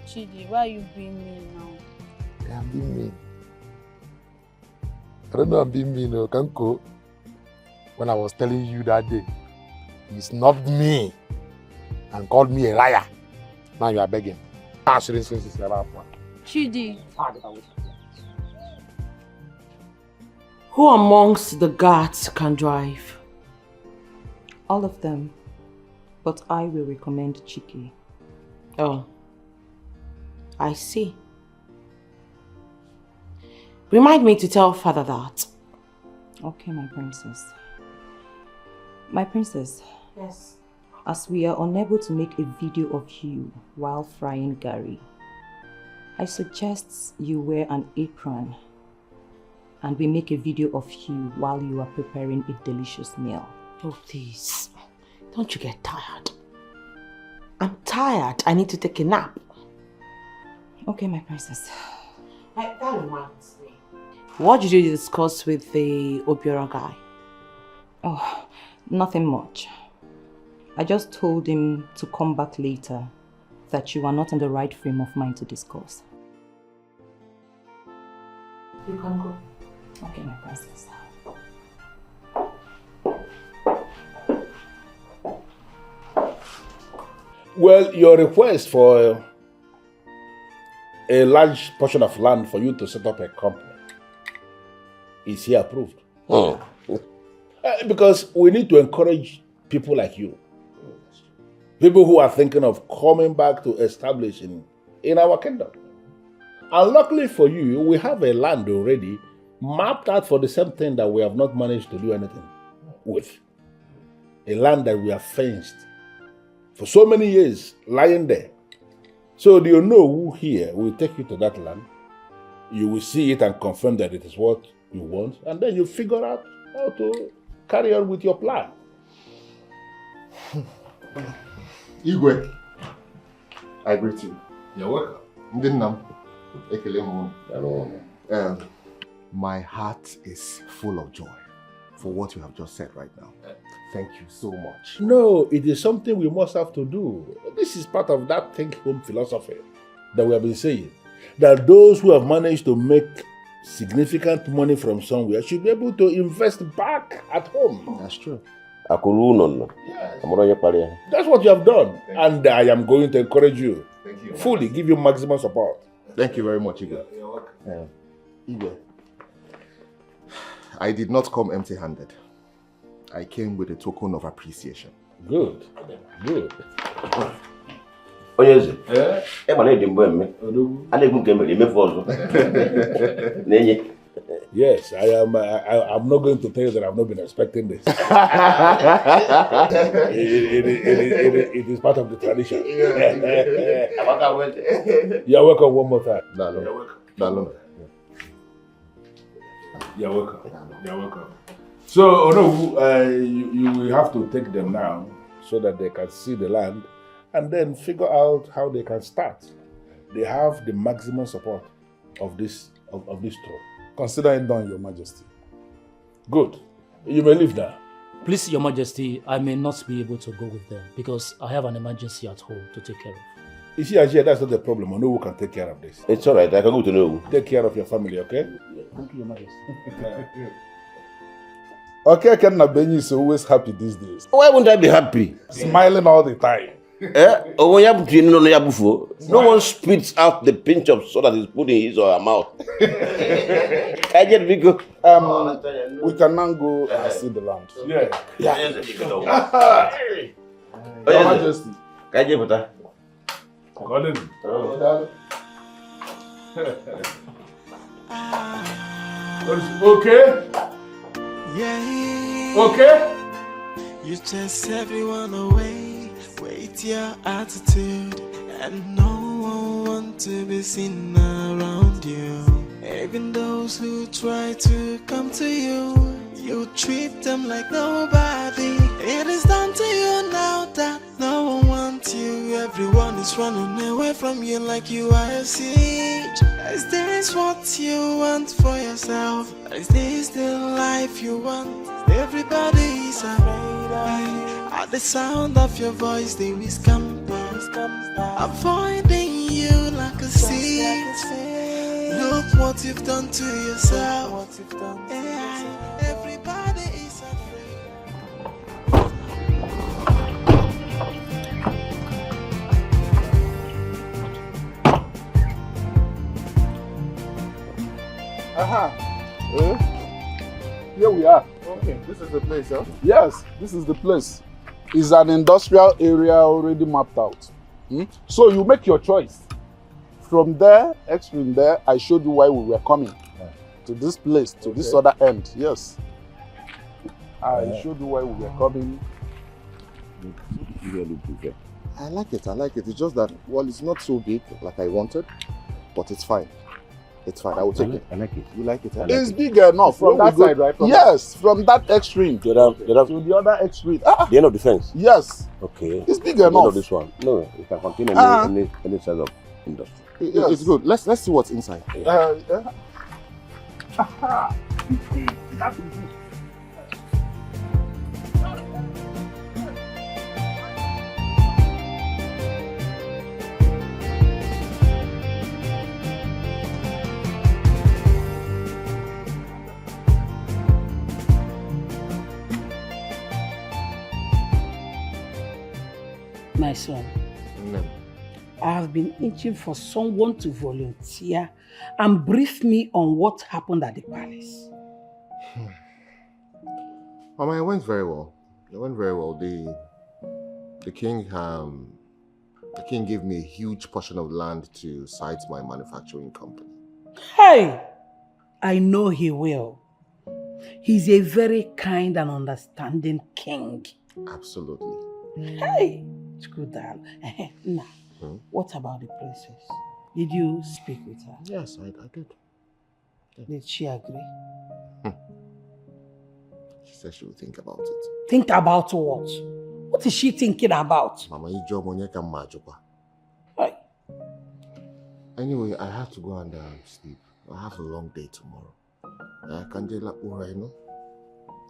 Chidi, why are you being mean now? Yeah, I'm being mean. I don't know I'm being mean, Kanko. When I was telling you that day, you snubbed me and called me a liar. Now you are begging. Chidi. Who amongst the guards can drive? All of them. But I will recommend Chike. Oh, I see. Remind me to tell father that. Okay, my princess. My princess. Yes. As we are unable to make a video of you while frying Gary, I suggest you wear an apron and we make a video of you while you are preparing a delicious meal. Oh, please. Don't you get tired? I'm tired. I need to take a nap. Okay, my princess. That reminds me. What did you discuss with the Obiora guy? Oh, nothing much. I just told him to come back later, that you are not in the right frame of mind to discuss. You can go. Okay, my princess. Well, your request for a large portion of land for you to set up a company is here approved. Oh. Because we need to encourage people like you. People who are thinking of coming back to establish in our kingdom. And luckily for you, we have a land already mapped out for the same thing that we have not managed to do anything with. A land that we have fenced for so many years, lying there. So do you know who here will take you to that land? You will see it and confirm that it is what you want, and then you figure out how to carry on with your plan. Igwe, I greet you. You're welcome. My heart is full of joy for what you have just said right now. Thank you so much. No, it is something we must have to do. This is part of that think home philosophy that we have been saying. That those who have managed to make significant money from somewhere should be able to invest back at home. That's true. That's what you have done. And I am going to encourage you. Thank you. Fully give you maximum support. Thank you very much, Igwe. You're welcome. Igwe, I did not come empty-handed. I came with a token of appreciation. Good. Good. Oyeze. Eh? E ma na edi mbo emme. I na-egbu nke mere emefu ọzọ. Na-enye. Yes, I am. I'm not going to tell you that I've not been expecting this. It is part of the tradition. You're welcome one more time. You're welcome. You're welcome. So, you will have to take them now so that they can see the land and then figure out how they can start. They have the maximum support of this throne. Consider it done, Your Majesty. Good. You may leave now. Please, Your Majesty, I may not be able to go with them because I have an emergency at home to take care of. Is she here? That's not the problem. Onowu can take care of this. It's all right. I can go to Onowu. Take care of your family, okay? Thank you, Your Majesty. Okay, Kenna Benny is always happy these days. Why wouldn't I be happy? Smiling all the time. No one spits out the pinch of salt that is put in his or her mouth. We can now go and see the land. Yeah. Your Majesty. Okay? Yeah. Okay? You chase everyone away with your attitude, and no one wants to be seen around you. Even those who try to come to you, you treat them like nobody. It is down to you now that no one wants you. Everyone is running away from you like you are a siege. Is this what you want for yourself? Is this the life you want? Everybody is afraid. At the sound of your voice, they will scamper, avoiding you like a siege. Look what you've done to yourself. Everybody is Here we are. Okay, this is the place, huh? Yes, this is the place. It's an industrial area already mapped out. So you make your choice. From there, extreme there, I showed you why we were coming. To this place, to this other end. Yes. I showed you why we were coming. I like it. It's just that, well, it's not so big like I wanted, but it's fine. It's fine. I will take it. I like it. You like it? It's big enough. From that side, right? Yes, from that extreme to the other extreme. The end of the fence? Yes. Okay. It's big The end enough. of this one? No, it can contain any size of industry. It's good. Let's see what's inside. My son, I have been itching for someone to volunteer and brief me on what happened at the palace. Mama, it went very well. The king gave me a huge portion of land to site my manufacturing company. Hey! I know he will. He's a very kind and understanding king. Absolutely. Hey! It's good dialogue. Now, what about the princess? Did you speak with her? Yes, I did. Did she agree? She said she would think about it. Think about what? What is she thinking about? Mama, you job on your camera. Anyway, I have to go and sleep. I have a long day tomorrow. Can you like Ura, you know?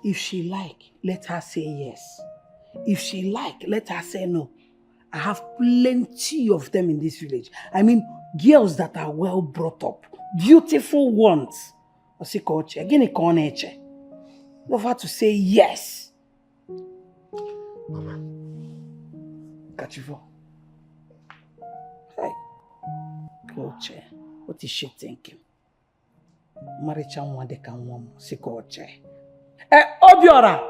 If she like, let her say yes. If she like, let her say no. I have plenty of them in this village. I mean, girls that are well brought up, beautiful ones. Love her to say yes. Mama. Kachivo. Hey. Coach, what is she thinking? Maricha Mwadeka Wom, Sikoche. Obiora,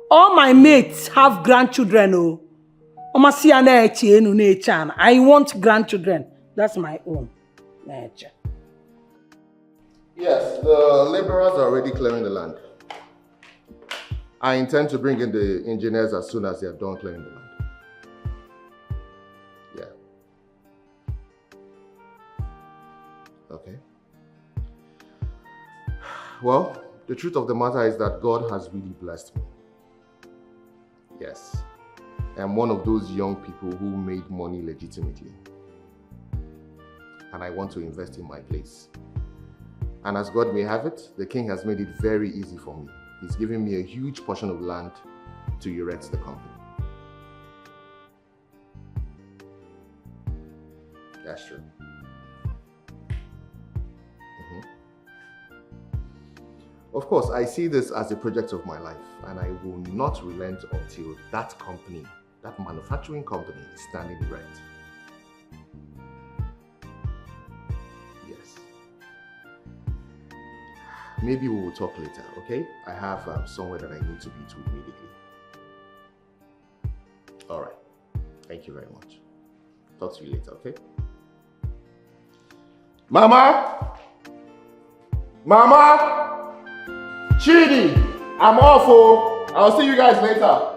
all my mates have grandchildren. Oh. I want grandchildren. That's my own nature. Yes, the laborers are already clearing the land. I intend to bring in the engineers as soon as they are done clearing the land. Yeah. Okay. Well, the truth of the matter is that God has really blessed me. Yes. I'm one of those young people who made money legitimately. And I want to invest in my place. And as God may have it, the king has made it very easy for me. He's given me a huge portion of land to erect the company. That's true. Of course, I see this as a project of my life, and I will not relent until that company, that manufacturing company, is standing erect. Yes. Maybe we will talk later, okay? I have somewhere that I need to be to immediately. All right. Thank you very much. Talk to you later, okay? Mama! Mama! Chidi! I'm off, oh! I'll see you guys later.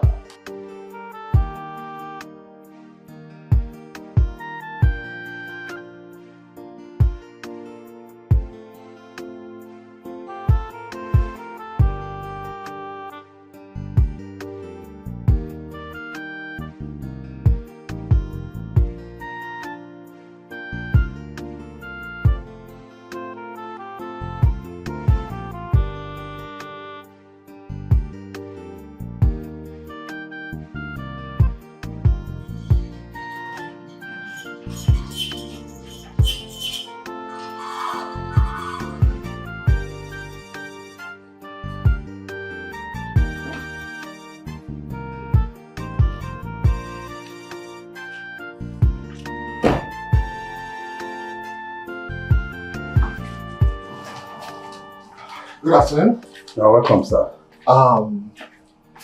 Good afternoon. You're welcome, sir.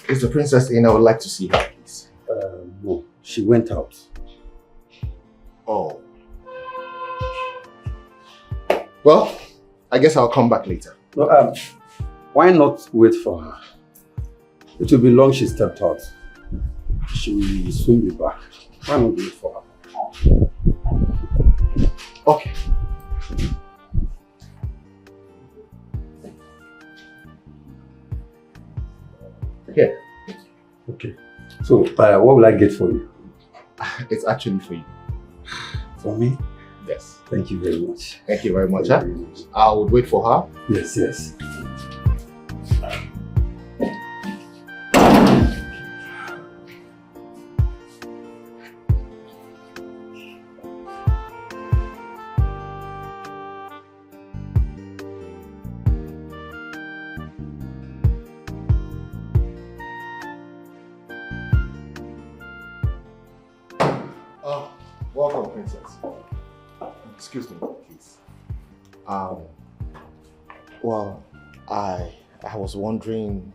Is the princess in? I would like to see her, please. No, she went out. Oh. Well, I guess I'll come back later. No, why not wait for her? It will be long she stepped out. She will soon be back. Why not wait for her? Okay. Here. Okay. So, what will I get for you? It's actually for you. For me? Yes. Thank you very much. Thank you very much. I would wait for her. Yes, yes. Welcome, princess. Excuse me, please. Well, I was wondering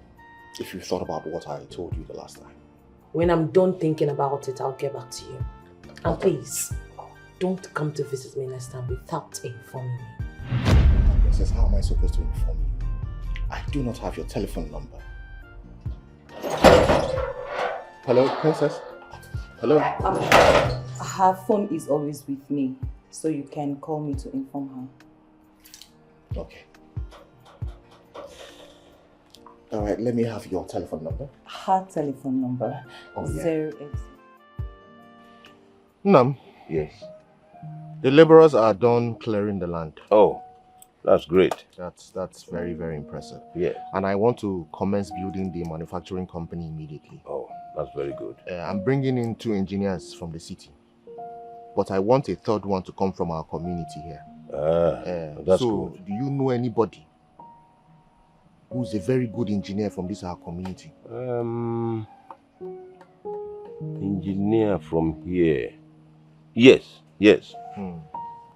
if you thought about what I told you the last time. When I'm done thinking about it, I'll get back to you. And please, don't come to visit me next time without informing me. Princess, how am I supposed to inform you? I do not have your telephone number. Hello, princess? Hello? Her phone is always with me, so you can call me to inform her. Okay. All right, let me have your telephone number. Her telephone number. Oh, yeah. 080. Nam. Yes. The laborers are done clearing the land. Oh, that's great. That's very, very impressive. Yeah. And I want to commence building the manufacturing company immediately. Oh, that's very good. I'm bringing in 2 engineers from the city. But I want a 3rd one to come from our community here. That's so, good. do you know anybody who's a very good engineer from this our community? Engineer from here. Yes.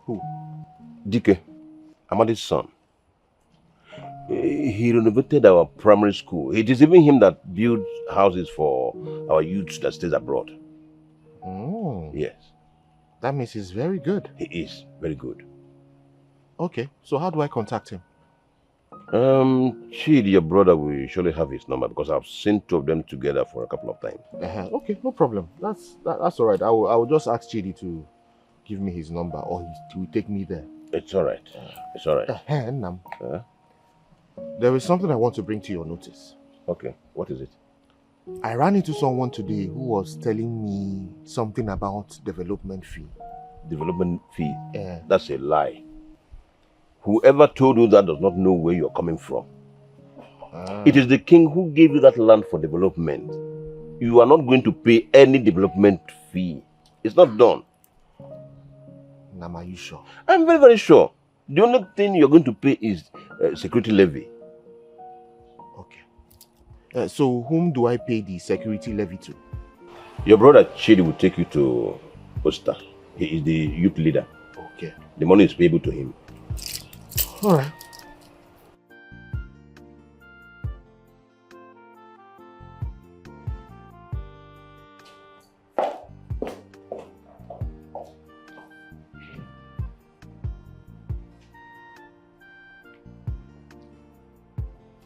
Who? Dikeh, Amadi's son. He renovated our primary school. It is even him that builds houses for our youths that stays abroad. Oh. Yes. That means he's very good. He is very good. Okay, so how do I contact him? Chidi, your brother, will surely have his number because I've seen two of them together for a couple of times. Okay, no problem. That's all right. I will just ask Chidi to give me his number, or he will take me there. It's all right. It's all right. There is something I want to bring to your notice. Okay, what is it? I ran into someone today who was telling me something about development fee. Development fee? Yeah. That's a lie. Whoever told you that does not know where you're coming from. It is the king who gave you that land for development. You are not going to pay any development fee. It's not done. Nam, are you sure? I'm very, very sure. The only thing you're going to pay is security levy. So whom do I pay the security levy to? Your brother Chidi will take you to Osta. He is the youth leader. Okay. The money is payable to him. All right.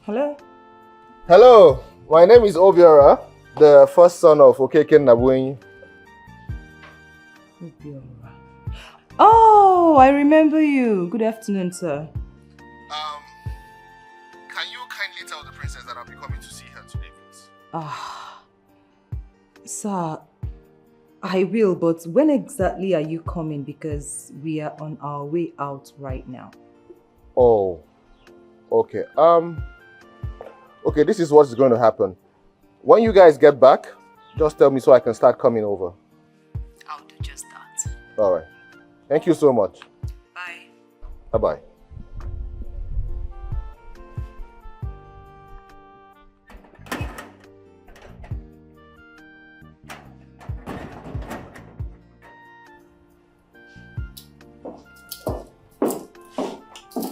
Hello? Hello, my name is Obiora, the first son of Okeke Nabwenyi. Oh, I remember you. Good afternoon, sir. Can you kindly tell the princess that I'll be coming to see her today, please? Sir, I will, but when exactly are you coming? Because we are on our way out right now. Oh, okay. Okay, this is what's going to happen. When you guys get back, just tell me so I can start coming over. I'll do just that. All right. Thank you so much. Bye. Bye-bye.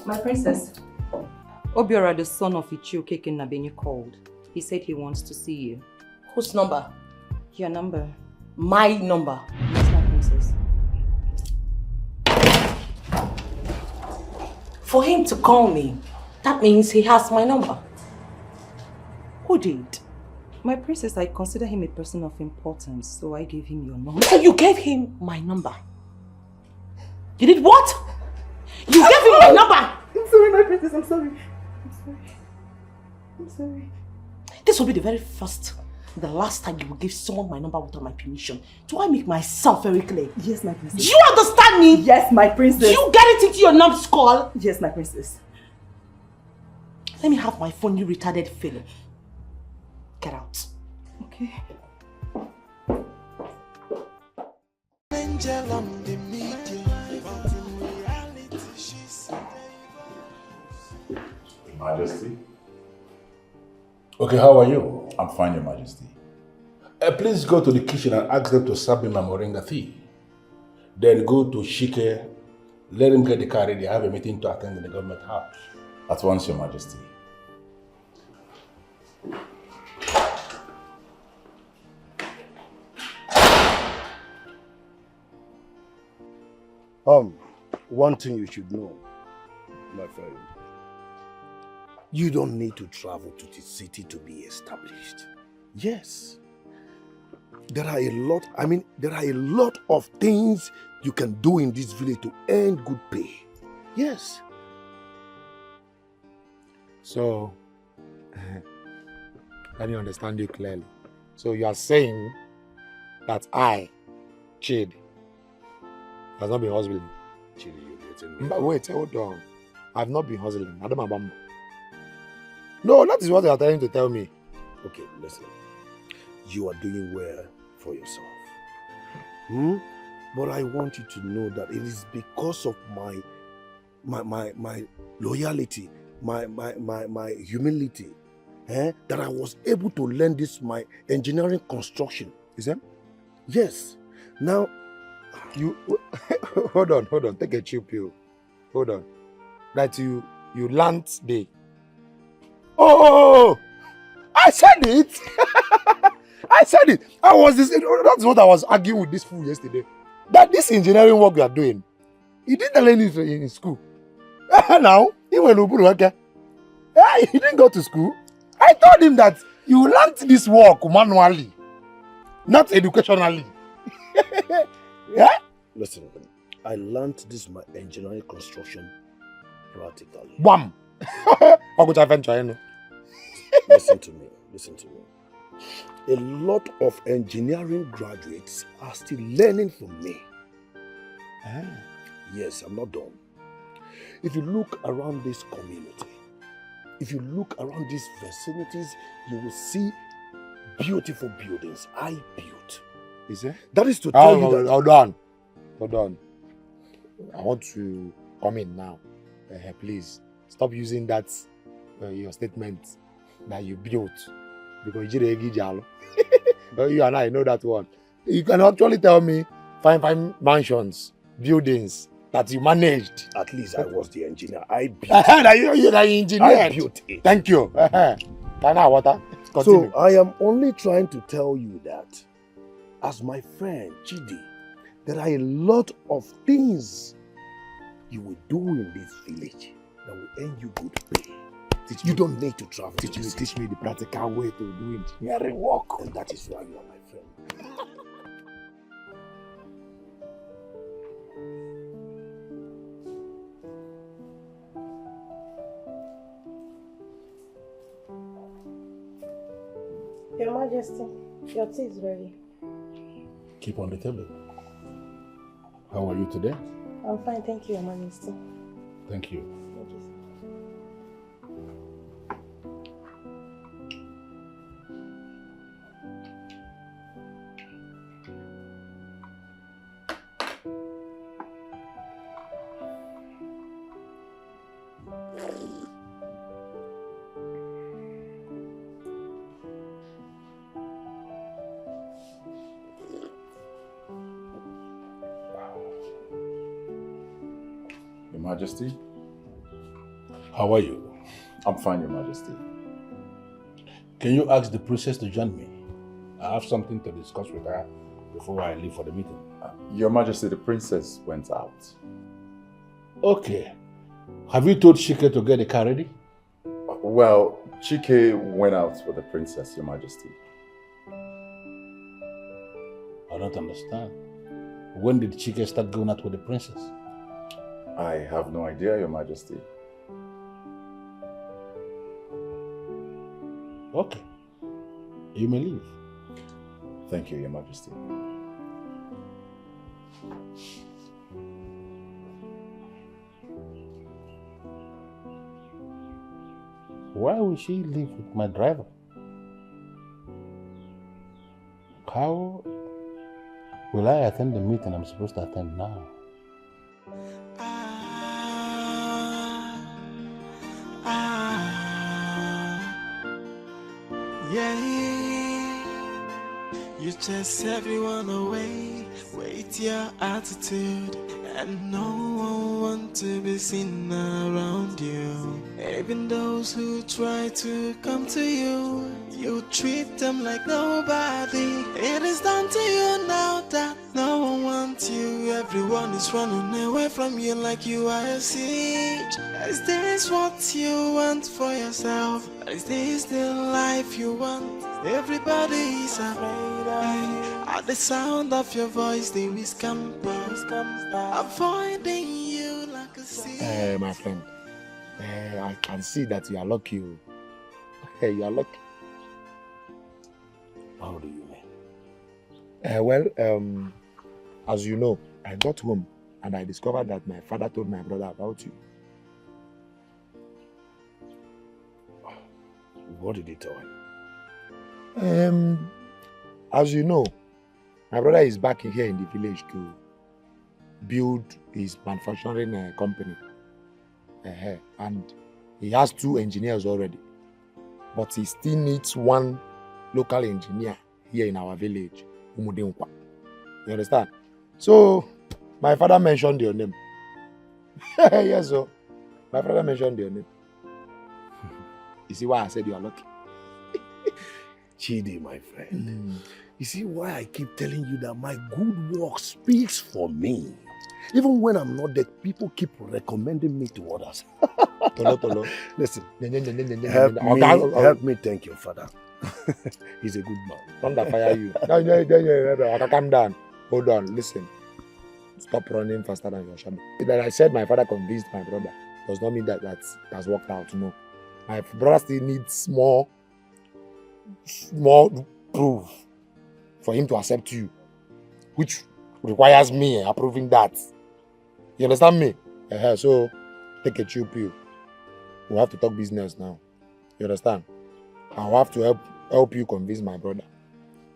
My princess. Obiora, the son of Ichio Okeke Nabenyi, called. He said he wants to see you. Whose number? Your number. My number? Yes, my princess. For him to call me, that means he has my number. Who did? My princess, I consider him a person of importance, so I gave him your number. So you gave him my number? You did what? You gave him my number? I'm sorry, my princess, I'm sorry. I'm sorry. This will be the very first, the last time you will give someone my number without my permission. Do I make myself very clear? Yes, my princess. Do you understand me? Yes, my princess. Do you get it into your numbskull? Yes, my princess. Let me have my phone, you retarded fellow. Get out. Okay. Angel on the media, but in reality she's Majesty. Okay, how are you? I'm fine, Your Majesty. Please go to the kitchen and ask them to serve me my moringa tea. Then go to Shike, let him get the car ready. I have a meeting to attend in the government house. At once, Your Majesty. One thing you should know, my friend. You don't need to travel to the city to be established. Yes. There are a lot of things you can do in this village to earn good pay. Yes. So, let me understand you clearly. So you are saying that I, Chid, has not been hustling. Chid, you're getting me. But wait, hold on. I've not been hustling. I don't know. No, that is what you are trying to tell me. Okay, listen. You are doing well for yourself. But I want you to know that it is because of my loyalty, my humility, that I was able to learn this, my engineering construction. Is that? Yes. Now, you hold on. Take a chill pill. Hold on. That you learned the. Oh! I said it. I said it. That's what I was arguing with this fool yesterday. That this engineering work we are doing, he didn't learn it in school. Now, he went to Hey, he didn't go to school. I told him that you learned this work manually, not educationally. Yeah? Listen, I learned this my engineering construction practically. Bam! Listen to me. A lot of engineering graduates are still learning from me. Yes, I'm not done. If you look around this community, if you look around these vicinities, you will see beautiful buildings I built. Is it? That is to tell you that... Hold on. I want to come in now. Please, stop using that, your statement that you built. Because you and I know that one. You can actually tell me fine mansions, buildings that you managed. At least I was the engineer. I built You're the engineer. I built it. Thank you. Water. So I am only trying to tell you that, as my friend Chidi, there are a lot of things you will do in this village that will earn you good pay. You don't need to travel. Teach me the practical way to do engineering work. And that is why you are my friend. Your Majesty, your tea is ready. Keep on the table. How are you today? I'm fine, thank you, Your Majesty. Thank you. Thank you, sir. Your Majesty? How are you? I'm fine, Your Majesty. Can you ask the princess to join me? I have something to discuss with her before I leave for the meeting. Your Majesty, the princess went out. Okay. Have you told Chike to get the car ready? Well, Chike went out with the princess, Your Majesty. I don't understand. When did Chike start going out with the princess? I have no idea, Your Majesty. Okay. You may leave. Thank you, Your Majesty. Why will she leave with my driver? How will I attend the meeting I'm supposed to attend now? Yeah, you chase everyone away with your attitude, and no one wants to be seen around you. Even those who try to come to you, you treat them like nobody. It is down to you now that no one wants you. Everyone is running away from you like you are a siege. Is this what you want for yourself? Is this the life you want? Everybody is afraid of you. At the sound of your voice, they will scamper, avoiding you like a siege. My friend, I can see that you are lucky. You are lucky. How do you mean? Well, as you know, I got home and I discovered that my father told my brother about you. What did he tell him? As you know, my brother is back here in the village to build his manufacturing company. And he has 2 engineers already. But he still needs 1 local engineer here in our village. You understand? So, my father mentioned your name. Yes, sir. My father mentioned your name. You see why I said you are lucky? Chidi, my friend. You see why I keep telling you that my good work speaks for me. Even when I'm not there, people keep recommending me to others. Tolo. Listen. Help me thank your father. He's a good man. Thunder fire you. No, calm down. Hold on, listen. Stop running faster than your shadow. That I said my father convinced my brother does not mean that has worked out. No. My brother still needs small proof for him to accept you, which requires me approving that. You understand me? So take a chill pill. We'll have to talk business now. You understand? I'll have to help you convince my brother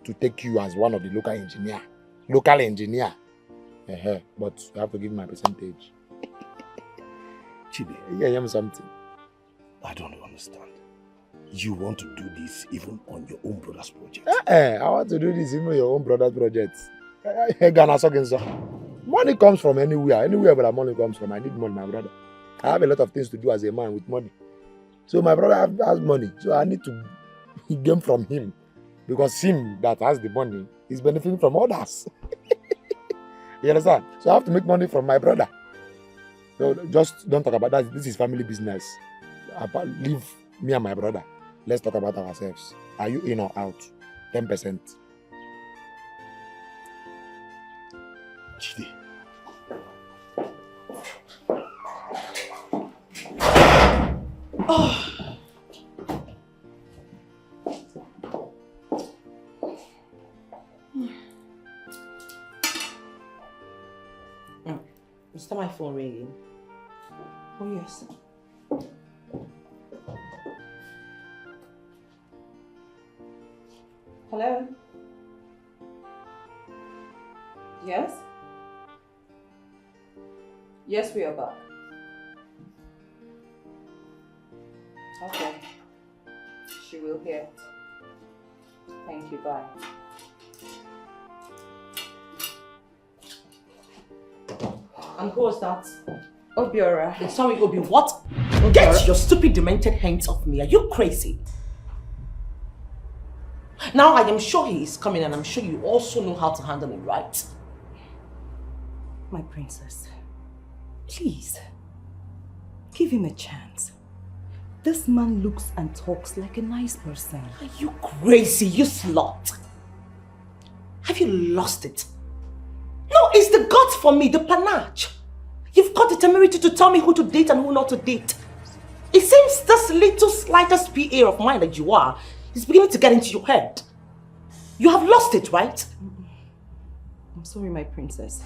to take you as one of the local engineer. But you have to give my percentage. Chidi, yeah, something. I don't understand. You want to do this even on your own brother's project? I want to do this even on your own brother's project. Money comes from anywhere where money comes from. I need money, my brother. I have a lot of things to do as a man with money. So my brother has money, so I need to gain from him. Because him that has the money is benefiting from others. You understand? So I have to make money from my brother. So just don't talk about that. This is family business. Leave me and my brother. Let's talk about ourselves. Are you in or out? 10%. Chidi. Oh. Is that my phone ringing? Oh yes. Hello? Yes? Yes, we are back. Okay. She will hear it. Thank you, bye. And who was that? Obiora. Sorry, Obi, what? Obiora. Get your stupid demented hands off me. Are you crazy? Now I am sure he is coming and I'm sure you also know how to handle him, right? My princess, please, give him a chance. This man looks and talks like a nice person. Are you crazy, you slut? Have you lost it? No, it's the guts for me, the panache. You've got the temerity to tell me who to date and who not to date. It seems this little slightest PA of mine that you are is beginning to get into your head. You have lost it, right? I'm sorry, my princess,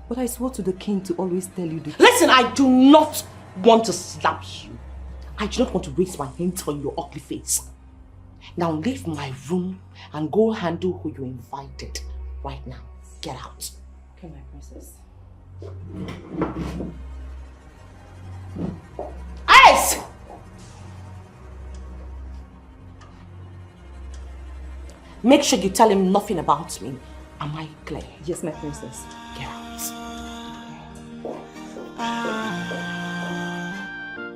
but I swore to the king to always tell you the truth. Listen, I do not want to slap you. I do not want to raise my hands on your ugly face. Now leave my room and go handle who you invited right now. Get out. Okay, my princess. Ice! Make sure you tell him nothing about me. Am I clear? Yes, my princess. Get out.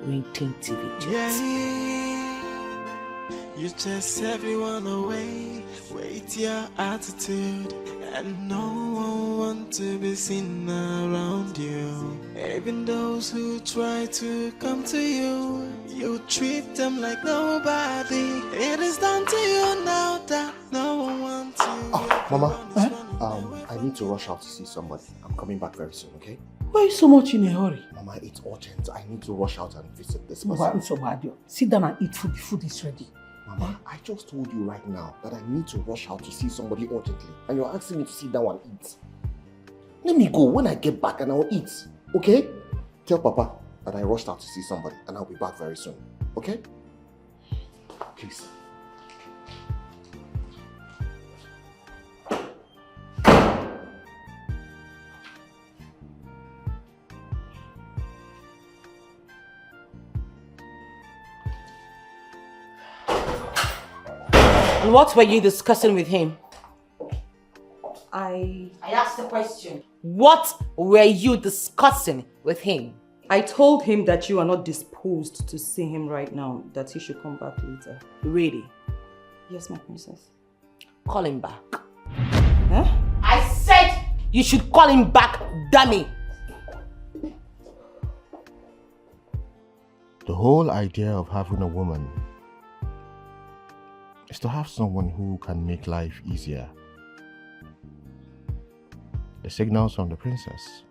Rating TV. Yeah, you chase everyone away with your attitude, and no one wants to be seen around you. Even those who try to come to you, you treat them like nobody. It is down to you now that no one wants you. Oh, Mama, I need to rush out to see somebody. I'm coming back very soon, okay? Why are you so much in a hurry? Mama, it's urgent. I need to rush out and visit this Mama, person. it's so bad. Sit down and eat food. The food is ready. Mama, I just told you right now that I need to rush out to see somebody urgently. And you're asking me to sit down and eat. Let me go. When I get back and I'll eat. Okay? Tell Papa that I rushed out to see somebody and I'll be back very soon. Okay? Please. And what were you discussing with him? I asked the question. What were you discussing with him? I told him that you are not disposed to see him right now, that he should come back later. Really? Yes, my princess. Call him back. Huh? I said you should call him back, dummy. The whole idea of having a woman is to have someone who can make life easier. The signals from the princess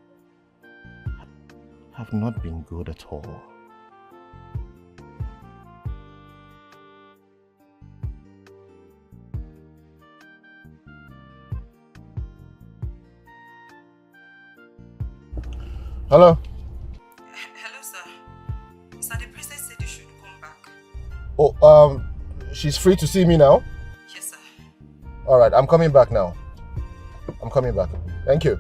have not been good at all. Hello? Hello, sir. Sir, the princess said you should come back. Oh, she's free to see me now? Yes, sir. Alright, I'm coming back now. I'm coming back. Thank you.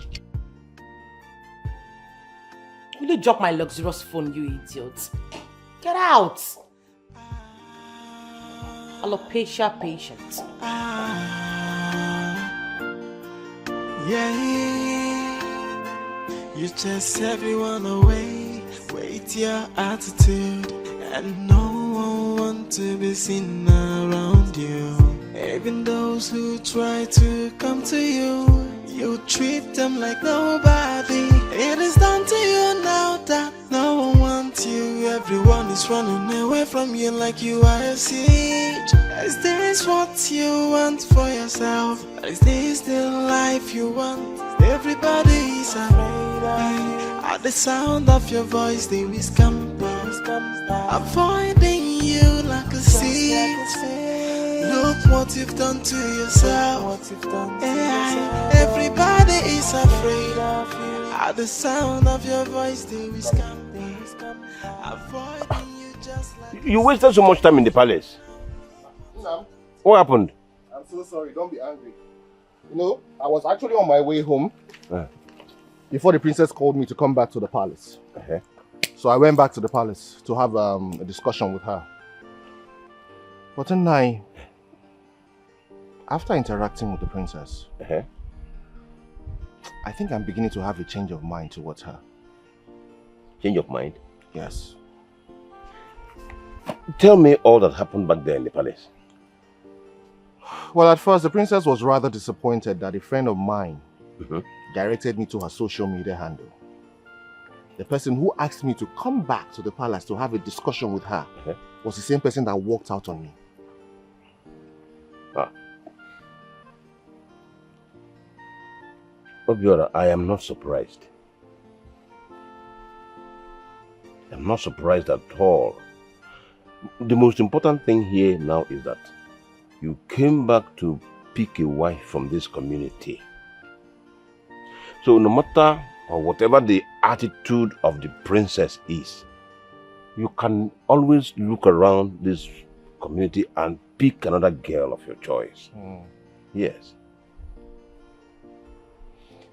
Will you drop my luxurious phone, you idiot? Get out! Alopecia patient. Yeah, you chase everyone away with your attitude, and no one wants to be seen around you. Even those who try to come to you, you treat them like nobody. It is down to you now that no one wants you. Everyone is running away from you like you are a siege. Is this what you want for yourself? Is this the life you want? Everybody is afraid of you. At the sound of your voice they will scamper, avoiding you like a seed. Look what you've done to yourself. Everybody is afraid of you. At the sound of your voice they will scamper, avoiding you just like You wasted so much time in the palace. No. What happened? I'm so sorry, don't be angry. You know, I was actually on my way home before the princess called me to come back to the palace. So I went back to the palace to have a discussion with her. But then after interacting with the princess, I think I'm beginning to have a change of mind towards her. Change of mind? Yes. Tell me all that happened back there in the palace. Well, at first, the princess was rather disappointed that a friend of mine directed me to her social media handle. The person who asked me to come back to the palace to have a discussion with her was the same person that walked out on me. Obiora, I am not surprised. I'm not surprised at all. The most important thing here now is that you came back to pick a wife from this community. So no matter or whatever the attitude of the princess is, you can always look around this community and pick another girl of your choice. Yes.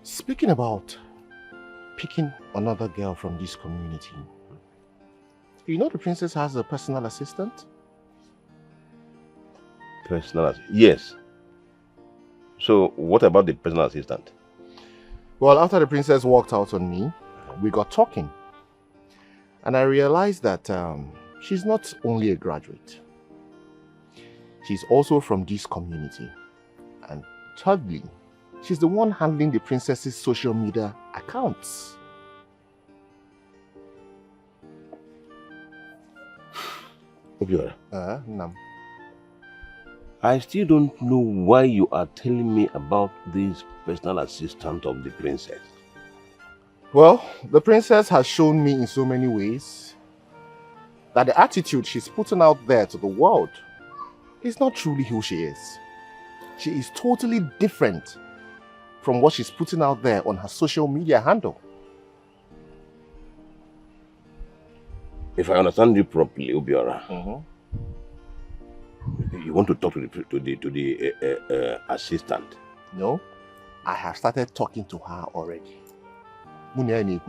Speaking about picking another girl from this community, you know the princess has a personal assistant? Personal assistant? Yes. So what about the personal assistant? Well, after the princess walked out on me, we got talking. And I realized that she's not only a graduate. She's also from this community. And thirdly, she's the one handling the princess's social media accounts. Obiora. Nam. I still don't know why you are telling me about this personal assistant of the princess. Well, the princess has shown me in so many ways that the attitude she's putting out there to the world is not truly who she is. She is totally different from what she's putting out there on her social media handle. If I understand you properly, Obiora, you want to talk to the assistant? No, I have started talking to her already. Obiora,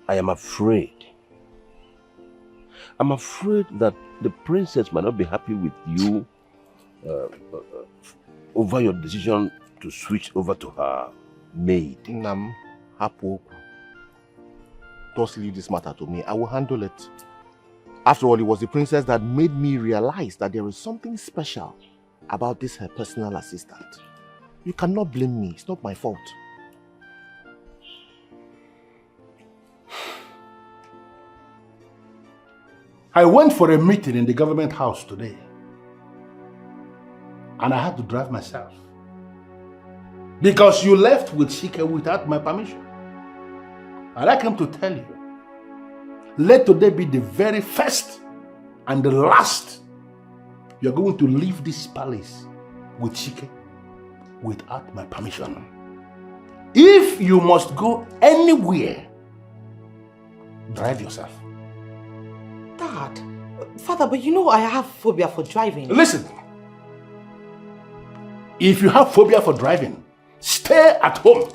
I am afraid. I'm afraid that the princess might not be happy with you over your decision to switch over to her maid. Nam, Hapo. Just leave this matter to me. I will handle it. After all, it was the princess that made me realize that there is something special about this her personal assistant. You cannot blame me. It's not my fault. I went for a meeting in the government house today. And I had to drive myself. Because you left with Chike without my permission. And I came to tell you, let today be the very first and the last you're going to leave this palace with Chike without my permission. If you must go anywhere, drive yourself. Dad, Father, but you know I have phobia for driving. Listen, if you have phobia for driving, stay at home.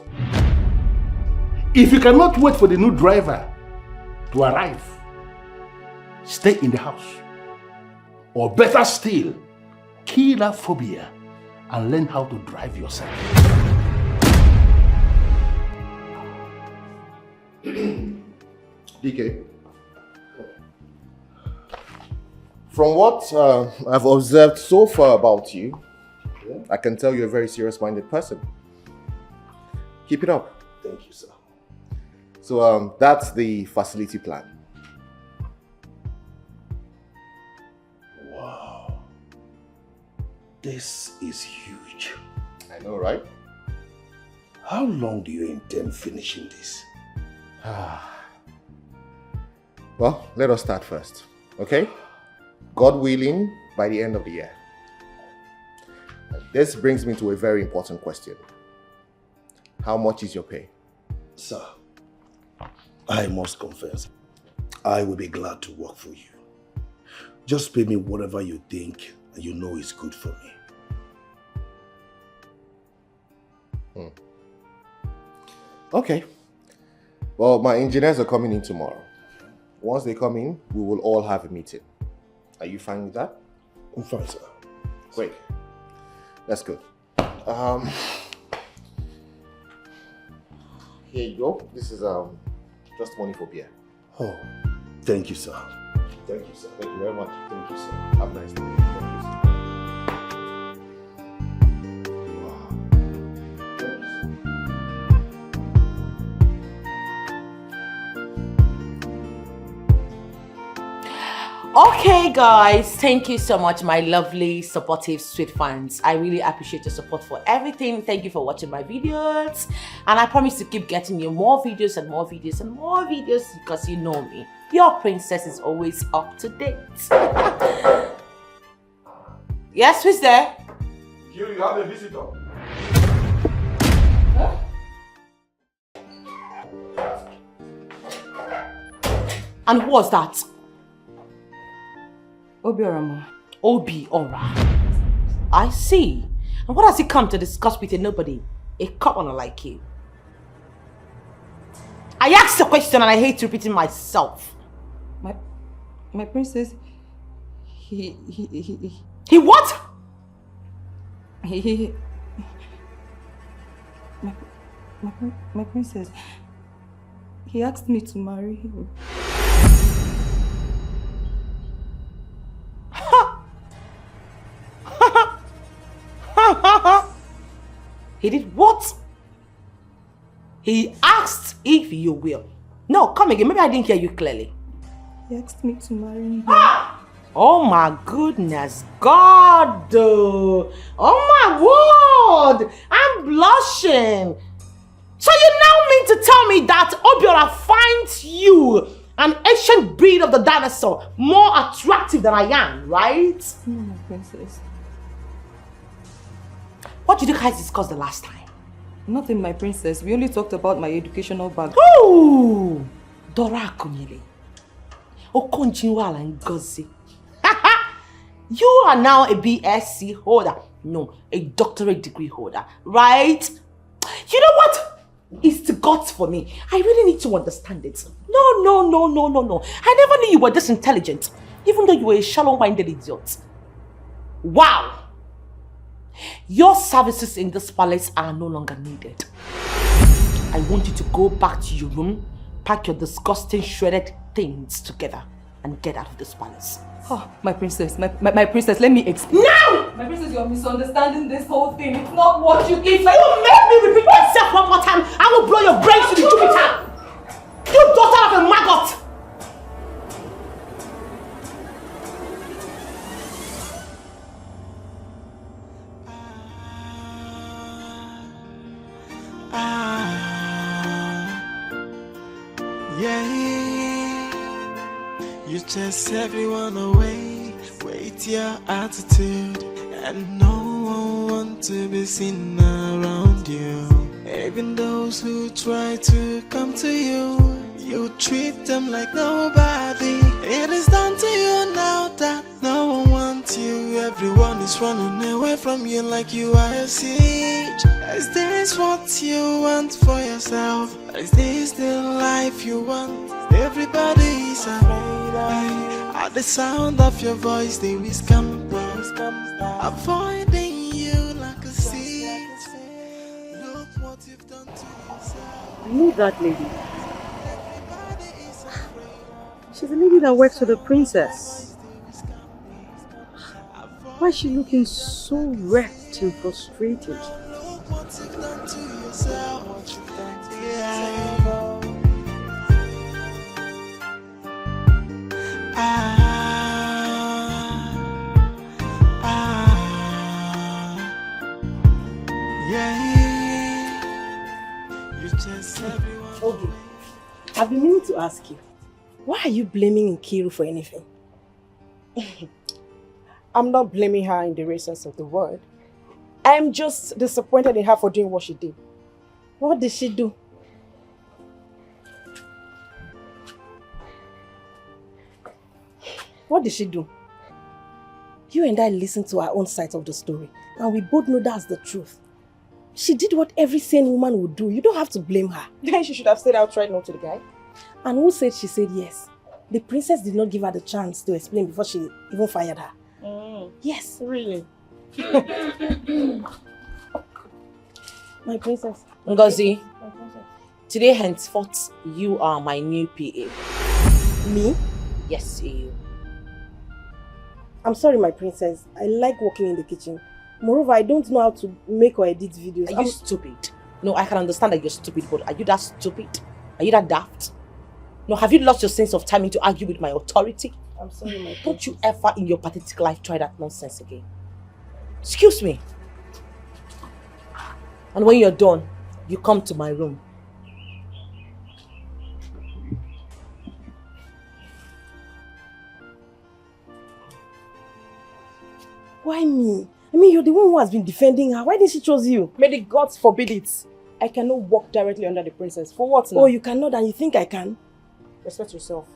If you cannot wait for the new driver to arrive, stay in the house. Or better still, kill that phobia and learn how to drive yourself. Dikeh, from what I've observed so far about you, I can tell you're a very serious-minded person. Keep it up. Thank you, sir. So that's the facility plan. Wow. This is huge. I know, right? How long do you intend finishing this? Well, let us start first, okay? God willing, by the end of the year. This brings me to a very important question. How much is your pay? Sir, I must confess, I will be glad to work for you. Just pay me whatever you think and you know is good for me. Okay. Well, my engineers are coming in tomorrow. Once they come in, we will all have a meeting. Are you fine with that? I'm fine, sir. Great. That's good. Here you go. This is just money for beer. Oh, thank you, sir. Thank you, sir. Thank you very much. Thank you, sir. Have a nice day. Thank you, sir. Okay guys, thank you so much, my lovely, supportive, sweet fans. I really appreciate your support for everything. Thank you for watching my videos. And I promise to keep getting you more videos and more videos and more videos because you know me. Your princess is always up to date. Yes, who's there? You have a visitor. Huh? And who was that? Obiorama. Obiora. I see. And what has he come to discuss with a nobody? A commoner like you. I asked a question and I hate repeating myself. My princess, he what? My princess, he asked me to marry him. He did what? He asked if you will. No, come again. Maybe I didn't hear you clearly. He asked me to marry him. Oh my goodness, God! Oh my word! I'm blushing. So you now mean to tell me that Obiora finds you, an ancient breed of the dinosaur, more attractive than I am, right? No, my princess. What did you guys discuss the last time? Nothing, my princess. We only talked about my educational background. Ooh! Dora Akunyele. Okonjinwala Ngozi. You are now a BSc holder. No, a doctorate degree holder, right? You know what? It's the gods for me. I really need to understand it. No. I never knew you were this intelligent, even though you were a shallow-minded idiot. Wow! Your services in this palace are no longer needed. I want you to go back to your room, pack your disgusting shredded things together, and get out of this palace. Oh, my princess, my princess, let me explain. No! My princess, you're misunderstanding this whole thing. It's not what you think. If you make me repeat myself one more time, I will blow your brains to the Jupiter! You daughter of a maggot! Yeah, you chase everyone away with your attitude, and no one wants to be seen around you. Even those who try to come to you, you treat them like nobody. It is down to you now that no one wants you. Everyone is running away from you like you are a siege. Is this what you want for yourself? Is this the life you want? Everybody is afraid. At the sound of your voice they will scamper, avoiding you like a seed. Look what you've done to yourself. I know that lady. She's the lady that works for the princess. Why is she looking so wrecked and frustrated? Look what you've done to yourself. Yeah. Okay. I've been meaning to ask you, why are you blaming Nkiru for anything? I'm not blaming her in the real sense of the word. I'm just disappointed in her for doing what she did. What did she do? What did she do? You and I listened to our own side of the story, and we both know that's the truth. She did what every sane woman would do. You don't have to blame her. Then she should have said outright no to the guy. And who said she said yes? The princess did not give her the chance to explain before she even fired her. Yes. Really? My princess. Ngozi, today henceforth, you are my new PA. Me? Yes, you. I'm sorry, my princess. I like working in the kitchen. Moreover, I don't know how to make or edit videos. Are you stupid? No, I can understand that you're stupid, but are you that stupid? Are you that daft? No, have you lost your sense of timing to argue with my authority? I'm sorry, my princess. Don't you ever in your pathetic life try that nonsense again. Excuse me. And when you're done, you come to my room. Why me? I mean, you're the one who has been defending her. Why didn't she choose you? May the gods forbid it. I cannot walk directly under the princess. For what now? Oh, you cannot and you think I can? Respect yourself.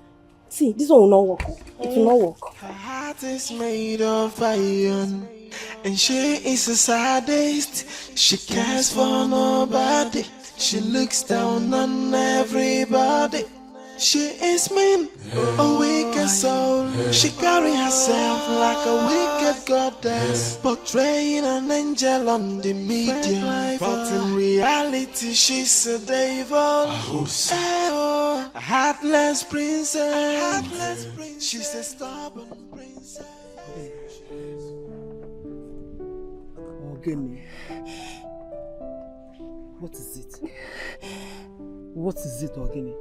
See, this one will not work. It will not work. Her heart is made of iron, and she is a sadist. She cares for nobody. She looks down on everybody. She is mean, a wicked soul. She carry herself like a wicked goddess, portraying an angel on the media. But in reality, she's a devil. A heartless princess. She's a stubborn princess. Ogene, what is it? What is it, Ogene?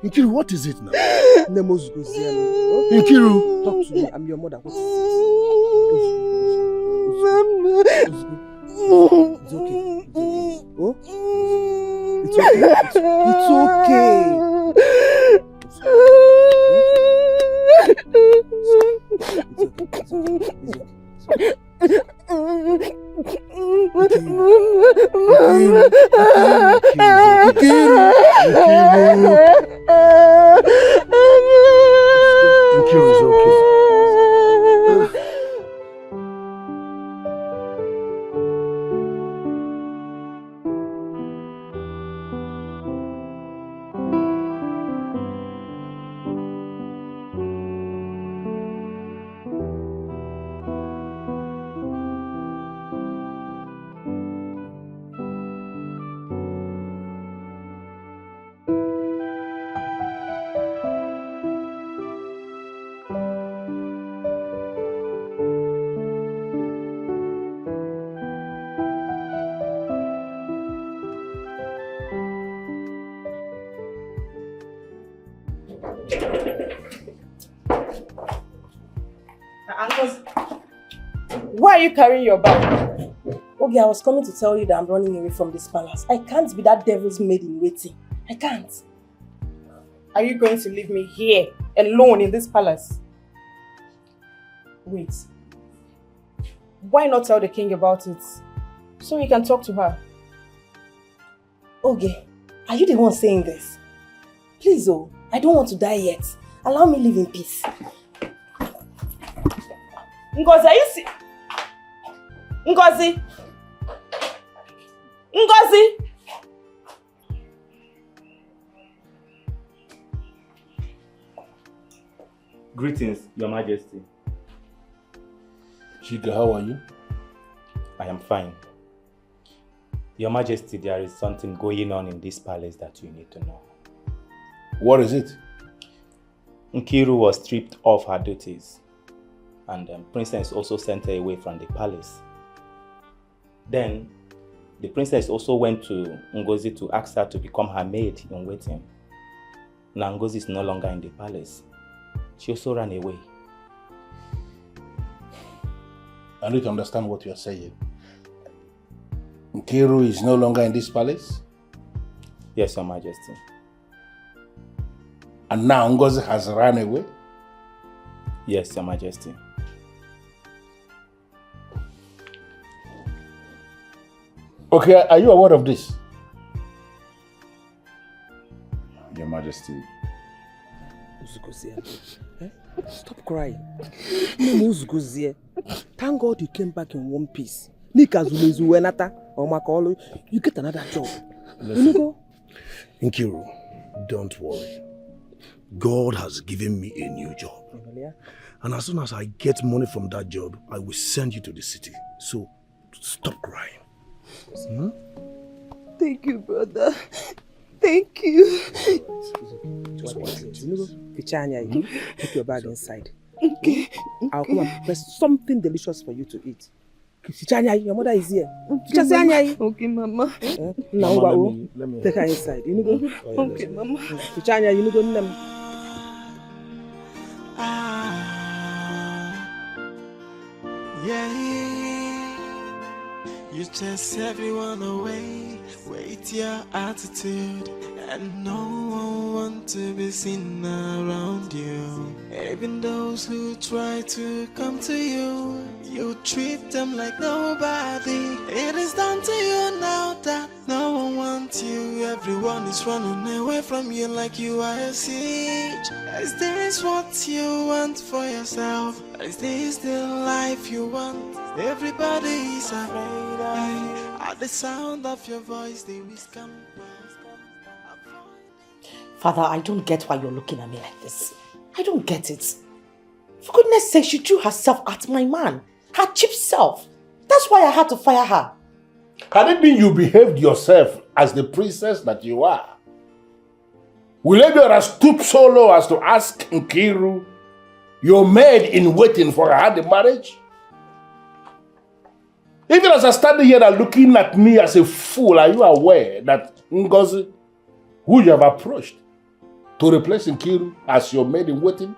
Nkiru, what is it now? Nkiru, talk to me. I'm your mother. What is it? It's okay. Oh? It's okay. It's okay. are you carrying your bag? Okay, I was coming to tell you that I'm running away from this palace. I can't be that devil's maid in waiting. I can't. Are you going to leave me here, alone in this palace? Wait. Why not tell the king about it? So we can talk to her. Okay, are you the one saying this? Please, oh, I don't want to die yet. Allow me live in peace. Ngozi, are you see? Ngozi! Ngozi! Greetings, Your Majesty. Chika, how are you? I am fine. Your Majesty, there is something going on in this palace that you need to know. What is it? Nkiru was stripped of her duties, and Princess also sent her away from the palace. Then, the princess also went to Ngozi to ask her to become her maid in waiting. Now Ngozi is no longer in the palace. She also ran away. I need to understand what you are saying. Nkiru is no longer in this palace? Yes, Your Majesty. And now Ngozi has run away? Yes, Your Majesty. Okay, are you aware of this? Your Majesty. Stop crying. Thank God you came back in one piece. You get another job. Nkiru, don't worry. God has given me a new job. And as soon as I get money from that job, I will send you to the city. So, stop crying. Hmm? Thank you, brother. Thank you. Just one thing. Put your bag inside. Okay. I'll come and prepare something delicious for you to eat. Your mother is here. Okay, Mama. Let me take her inside. You know, okay, Mama. You know, yeah, you chase everyone away with your attitude, and no one wants to be seen around you. Even those who try to come to you, you treat them like nobody. It is down to you now that no one wants you. Everyone is running away from you like you are a siege. Is this what you want for yourself? Is this the life you want? Everybody is afraid of you. At the sound of your voice, they whisper. Father, I don't get why you're looking at me like this. I don't get it. For goodness sake, she threw herself at my man. Her cheap self. That's why I had to fire her. Had it been you behaved yourself as the princess that you are, will Ebele have stooped so low as to ask Nkiru, your maid in waiting for her hand in marriage? Even as I stand here and looking at me as a fool, are you aware that Ngozi, who you have approached to replace Nkiru as your maid in waiting,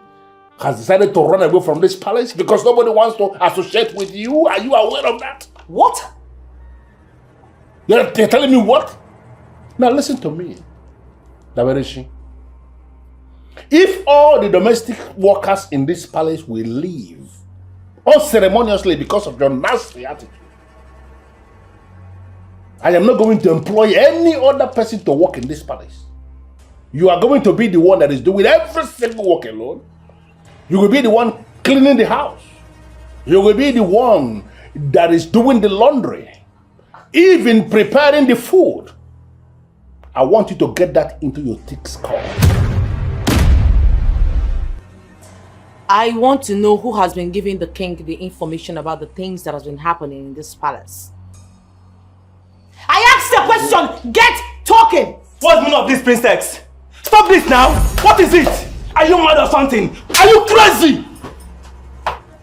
has decided to run away from this palace because nobody wants to associate with you? Are you aware of that? What? You're telling me what? Now listen to me, Daberishi. If all the domestic workers in this palace will leave unceremoniously because of your nasty attitude, I am not going to employ any other person to work in this palace. You are going to be the one that is doing every single work alone. You will be the one cleaning the house. You will be the one that is doing the laundry. Even preparing the food. I want you to get that into your thick skull. I want to know who has been giving the king the information about the things that has been happening in this palace. I asked the question! Get talking! What's the meaning of this, princess? Stop this now! What is it? Are you mad or something? Are you crazy?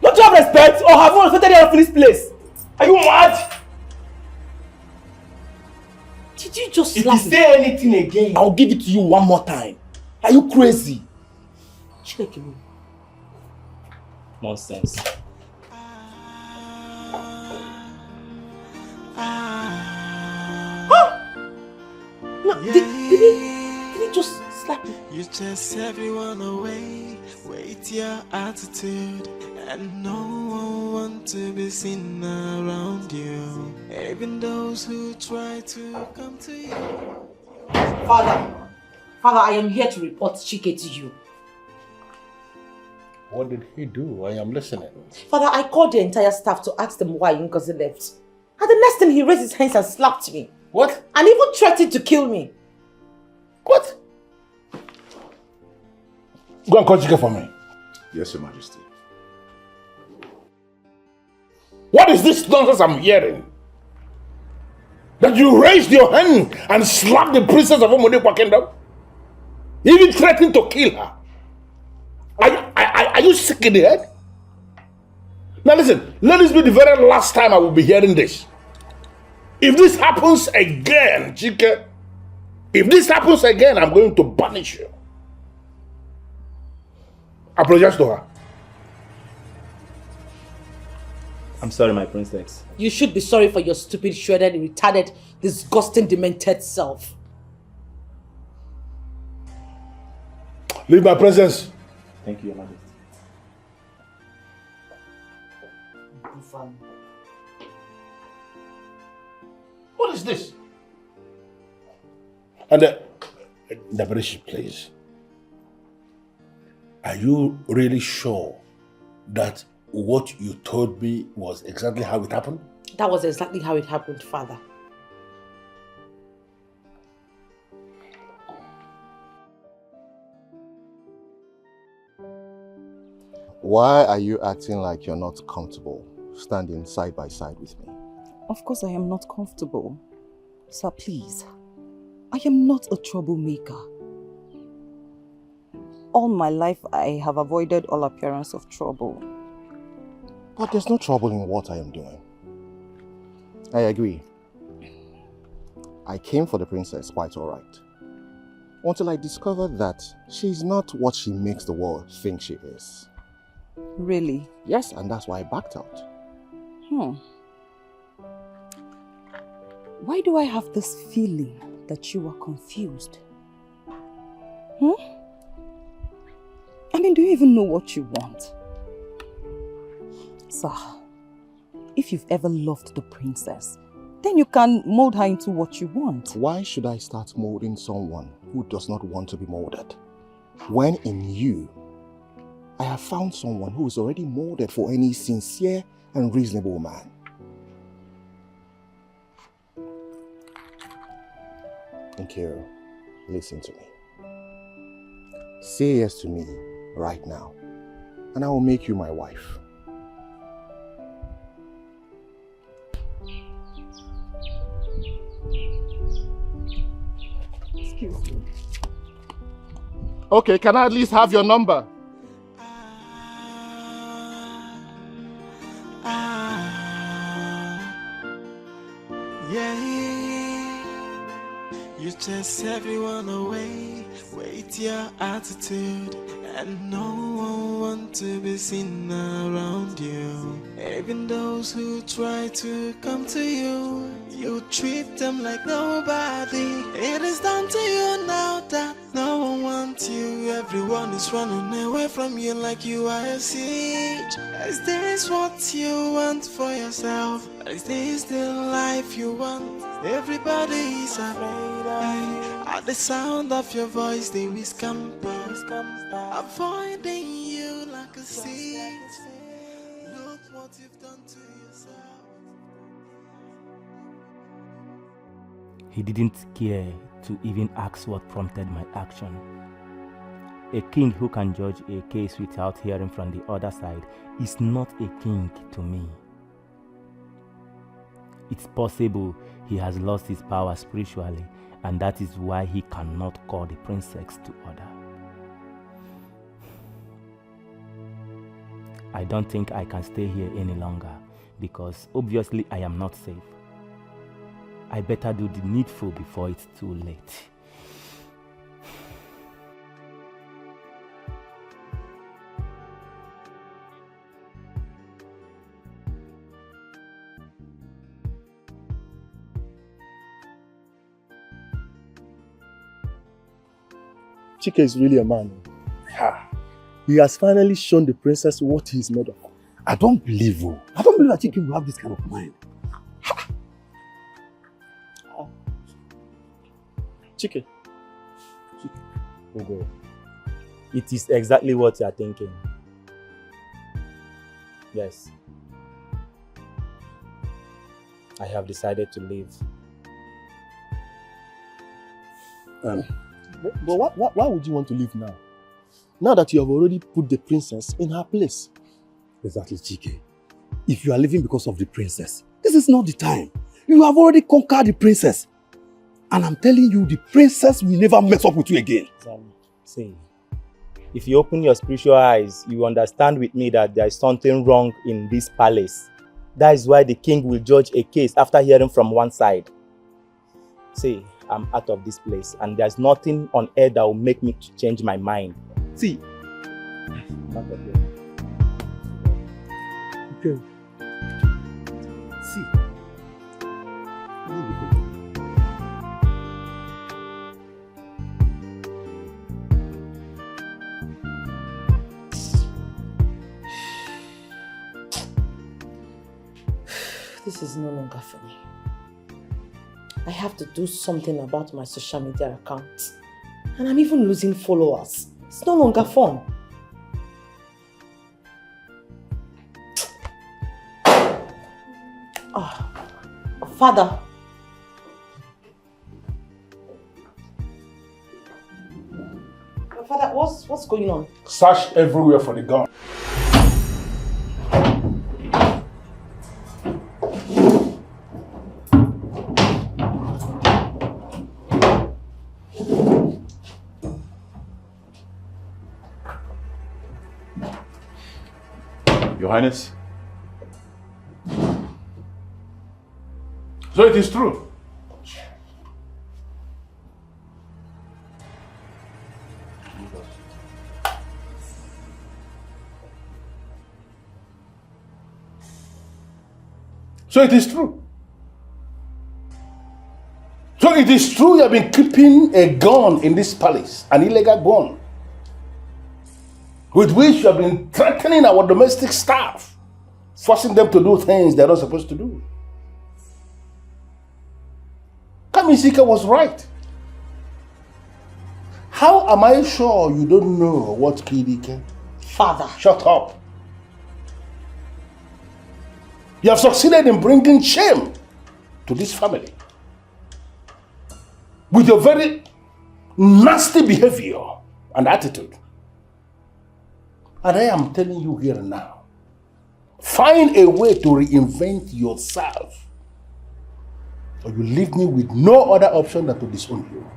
Don't you have respect or have you respected yourself in this place? Are you mad? Did you just If slap you say anything again, I'll give it to you one more time. Are you crazy? Chineke. Nonsense. Did he just slap me? You chase everyone away with your attitude, and no one wants to be seen around you. Even those who try to come to you. Father, I am here to report Chike to you. What did he do? I am listening. Father, I called the entire staff to ask them why Ngozi left. And the next thing he raised his hands and slapped me. What? And even threatened to kill me. What? Go and call Chike for me. Yes, Your Majesty. What is this nonsense I'm hearing? That you raised your hand and slapped the princess of Omodekwa Kingdom? Even threatened to kill her? Are you sick in the head? Now listen, let this be the very last time I will be hearing this. If this happens again, Chike, if this happens again, I'm going to banish you. Apologize to her. I'm sorry, my princess. You should be sorry for your stupid, shredded, retarded, disgusting, demented self. Leave my presence. Thank you, Your Majesty. What is this? And Nabarishi, please. Are you really sure that what you told me was exactly how it happened? That was exactly how it happened, Father. Why are you acting like you're not comfortable standing side by side with me? Of course I am not comfortable. Sir, please. I am not a troublemaker. All my life I have avoided all appearance of trouble. But there's no trouble in what I am doing. I agree. I came for the princess quite alright. Until I discovered that she's not what she makes the world think she is. Really? Yes, and that's why I backed out. Why do I have this feeling that you are confused? I mean, do you even know what you want? Sir, if you've ever loved the princess, then you can mold her into what you want. Why should I start molding someone who does not want to be molded? When in you, I have found someone who is already molded for any sincere and reasonable man. Nkiro, listen to me. Say yes to me right now, and I will make you my wife. Excuse me. Okay, can I at least have your number? You chase everyone away with your attitude, and no one wants to be seen around you. Even those who try to come to you, you treat them like nobody. It is down to you now that no one wants you. Everyone is running away from you like you are a siege. Is this what you want for yourself? Is this the life you want? Everybody is afraid. At the sound of your voice, they will scamper, avoiding you like a seed. Look what you've done to yourself. He didn't care to even ask what prompted my action. A king who can judge a case without hearing from the other side is not a king to me. It's possible he has lost his power spiritually, and that is why he cannot call the princess to order. I don't think I can stay here any longer, because obviously I am not safe. I better do the needful before it's too late. Chike is really a man. He has finally shown the princess what he is made of. I don't believe you. I don't believe that Chike will have this kind of mind. Chike. Ugo, it is exactly what you are thinking. Yes. I have decided to leave. But why would you want to leave now? Now that you have already put the princess in her place. Exactly, Chike. If you are leaving because of the princess, this is not the time. You have already conquered the princess. And I'm telling you, the princess will never mess up with you again. See, if you open your spiritual eyes, you understand with me that there is something wrong in this palace. That is why the king will judge a case after hearing from one side. See, I'm out of this place and there's nothing on earth that will make me to change my mind. See, out of here. Okay. See. This is no longer funny. I have to do something about my social media account. And I'm even losing followers. It's no longer fun. Oh, Father. Father, what's going on? Search everywhere for the gun. Your Highness. So it is true. So it is true. So it is true you have been keeping a gun in this palace, an illegal gun, with which you have been threatening our domestic staff, forcing them to do things they're not supposed to do. Kamisika was right. How am I sure you don't know what Dikeh? Father. Shut up. You have succeeded in bringing shame to this family with your very nasty behavior and attitude. And I am telling you here now, find a way to reinvent yourself, or you leave me with no other option than to disown you.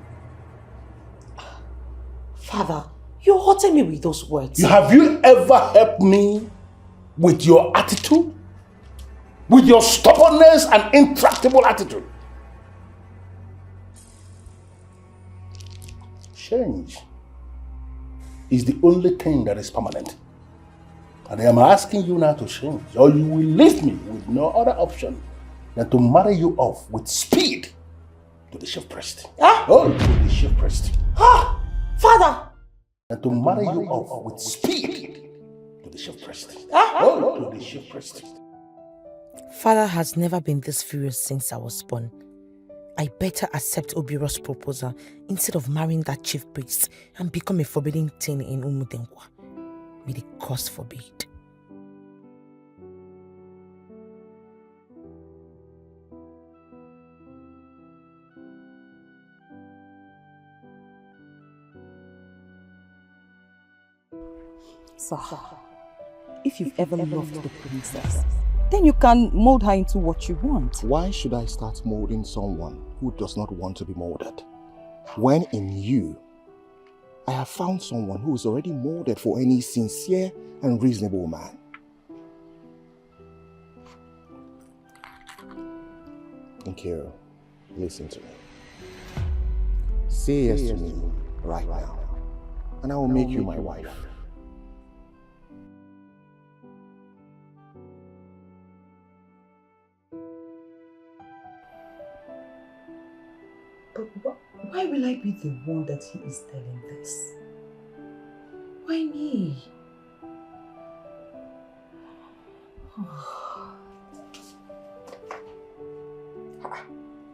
Father, you're hurting me with those words. Have you ever helped me with your attitude? With your stubbornness and intractable attitude? Change is the only thing that is permanent. And I am asking you now to change, or you will leave me with no other option than to marry you off with speed to the chief priest. Oh, to the chief priest. Father! And to marry you off with speed to the chief priest. Oh, to the chief priest. Father has never been this furious since I was born. I better accept Obiro's proposal instead of marrying that chief priest and become a forbidden thing in Umudenkwa. May the curse forbid. Sir, if you've ever loved the princess, then you can mold her into what you want. Why should I start molding someone who does not want to be molded? When in you, I have found someone who is already molded for any sincere and reasonable man. Nkiro, listen to me. Say yes to me right now, and I will make you my wife. But why will I be the one that he is telling this? Why me?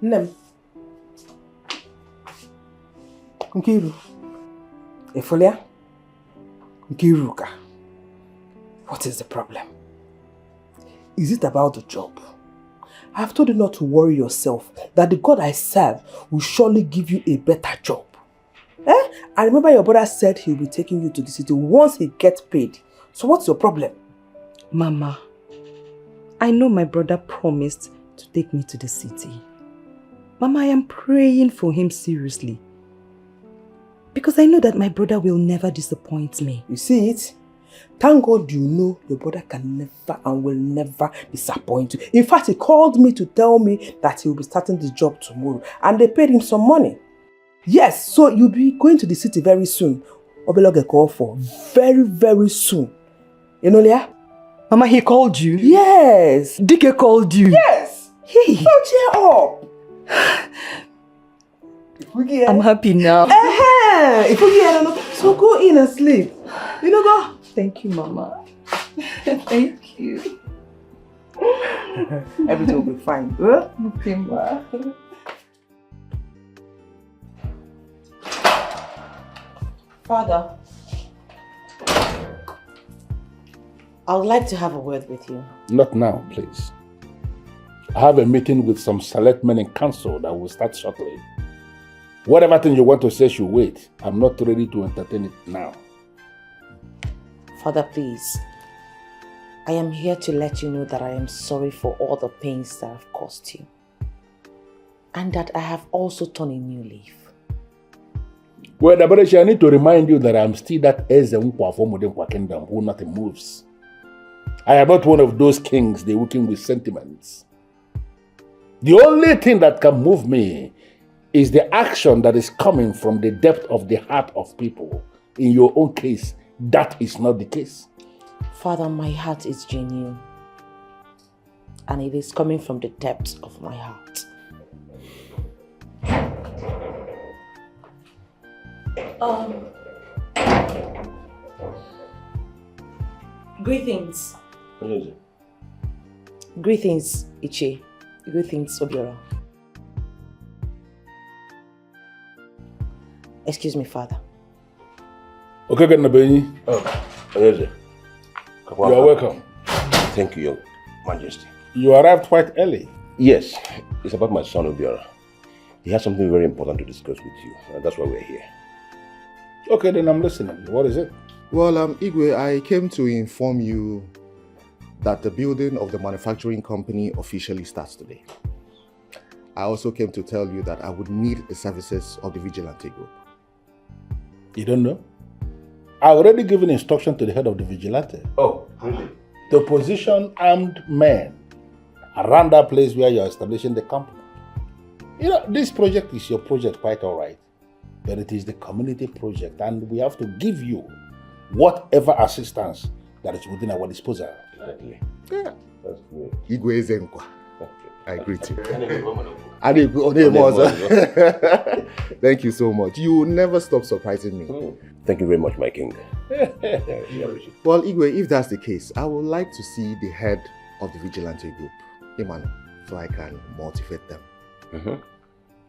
Nem. Nkiru. Efolia? Nkiruka. What is the problem? Is it about the job? I have told you not to worry yourself, that the God I serve will surely give you a better job. I remember your brother said he'll be taking you to the city once he gets paid. So what's your problem? Mama, I know my brother promised to take me to the city. Mama, I am praying for him seriously. Because I know that my brother will never disappoint me. You see it? Thank God you know your brother can never and will never disappoint you. In fact, he called me to tell me that he will be starting the job tomorrow. And they paid him some money. Yes, so you'll be going to the city very soon. Ebele Okaro for very, very soon. You know, Leah? Mama, he called you? Yes. Dikeh called you? Yes. Hey. So cheer up. I'm happy now. If we get so go in and sleep. You know, go. Thank you, Mama. Thank you. Everything will be fine. Okay, Ma. Father, I would like to have a word with you. Not now, please. I have a meeting with some select men in council that will start shortly. Whatever thing you want to say should wait. I'm not ready to entertain it now. Father, please. I am here to let you know that I am sorry for all the pains that I've caused you. And that I have also turned a new leaf. Well, Dabareshi, I need to remind you that I'm still that Eze kingdom who nothing moves. I am not one of those kings they working with sentiments. The only thing that can move me is the action that is coming from the depth of the heart of people. In your own case, that is not the case. Father, my heart is genuine. And it is coming from the depths of my heart. Greetings. What is it? Greetings, Ichi. Greetings, Obiora. Excuse me, Father. Okay, good Nabenyi. You are welcome. Thank you, Your Majesty. You arrived quite early. Yes, it's about my son, Obiora. He has something very important to discuss with you, and that's why we're here. Okay, then I'm listening. What is it? Well, Igwe, I came to inform you that the building of the manufacturing company officially starts today. I also came to tell you that I would need the services of the Vigilante Group. You don't know? I already given instruction to the head of the Vigilante. Oh, really? To position armed men around that place where you're establishing the company. You know, this project is your project, quite all right. But it is the community project, and we have to give you whatever assistance that is within our disposal. Exactly. Yeah. That's good. Igwe Ezenkwa. I greet you. Thank you so much. You never stop surprising me. Thank you very much, my king. Well, Igwe, if that's the case, I would like to see the head of the Vigilante Group, Emmanuel, so I can motivate them.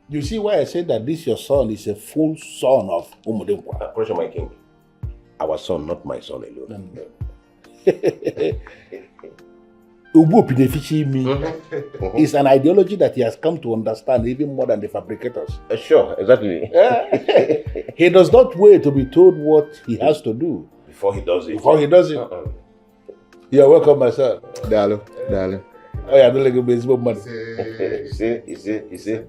You see why I said that this your son is a full son of Umudinkwa? Pressure, my king. Our son, not my son alone. It's an ideology that he has come to understand even more than the fabricators. Sure, exactly. He does not wait to be told what he has to do. Before he does it. You're welcome, my son. Darling. Oh yeah, don't let go baseball money. You see.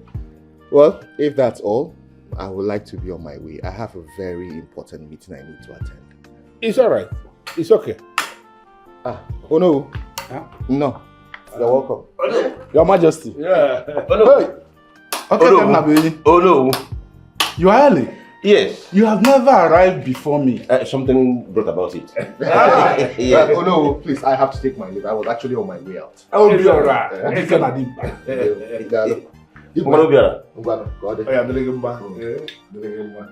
Well, if that's all, I would like to be on my way. I have a very important meeting I need to attend. It's all right. It's okay. Oh no. Huh? No. You're welcome. Your Majesty. Yeah. Oh no. You are early? Yes. You have never arrived before me. Something brought about it. Yeah. Oh no, please, I have to take my leave. I was actually on my way out. I will be alright. Ngwanu biara. Ngwanu, go there. Oh yeah, dele gamba. Dele gamba.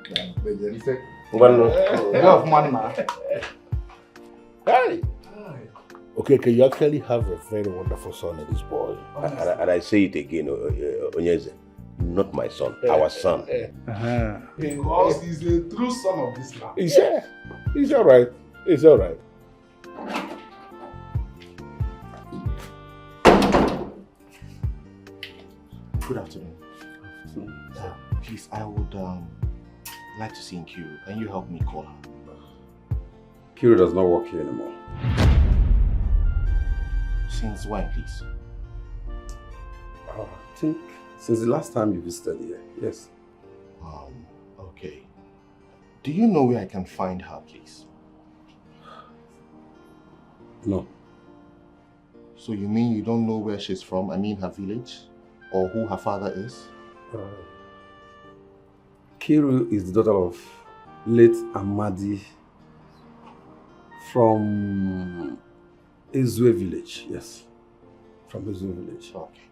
Beje. Ngwanu. Yeah, of man na. Hey. Okay, you actually have a very wonderful son in this boy. And I say it again, Onyeze. Not my son, our son. Because he's a true son of this land. He's all right. It's all right. Good afternoon. Please, I would like to see Nkiru. Can you help me call her? Nkiru does not work here anymore. Since when, please? I think since the last time you visited here, yes. Okay. Do you know where I can find her, please? No. So you mean you don't know where she's from? I mean her village? Or who her father is? Nkiru is the daughter of late Amadi from Ezue village, yes. From Ezue village. Okay.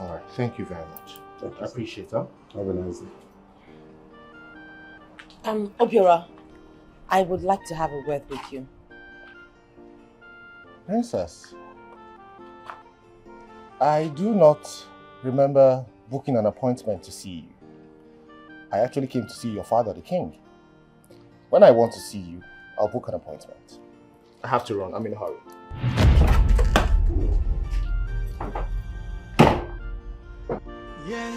Alright, thank you very much. Thank you. I appreciate that. Have a nice day. Obiora, I would like to have a word with you. Princess, I do not remember booking an appointment to see you. I actually came to see your father, the king. When I want to see you, I'll book an appointment. I have to run, I'm in a hurry. Yeah,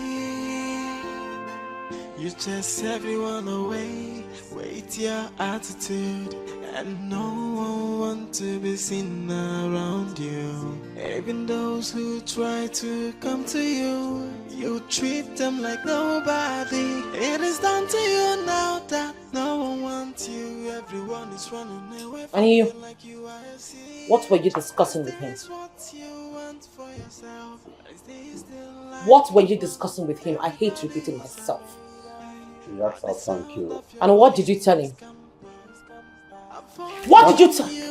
you chase everyone away with your attitude, and no one wants to be seen around you. Even those who try to come to you, you treat them like nobody. It is down to you now that no one wants you. Everyone is running away from And you you, what were you discussing with him? What were you discussing with him? I hate repeating myself. He asked out thank you. And what did you tell him? What did you tell him?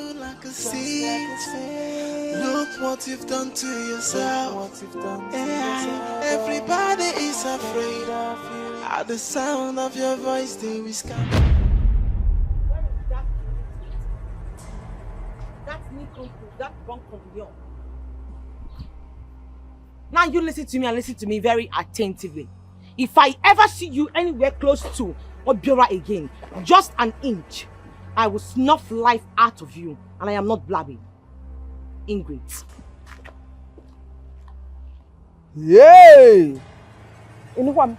Look what you've done to yourself. Yeah, everybody is afraid of you. At the sound of your voice, they whisper. That's wrong companion. Now you listen to me and listen to me very attentively. If I ever see you anywhere close to Obiora again, just an inch, I will snuff life out of you, and I am not blabbing. Ingrate. Yay! Anyone?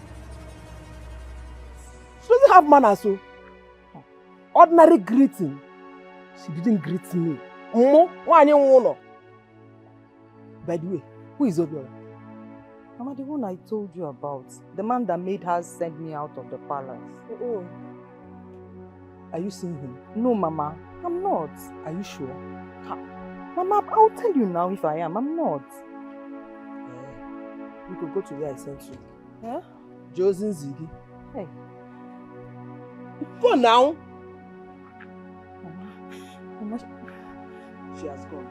She doesn't have manners, so. Ordinary greeting. She didn't greet me. By the way, who is Obiora? Mama, the one I told you about. The man that made her send me out of the palace. Oh. Are you seeing him? No, Mama. I'm not. Are you sure? Mama, I'll tell you now if I am. I'm not. You could go to where I sent you. Yeah? Josin Ziggy. Hey. Go now. Mama, she has gone.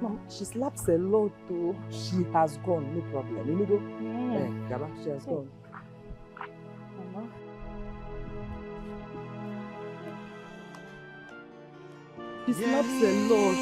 Mama, she slaps a lot though. She has gone, no problem. You go? Yeah. Gaba, she has gone. Mama. She slaps a lot.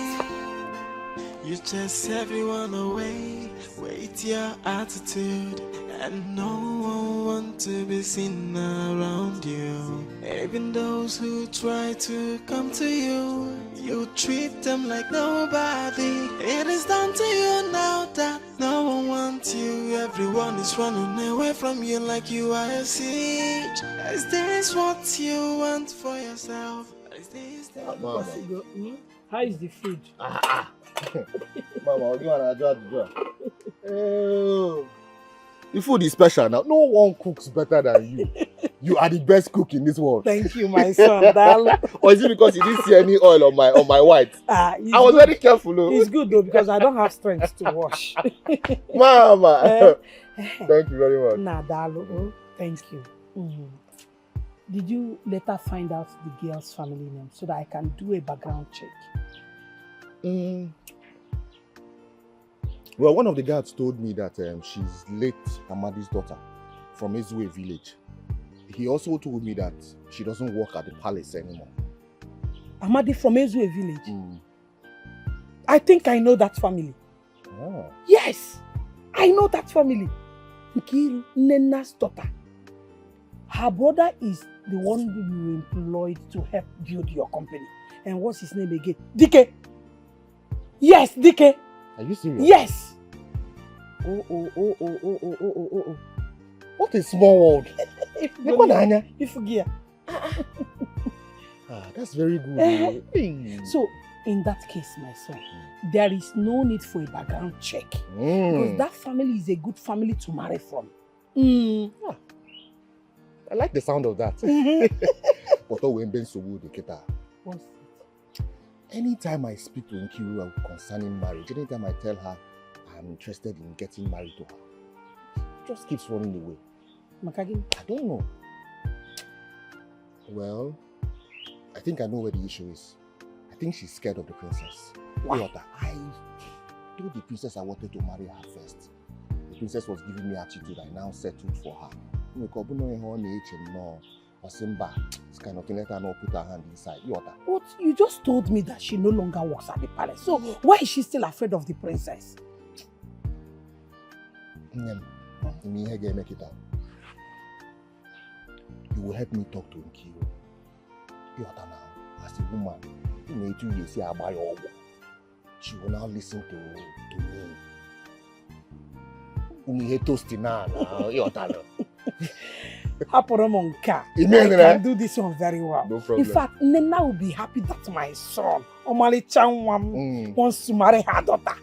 You chase everyone away with your attitude, and no one wants to be seen around you. Even those who try to come to you, you treat them like nobody. It is down to you now that no one wants you. Everyone is running away from you like you are a siege. Is this what you want for yourself? Is this the How is the food? Mama, you want to do it? The food is special now. No one cooks better than you. You are the best cook in this world. Thank you, my son, darling. Or is it because you didn't see any oil on my white? I was very careful. Though. It's good though because I don't have strength to wash. Mama, thank you very much. Nah, darling. Thank you. Did you later find out the girl's family name so that I can do a background check? Well, one of the guards told me that she's late Amadi's daughter from Ezue village. He also told me that she doesn't work at the palace anymore. Amadi from Ezue village? I think I know that family. Oh. Yes, I know that family. Nkiru, Nena's daughter. Her brother is the one you employed to help build your company. And what's his name again? Dikeh. Yes, Dikeh. Are you serious? Yes. Oh. What a small world. That's very good. So, in that case, my son, there is no need for a background check. Because that family is a good family to marry from. I like the sound of that. But anytime I speak to Nkiru concerning marriage, anytime I tell her I'm interested in getting married to her, she just keeps running away. Makagi? I don't know. Well, I think I know where the issue is. I think she's scared of the princess. Why? I told the princess I wanted to marry her first. The princess was giving me attitude. I now settled for her. This kind of thing, let her not put her hand inside. But you just told me that she no longer works at the palace. So why is she still afraid of the princess? You will help me talk to Nkiru. As a woman, she will now listen to me. I can do this one very well. No problem. In fact, Nena will be happy that my son, Omali Chanwam, wants to marry her daughter.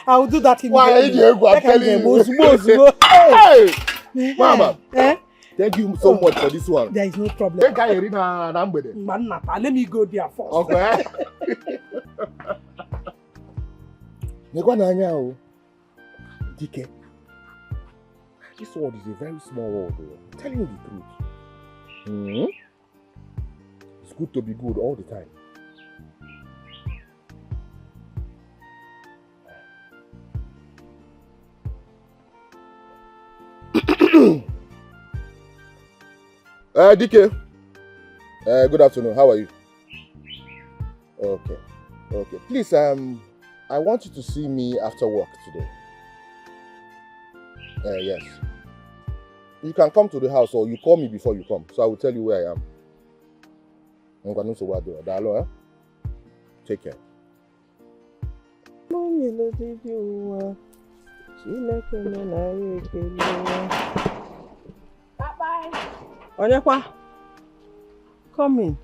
I will do that immediately. Mama, thank you so much for this one. There is no problem. Let me go there first. Okay. Dikeh, this world is a very small world. I'm telling you the truth. It's good to be good all the time. Dikeh. Good afternoon. How are you? Okay. Please, I want you to see me after work today. Yes. You can come to the house or you call me before you come, so I will tell you where I am. Take care. Bye-bye. Onyekwa, come in.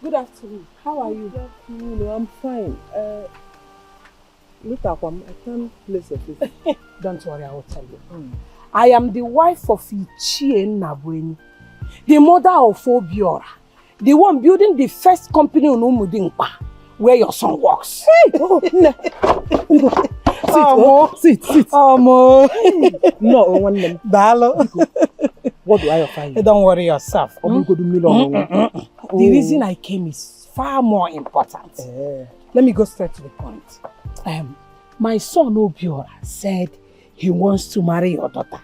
Good afternoon. How are you? I'm fine. Look at one. I can't place a face. Don't worry, I will tell you. I am the wife of Ichie Nabweni, the mother of Obiora, the one building the first company in Umudingpa, where your son works. Hey! Sit. No, one minute. What do I offer you? Don't worry yourself. The reason I came is far more important. Let me go straight to the point. My son Obiora said he wants to marry your daughter.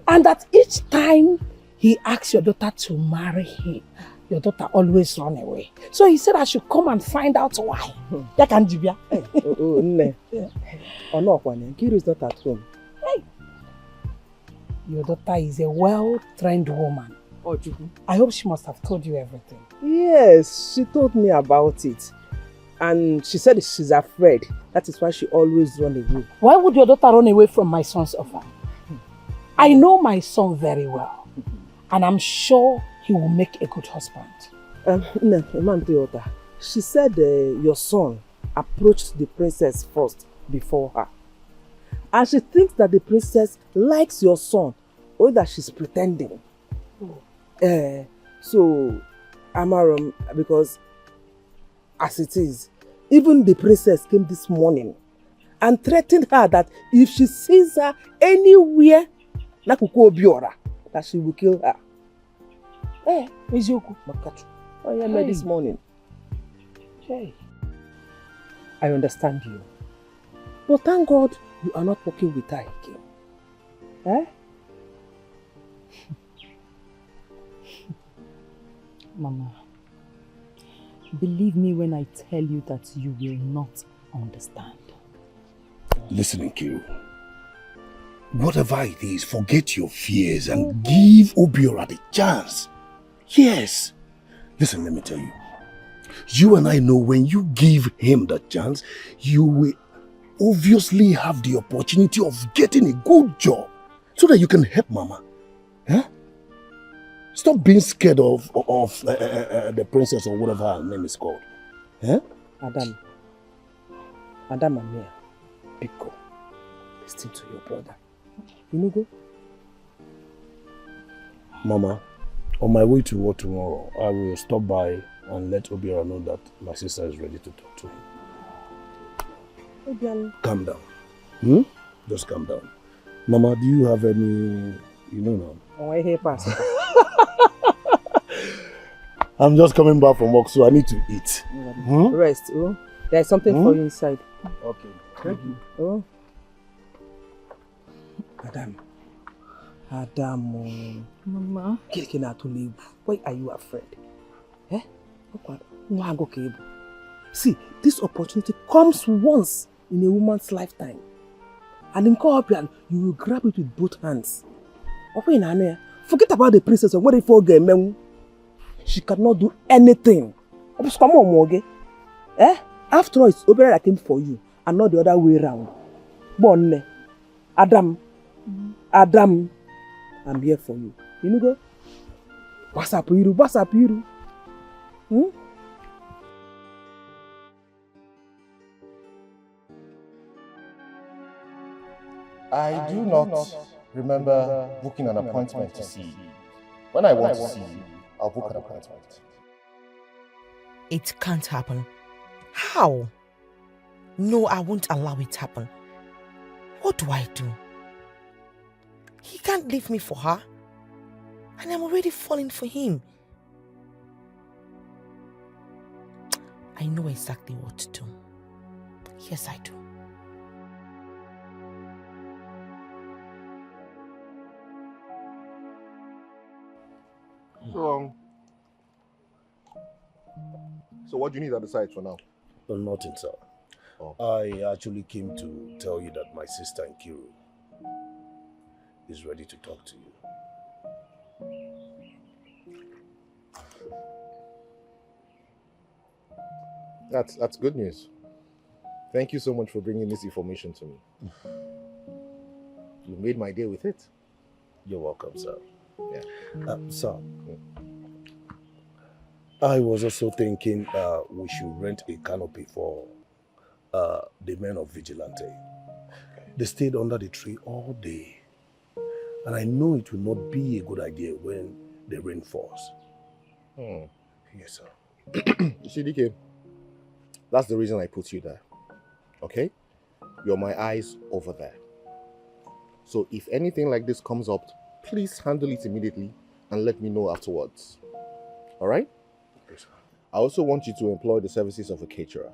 And that each time he asks your daughter to marry him, your daughter always run away. So he said I should come and find out why. Nkiru is not at home. Hey. Your daughter is a well-trained woman. I hope she must have told you everything. Yes, she told me about it. And she said she's afraid. That is why she always runs away. Why would your daughter run away from my son's offer? I know my son very well. And I'm sure he will make a good husband. She said your son approached the princess first before her. And she thinks that the princess likes your son, or that she's pretending. So, Amaram, because as it is, even the princess came this morning and threatened her that if she sees her anywhere, Nakuko Obiora, that she will kill her. Eh, Eziokwu Makachu. Oh, yeah, hey. This morning. Hey. I understand you. But thank God you are not working with her again. Eh? Mama, believe me when I tell you that you will not understand. Listen, Nkiru. Whatever it is, forget your fears and give Obiora the chance. Yes. Listen, let me tell you. You and I know when you give him the chance, you will obviously have the opportunity of getting a good job so that you can help Mama. Huh? Stop being scared of the princess or whatever her name is called. Huh? Adam Amir, Biko, listen to your brother. You know, go? Mama, on my way to work tomorrow, I will stop by and let Obiora know that my sister is ready to talk to him. Obiora. Calm down. Just calm down. Mama, do you have any, now? Oh, I hear pass. I'm just coming back from work, so I need to eat. Rest, oh. There's something for you inside. Okay. Thank you. Oh. Adam. Mama. Why are you afraid? Eh? See, this opportunity comes once in a woman's lifetime. And in Korean, you will grab it with both hands. Forget about the princess and what if she cannot do anything. Eh? After all, it's Obiora that came for you and not the other way around. Bonne. Adam, I'm here for you. You know go? What's up, Iru? I do not remember booking an appointment to see you. When I want to see you, I'll book an appointment. It can't happen. How? No, I won't allow it to happen. What do I do? He can't leave me for her. And I'm already falling for him. I know exactly what to do. Yes, I do. So what do you need at the site for now? Nothing, sir. I actually came to tell you that my sister Nkiru is ready to talk to you. That's good news. Thank you so much for bringing this information to me. You made my day with it. You're welcome, sir. Yeah. Sir, I was also thinking we should rent a canopy for the men of Vigilante. They stayed under the tree all day. And I know it will not be a good idea when the rain falls. Yes, sir. You see, Dikeh, that's the reason I put you there. Okay? You're my eyes over there. So if anything like this comes up, please handle it immediately and let me know afterwards. All right? Yes, sir. I also want you to employ the services of a caterer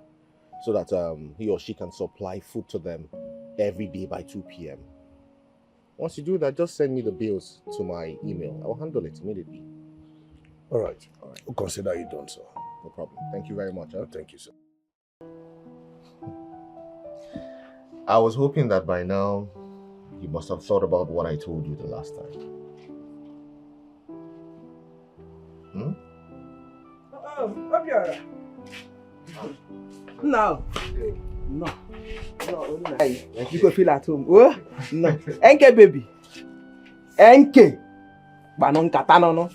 so that he or she can supply food to them every day by 2 p.m. Once you do that, just send me the bills to my email. I'll handle it immediately. All right. We'll consider it done, sir. No problem. Thank you very much. Huh? Thank you, sir. I was hoping that by now you must have thought about what I told you the last time. Obiora. No. Hey, you go feel at home. Oh? No. NK baby. NK. Banon katano no.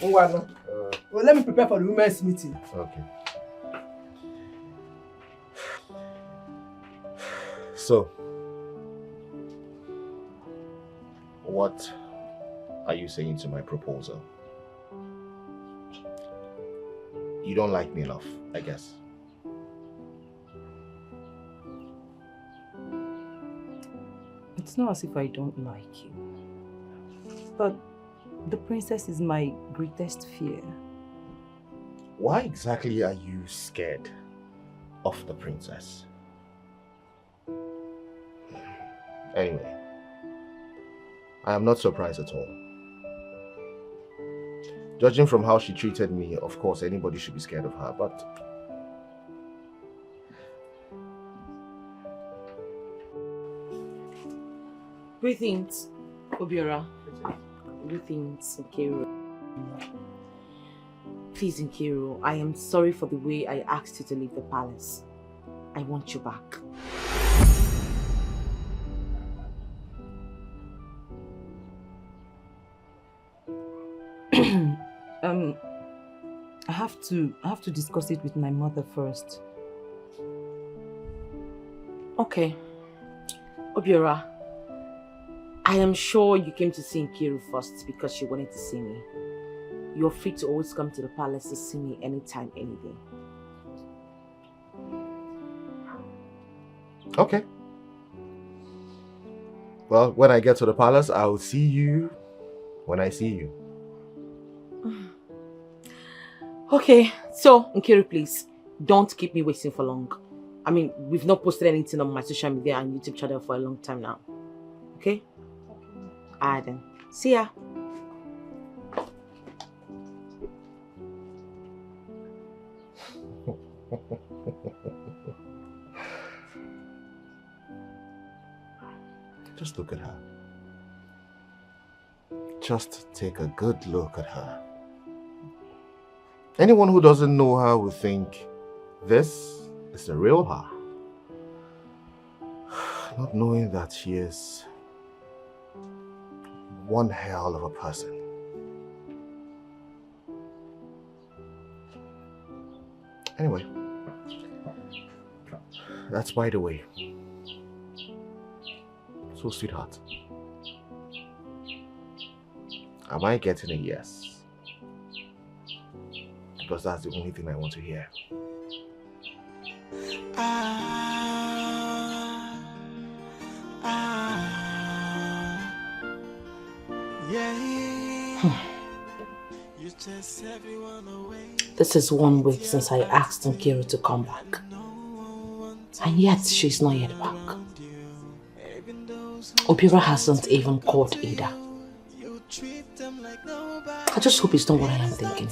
Well, let me prepare for the women's meeting. Okay. So, what are you saying to my proposal? You don't like me enough, I guess. It's not as if I don't like you. But the princess is my greatest fear. Why exactly are you scared of the princess? Anyway, I am not surprised at all. Judging from how she treated me, of course, anybody should be scared of her, but... Greetings, Obiora. Greetings, Nkiru. Please, Nkiru, I am sorry for the way I asked you to leave the palace. I want you back. I have to discuss it with my mother first. Okay. Obiora, I am sure you came to see Nkiru first because you wanted to see me. You're free to always come to the palace to see me anytime, any day. Okay. Well, when I get to the palace, I'll see you when I see you. Okay, so Nkiru, please, don't keep me waiting for long. I mean, we've not posted anything on my social media and YouTube channel for a long time now. Okay? Alright then. See ya. Just look at her. Just take a good look at her. Anyone who doesn't know her will think this is the real her. Not knowing that she is one hell of a person. Anyway, that's by the way. So, sweetheart, am I getting a yes? Because that's the only thing I want to hear. This is 1 week since I asked Nkiru to come back. And yet she's not yet back. Obiora hasn't even called either. I just hope it's not what I am thinking.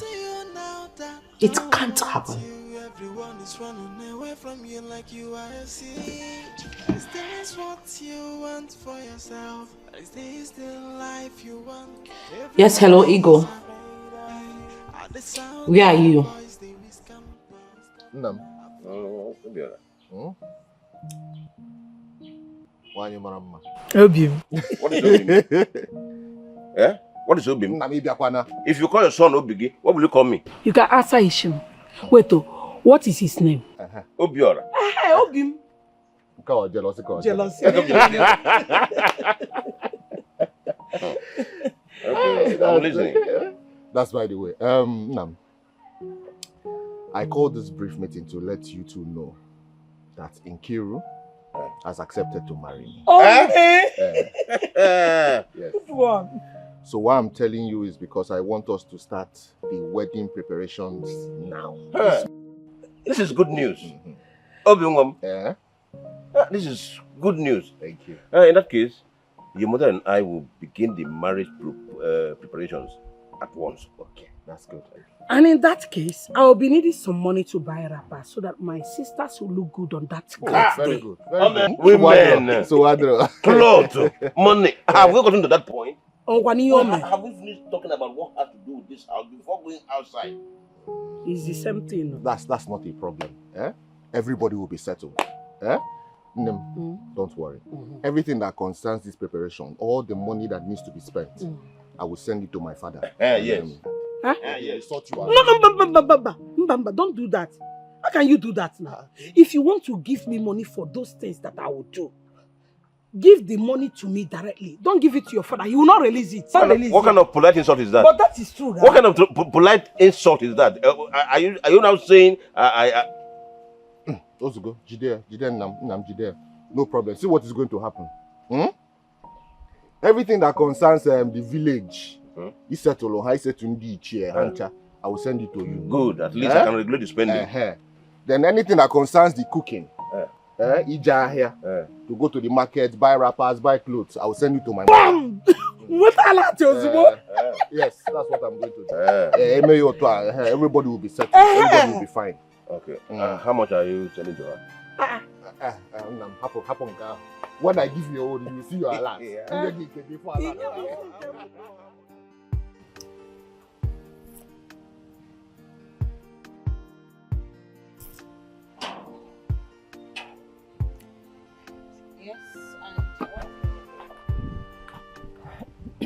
It can't happen. Everyone is running away from you like you are a sea. Is this what you want for yourself? Is this the life you want? Yes, hello, Ego. Where are you? No. Oh, Why you marama? Obim. What is Obim? Eh? What is Obim? If you call your son Obigi, what will you call me? You can answer Ishim. Wait, what is his name? Obiora. Hey, Obim. Jealousy. Okay, I'm listening. That's by the way. Nam. I called this brief meeting to let you two know that Nkiru has accepted to marry me. Okay. Yes. Good one. So what I'm telling you is because I want us to start the wedding preparations now. This is good news. Obiungom. Yeah. This is good news. Thank you. In that case, your mother and I will begin the marriage preparations at once. Okay, that's good. And in that case, I will be needing some money to buy a wrapper so that my sisters will look good on that great Very day. good. Very good. Women. So clothes, money. Have we gotten to that point? Oh, Have we finished talking about what has to do with this house before going outside? It's the same thing. That's not a problem. Eh? Everybody will be settled. Eh? Don't worry. Everything that concerns this preparation, all the money that needs to be spent, I will send it to my father. Yes. Huh? Yes. Sort you out. No, don't do that. How can you do that now? If you want to give me money for those things that I will do, give the money to me directly. Don't give it to your father. He will not release it. What kind of polite insult is that? But that is true. What kind of polite insult is that? Are you now saying Also go, Jide, Nam, Jide. No problem. See what is going to happen. Everything that concerns the village, he settle on, I said to Ndi I will send it to you. Good, at least I can regulate the spending. Then anything that concerns the cooking, Ija here, to go to the market, buy wrappers, buy clothes, I will send it to my mom. Yes, that's what I'm going to do. Everybody will be settled. Everybody will be fine. Okay. How much are you selling to her? When I give you all, you see your alert.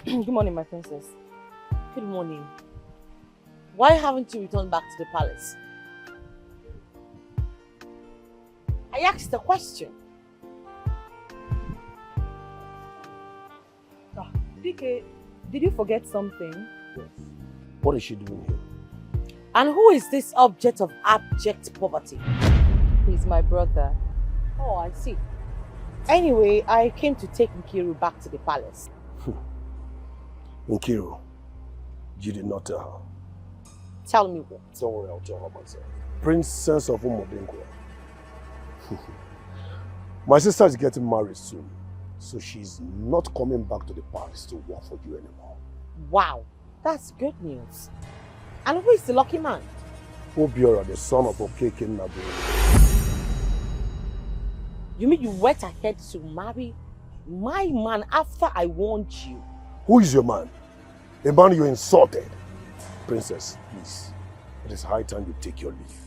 Good morning, my princess. Good morning. Why haven't you returned back to the palace? I asked a question. Dikeh, did you forget something? Yes. What is she doing here? And who is this object of abject poverty? He's my brother. Oh, I see. Anyway, I came to take Nkiru back to the palace. Nkiru, you did not tell her. Tell me what? Don't worry, I'll tell her myself. Princess of Umodinkwa. My sister is getting married soon, so she's not coming back to the palace to work for you anymore. Wow, that's good news. And who is the lucky man? Obiora, the son of Okeke Nabu. You mean you went ahead to marry my man after I warned you? Who is your man? The man you insulted. Princess, please. It is high time you take your leave.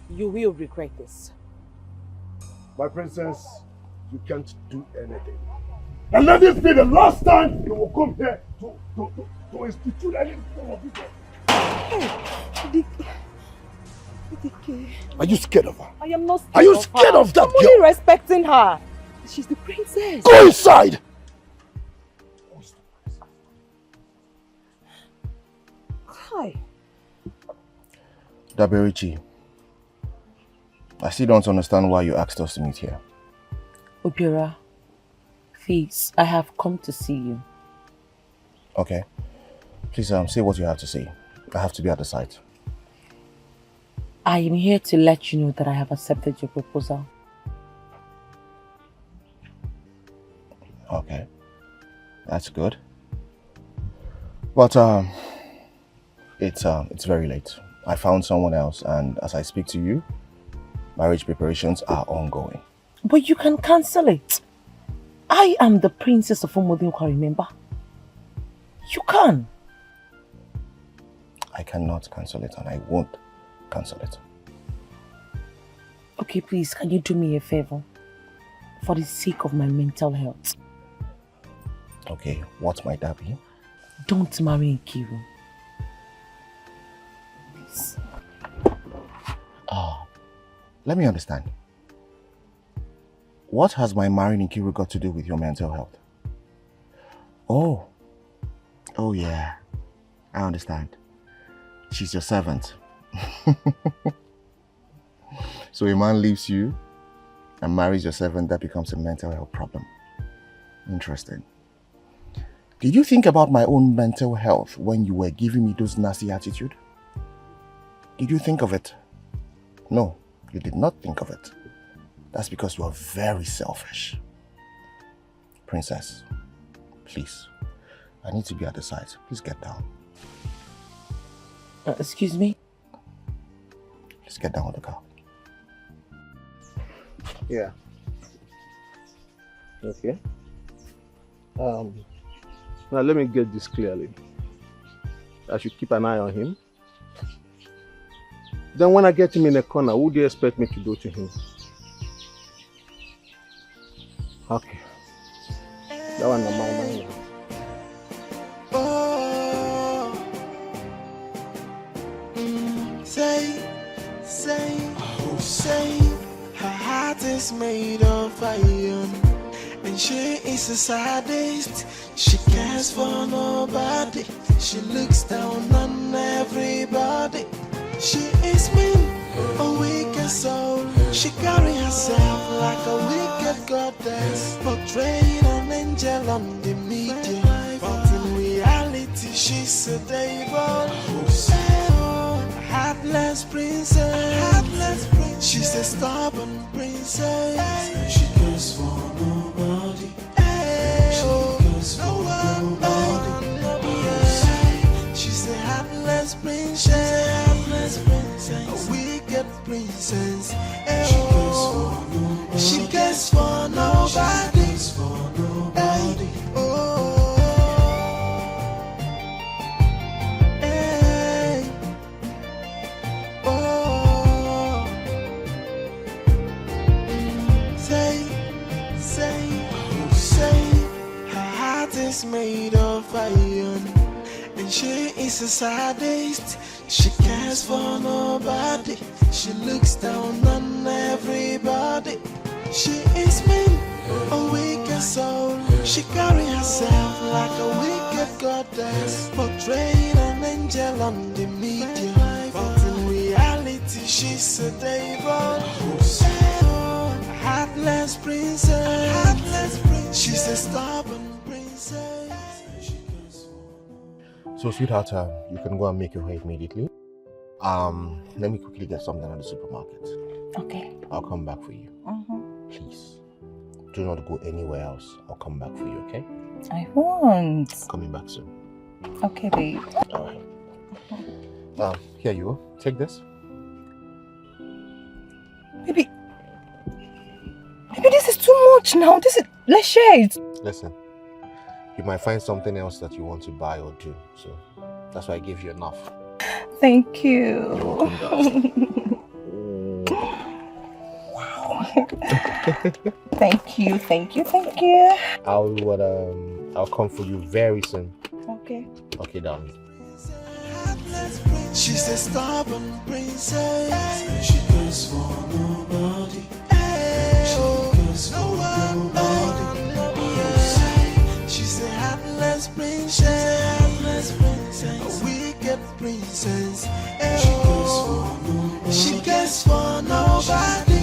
You will regret this. My princess, you can't do anything. And let this be the last time you will come here to institute any form of business. Hey, Dikeh. Are you scared of her? I am not scared. Are you scared of that girl? I'm only respecting her. She's the princess. Go inside! Hi. Daberichi, I still don't understand why you asked us to meet here. Obiora, please, I have come to see you. Okay. Please say what you have to say. I have to be at the site. I am here to let you know that I have accepted your proposal. Okay. That's good. But it's very late. I found someone else, and as I speak to you, marriage preparations are ongoing. But you can cancel it. I am the princess of Umodinkwa, remember? You can. I cannot cancel it, and I won't cancel it. Okay, please, can you do me a favor? For the sake of my mental health. Okay, what might that be? Don't marry Nkiru. Please. Let me understand. What has my marrying Nkiru got to do with your mental health? Oh yeah, I understand. She's your servant. So a man leaves you and marries your servant, that becomes a mental health problem. Interesting. Did you think about my own mental health when you were giving me those nasty attitude? Did you think of it? No, you did not think of it. That's because you are very selfish. Princess, please, I need to be at the site. Please get down. Excuse me? Let's get down with the car. Yeah. Okay. Now let me get this clearly. I should keep an eye on him. Then when I get him in a corner, what do you expect me to do to him? Okay. That one on my mind. Say, her heart is made of iron, and she is a sadist. She cares for nobody. She looks down on everybody. She is mean, a wicked soul. She carries herself like a wicked goddess, portraying an angel on the media. she's a devil. Heartless princess. She's a stubborn princess. She cares for nobody. She cares for nobody. She's a heartless princess. A wicked princess. She cares for nobody. Made of iron, and she is a sadist. She cares for nobody. She looks down on everybody. She is mean, a wicked soul. She carries herself like a wicked goddess, portraying an angel on the media, but in reality she's a devil. Heartless princess. She's a stubborn princess. So, sweetheart, you can go and make your way immediately. Let me quickly get something at the supermarket. Okay. I'll come back for you. Please, do not go anywhere else. I'll come back for you, okay? I won't. Coming back soon. Okay, babe. All right. Here you go. Take this. Baby, this is too much now. Let's share it. Listen, you might find something else that you want to buy or do, so that's why I gave you enough. Thank you. You're welcome, Wow. Thank you. I'll come for you very soon. Okay. Okay, darling. She's a stubborn princess. She cares for nobody. She cares for nobody. She's a heartless princess. A wicked princess. She cares for nobody.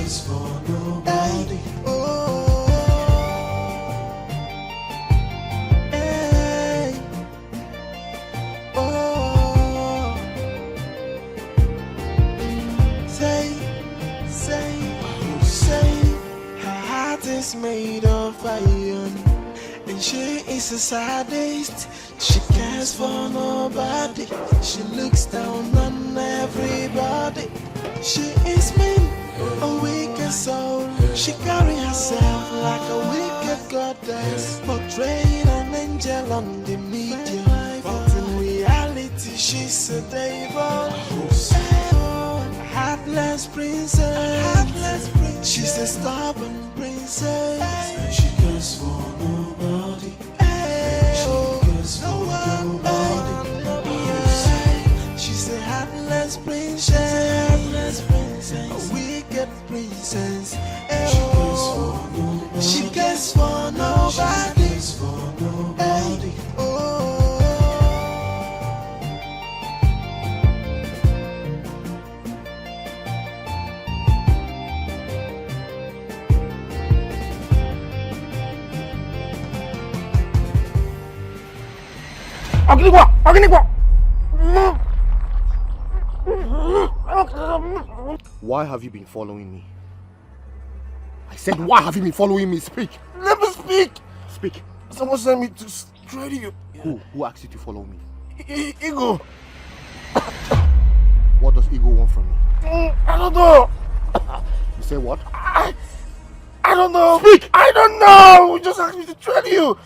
Made of iron, and she is a sadist. She cares for nobody. She looks down on everybody. She is mean, a wicked soul. She carries herself like a wicked goddess, portraying an angel on the media, but in reality she's a devil. Heartless princess. She's a stubborn princess. She cares for nobody. She cares for nobody. She's a heartless princess. A wicked princess. She cares for nobody. Why have you been following me? I said, why have you been following me? Speak. Let me speak. Speak. Someone sent me to straight you. Who asked you to follow me? Ego. What does Ego want from me? I don't know. You say what? I don't know. Speak. I don't know. We just asked me to trade you.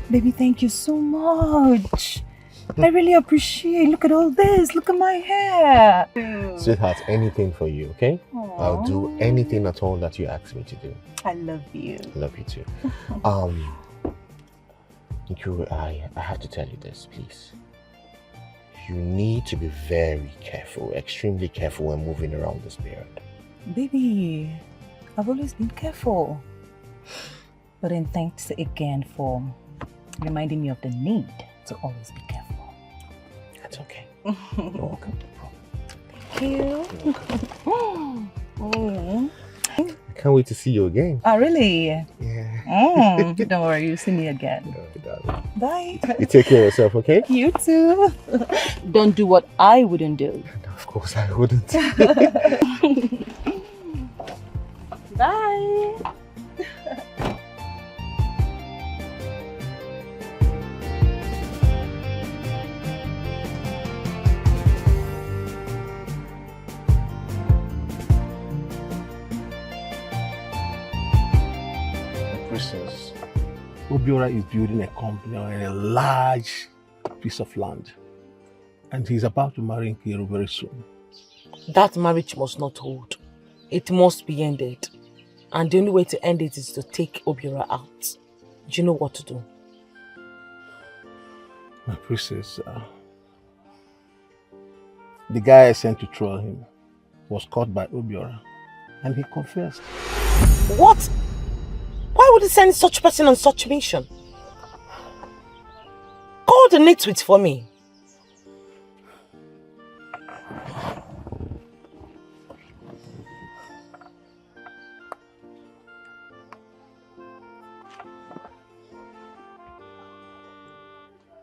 Baby, thank you so much. I really appreciate. Look at all this. Look at my hair. Sweetheart, anything for you, okay? Aww. I'll do anything at all that you ask me to do. I love you. I love you too. Niku, I have to tell you this, please. You need to be very careful, extremely careful when moving around this period. Baby, I've always been careful. But then thanks again for reminding me of the need to always be careful. That's okay. You're welcome. Thank you. Oh. I can't wait to see you again. Oh, really? Yeah. Don't worry, you'll see me again. Bye. You take care of yourself, okay? You too. Don't do what I wouldn't do. Of course I wouldn't. Bye. Princess, Obiora is building a company on a large piece of land. And he's about to marry Nkiru very soon. That marriage must not hold. It must be ended. And the only way to end it is to take Obiora out. Do you know what to do? My princess, the guy I sent to troll him was caught by Obiora. And he confessed. What? Why would he send such person on such mission? Coordinate with for me.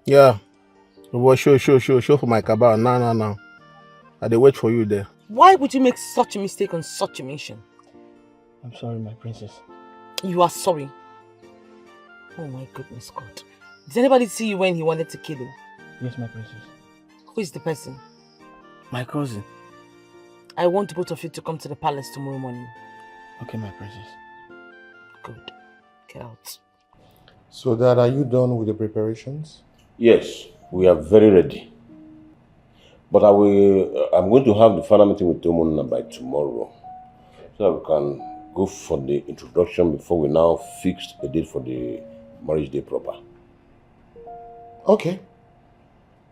Yeah. Well, show for my cabal. No. They wait for you there. Why would you make such a mistake on such a mission? I'm sorry, my princess. You are sorry. Oh my goodness God. Did anybody see you when he wanted to kill you? Yes, my princess. Who is the person? My cousin. I want both of you to come to the palace tomorrow morning. Okay, my princess. Good. Get out. So, Dad, are you done with the preparations? Yes, we are very ready. But I'm going to have the final meeting with Tomona by tomorrow. So that we can go for the introduction before we now fix a date for the marriage day proper. Okay.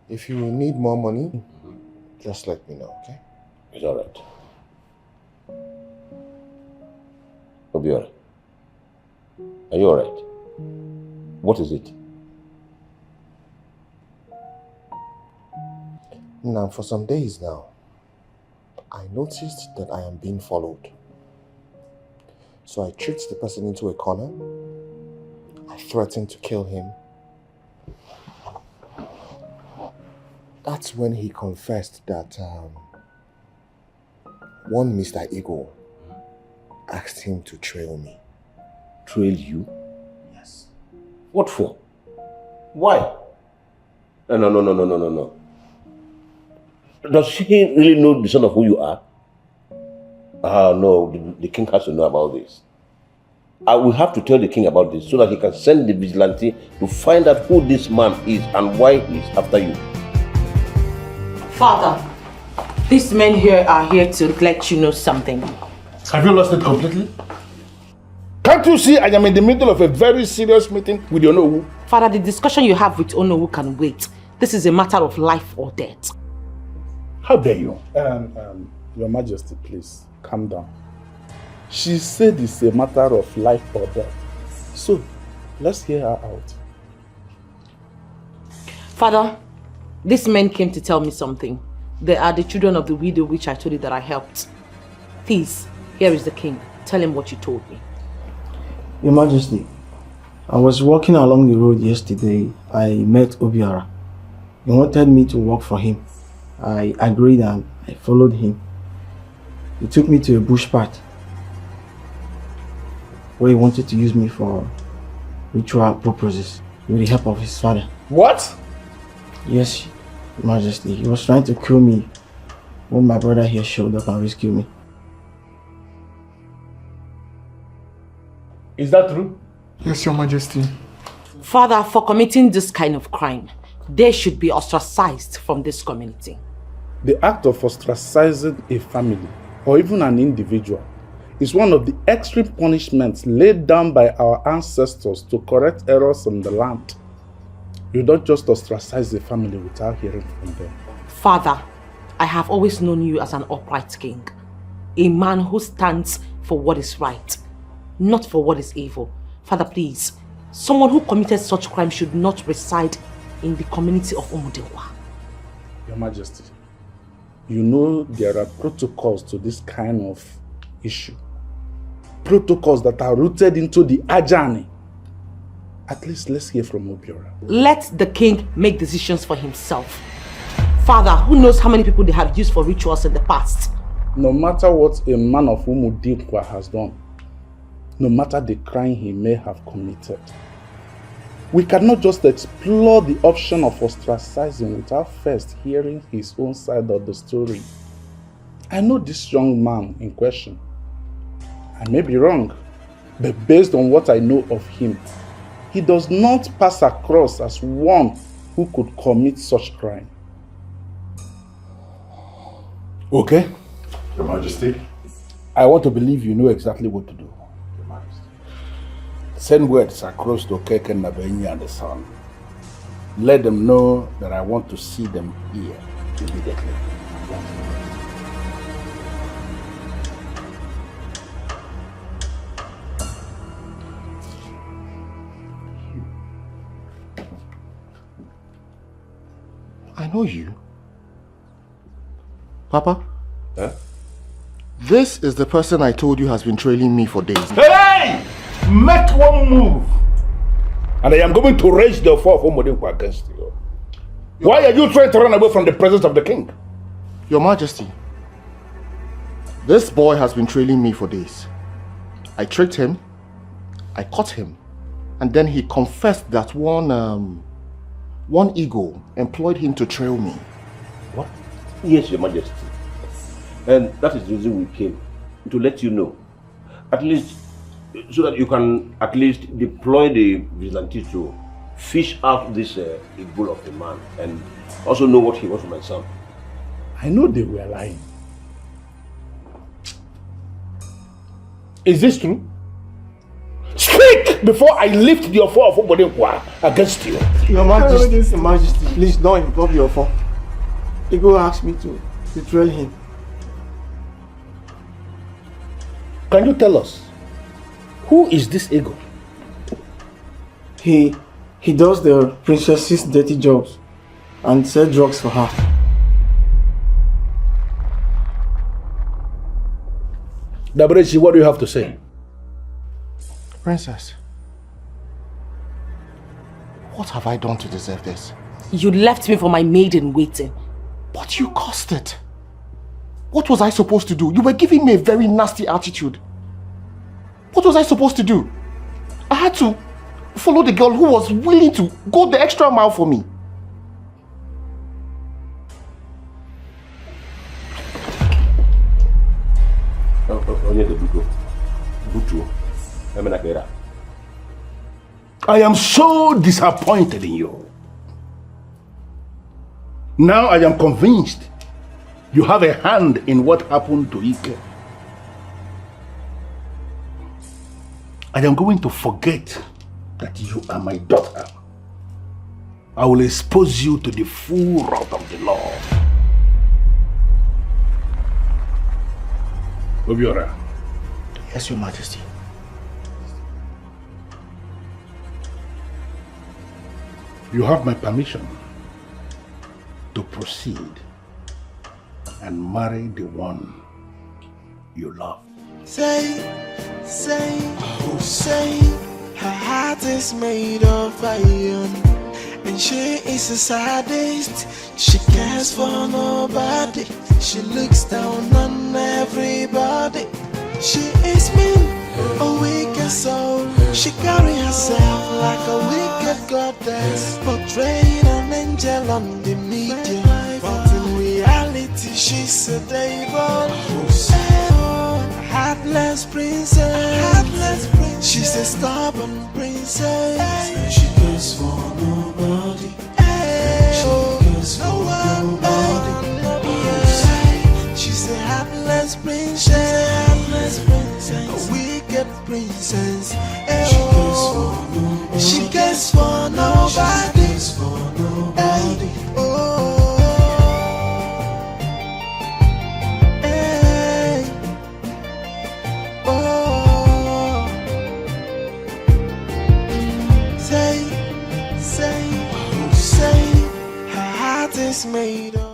If you need more money, just let me know, okay? It's all right. Obiora, are you all right? What is it? Now, for some days now, I noticed that I am being followed. So I tricked the person into a corner. I threatened to kill him. That's when he confessed that one Mr. Ego asked him to trail me. Trail you? Yes. What for? Why? No. Does he really know the son of who you are? No, the king has to know about this. I will have to tell the king about this so that he can send the vigilante to find out who this man is and why he is after you. Father, these men here are here to let you know something. Have you lost it completely? Can't you see I am in the middle of a very serious meeting with Onowu? Father, the discussion you have with Onowu can wait. This is a matter of life or death. How dare you? Your Majesty, please, calm down. She said it's a matter of life or death. So, let's hear her out. Father, these men came to tell me something. They are the children of the widow which I told you that I helped. Please, here is the king. Tell him what you told me. Your Majesty, I was walking along the road yesterday. I met Obiora. He wanted me to work for him. I agreed and I followed him. He took me to a bush path where he wanted to use me for ritual purposes with the help of his father. What? Yes, Your Majesty. He was trying to kill me when my brother here showed up and rescued me. Is that true? Yes, Your Majesty. Father, for committing this kind of crime, they should be ostracized from this community. The act of ostracizing a family or even an individual is one of the extreme punishments laid down by our ancestors to correct errors in the land. You don't just ostracize a family without hearing from them. Father, I have always known you as an upright king, a man who stands for what is right, not for what is evil. Father, please, someone who committed such crime should not reside in the community of Umudewa. Your Majesty, you know there are protocols to this kind of issue. Protocols that are rooted into the Ajani. At least let's hear from Obiora. Let the king make decisions for himself. Father, who knows how many people they have used for rituals in the past? No matter what a man of Umudikwa has done, no matter the crime he may have committed, we cannot just explore the option of ostracizing without first hearing his own side of the story. I know this young man in question. I may be wrong, but based on what I know of him, he does not pass across as one who could commit such crime. Okay. Your Majesty. I want to believe you know exactly what to do. Your Majesty. Send words across to Keke Nabenyi and the son. Let them know that I want to see them here immediately. I know you. Papa? Huh? This is the person I told you has been trailing me for days. Hey! Make one move! And I am going to raise the fall of Omodinko against you. Why are you trying to run away from the presence of the king? Your Majesty, this boy has been trailing me for days. I tricked him, I caught him, and then he confessed that one ego employed him to trail me. What? Yes, Your Majesty. And that is the reason we came, to let you know. At least, so that you can at least deploy the vigilante to fish out this ego of the man and also know what he wants from my son. I know they were lying. Is this true? Speak before I lift the offer of Omodinko against you. Your Majesty, Your Majesty, please don't involve your offer. Ego asked me to trail him. Can you tell us, who is this Ego? He does the princess's dirty jobs and sell drugs for her. Dabarechi, what do you have to say? Princess, what have I done to deserve this? You left me for my maid in waiting. But you caused it. What was I supposed to do? You were giving me a very nasty attitude. What was I supposed to do? I had to follow the girl who was willing to go the extra mile for me. I am so disappointed in you. Now I am convinced you have a hand in what happened to Ike. I am going to forget that you are my daughter. I will expose you to the full wrath of the law. Obiora. Yes, Your Majesty. You have my permission to proceed and marry the one you love. Say, her heart is made of iron, and she is a sadist. She cares for nobody. She looks down on everybody. She is mean, a wicked soul. She carry herself like a wicked goddess, portraying an angel on the media, but in reality she's a devil. Heartless princess. She's a stubborn princess. She cares for nobody. princess. She cares for nobody. Hey, oh, hey, oh. Say, her heart is made of.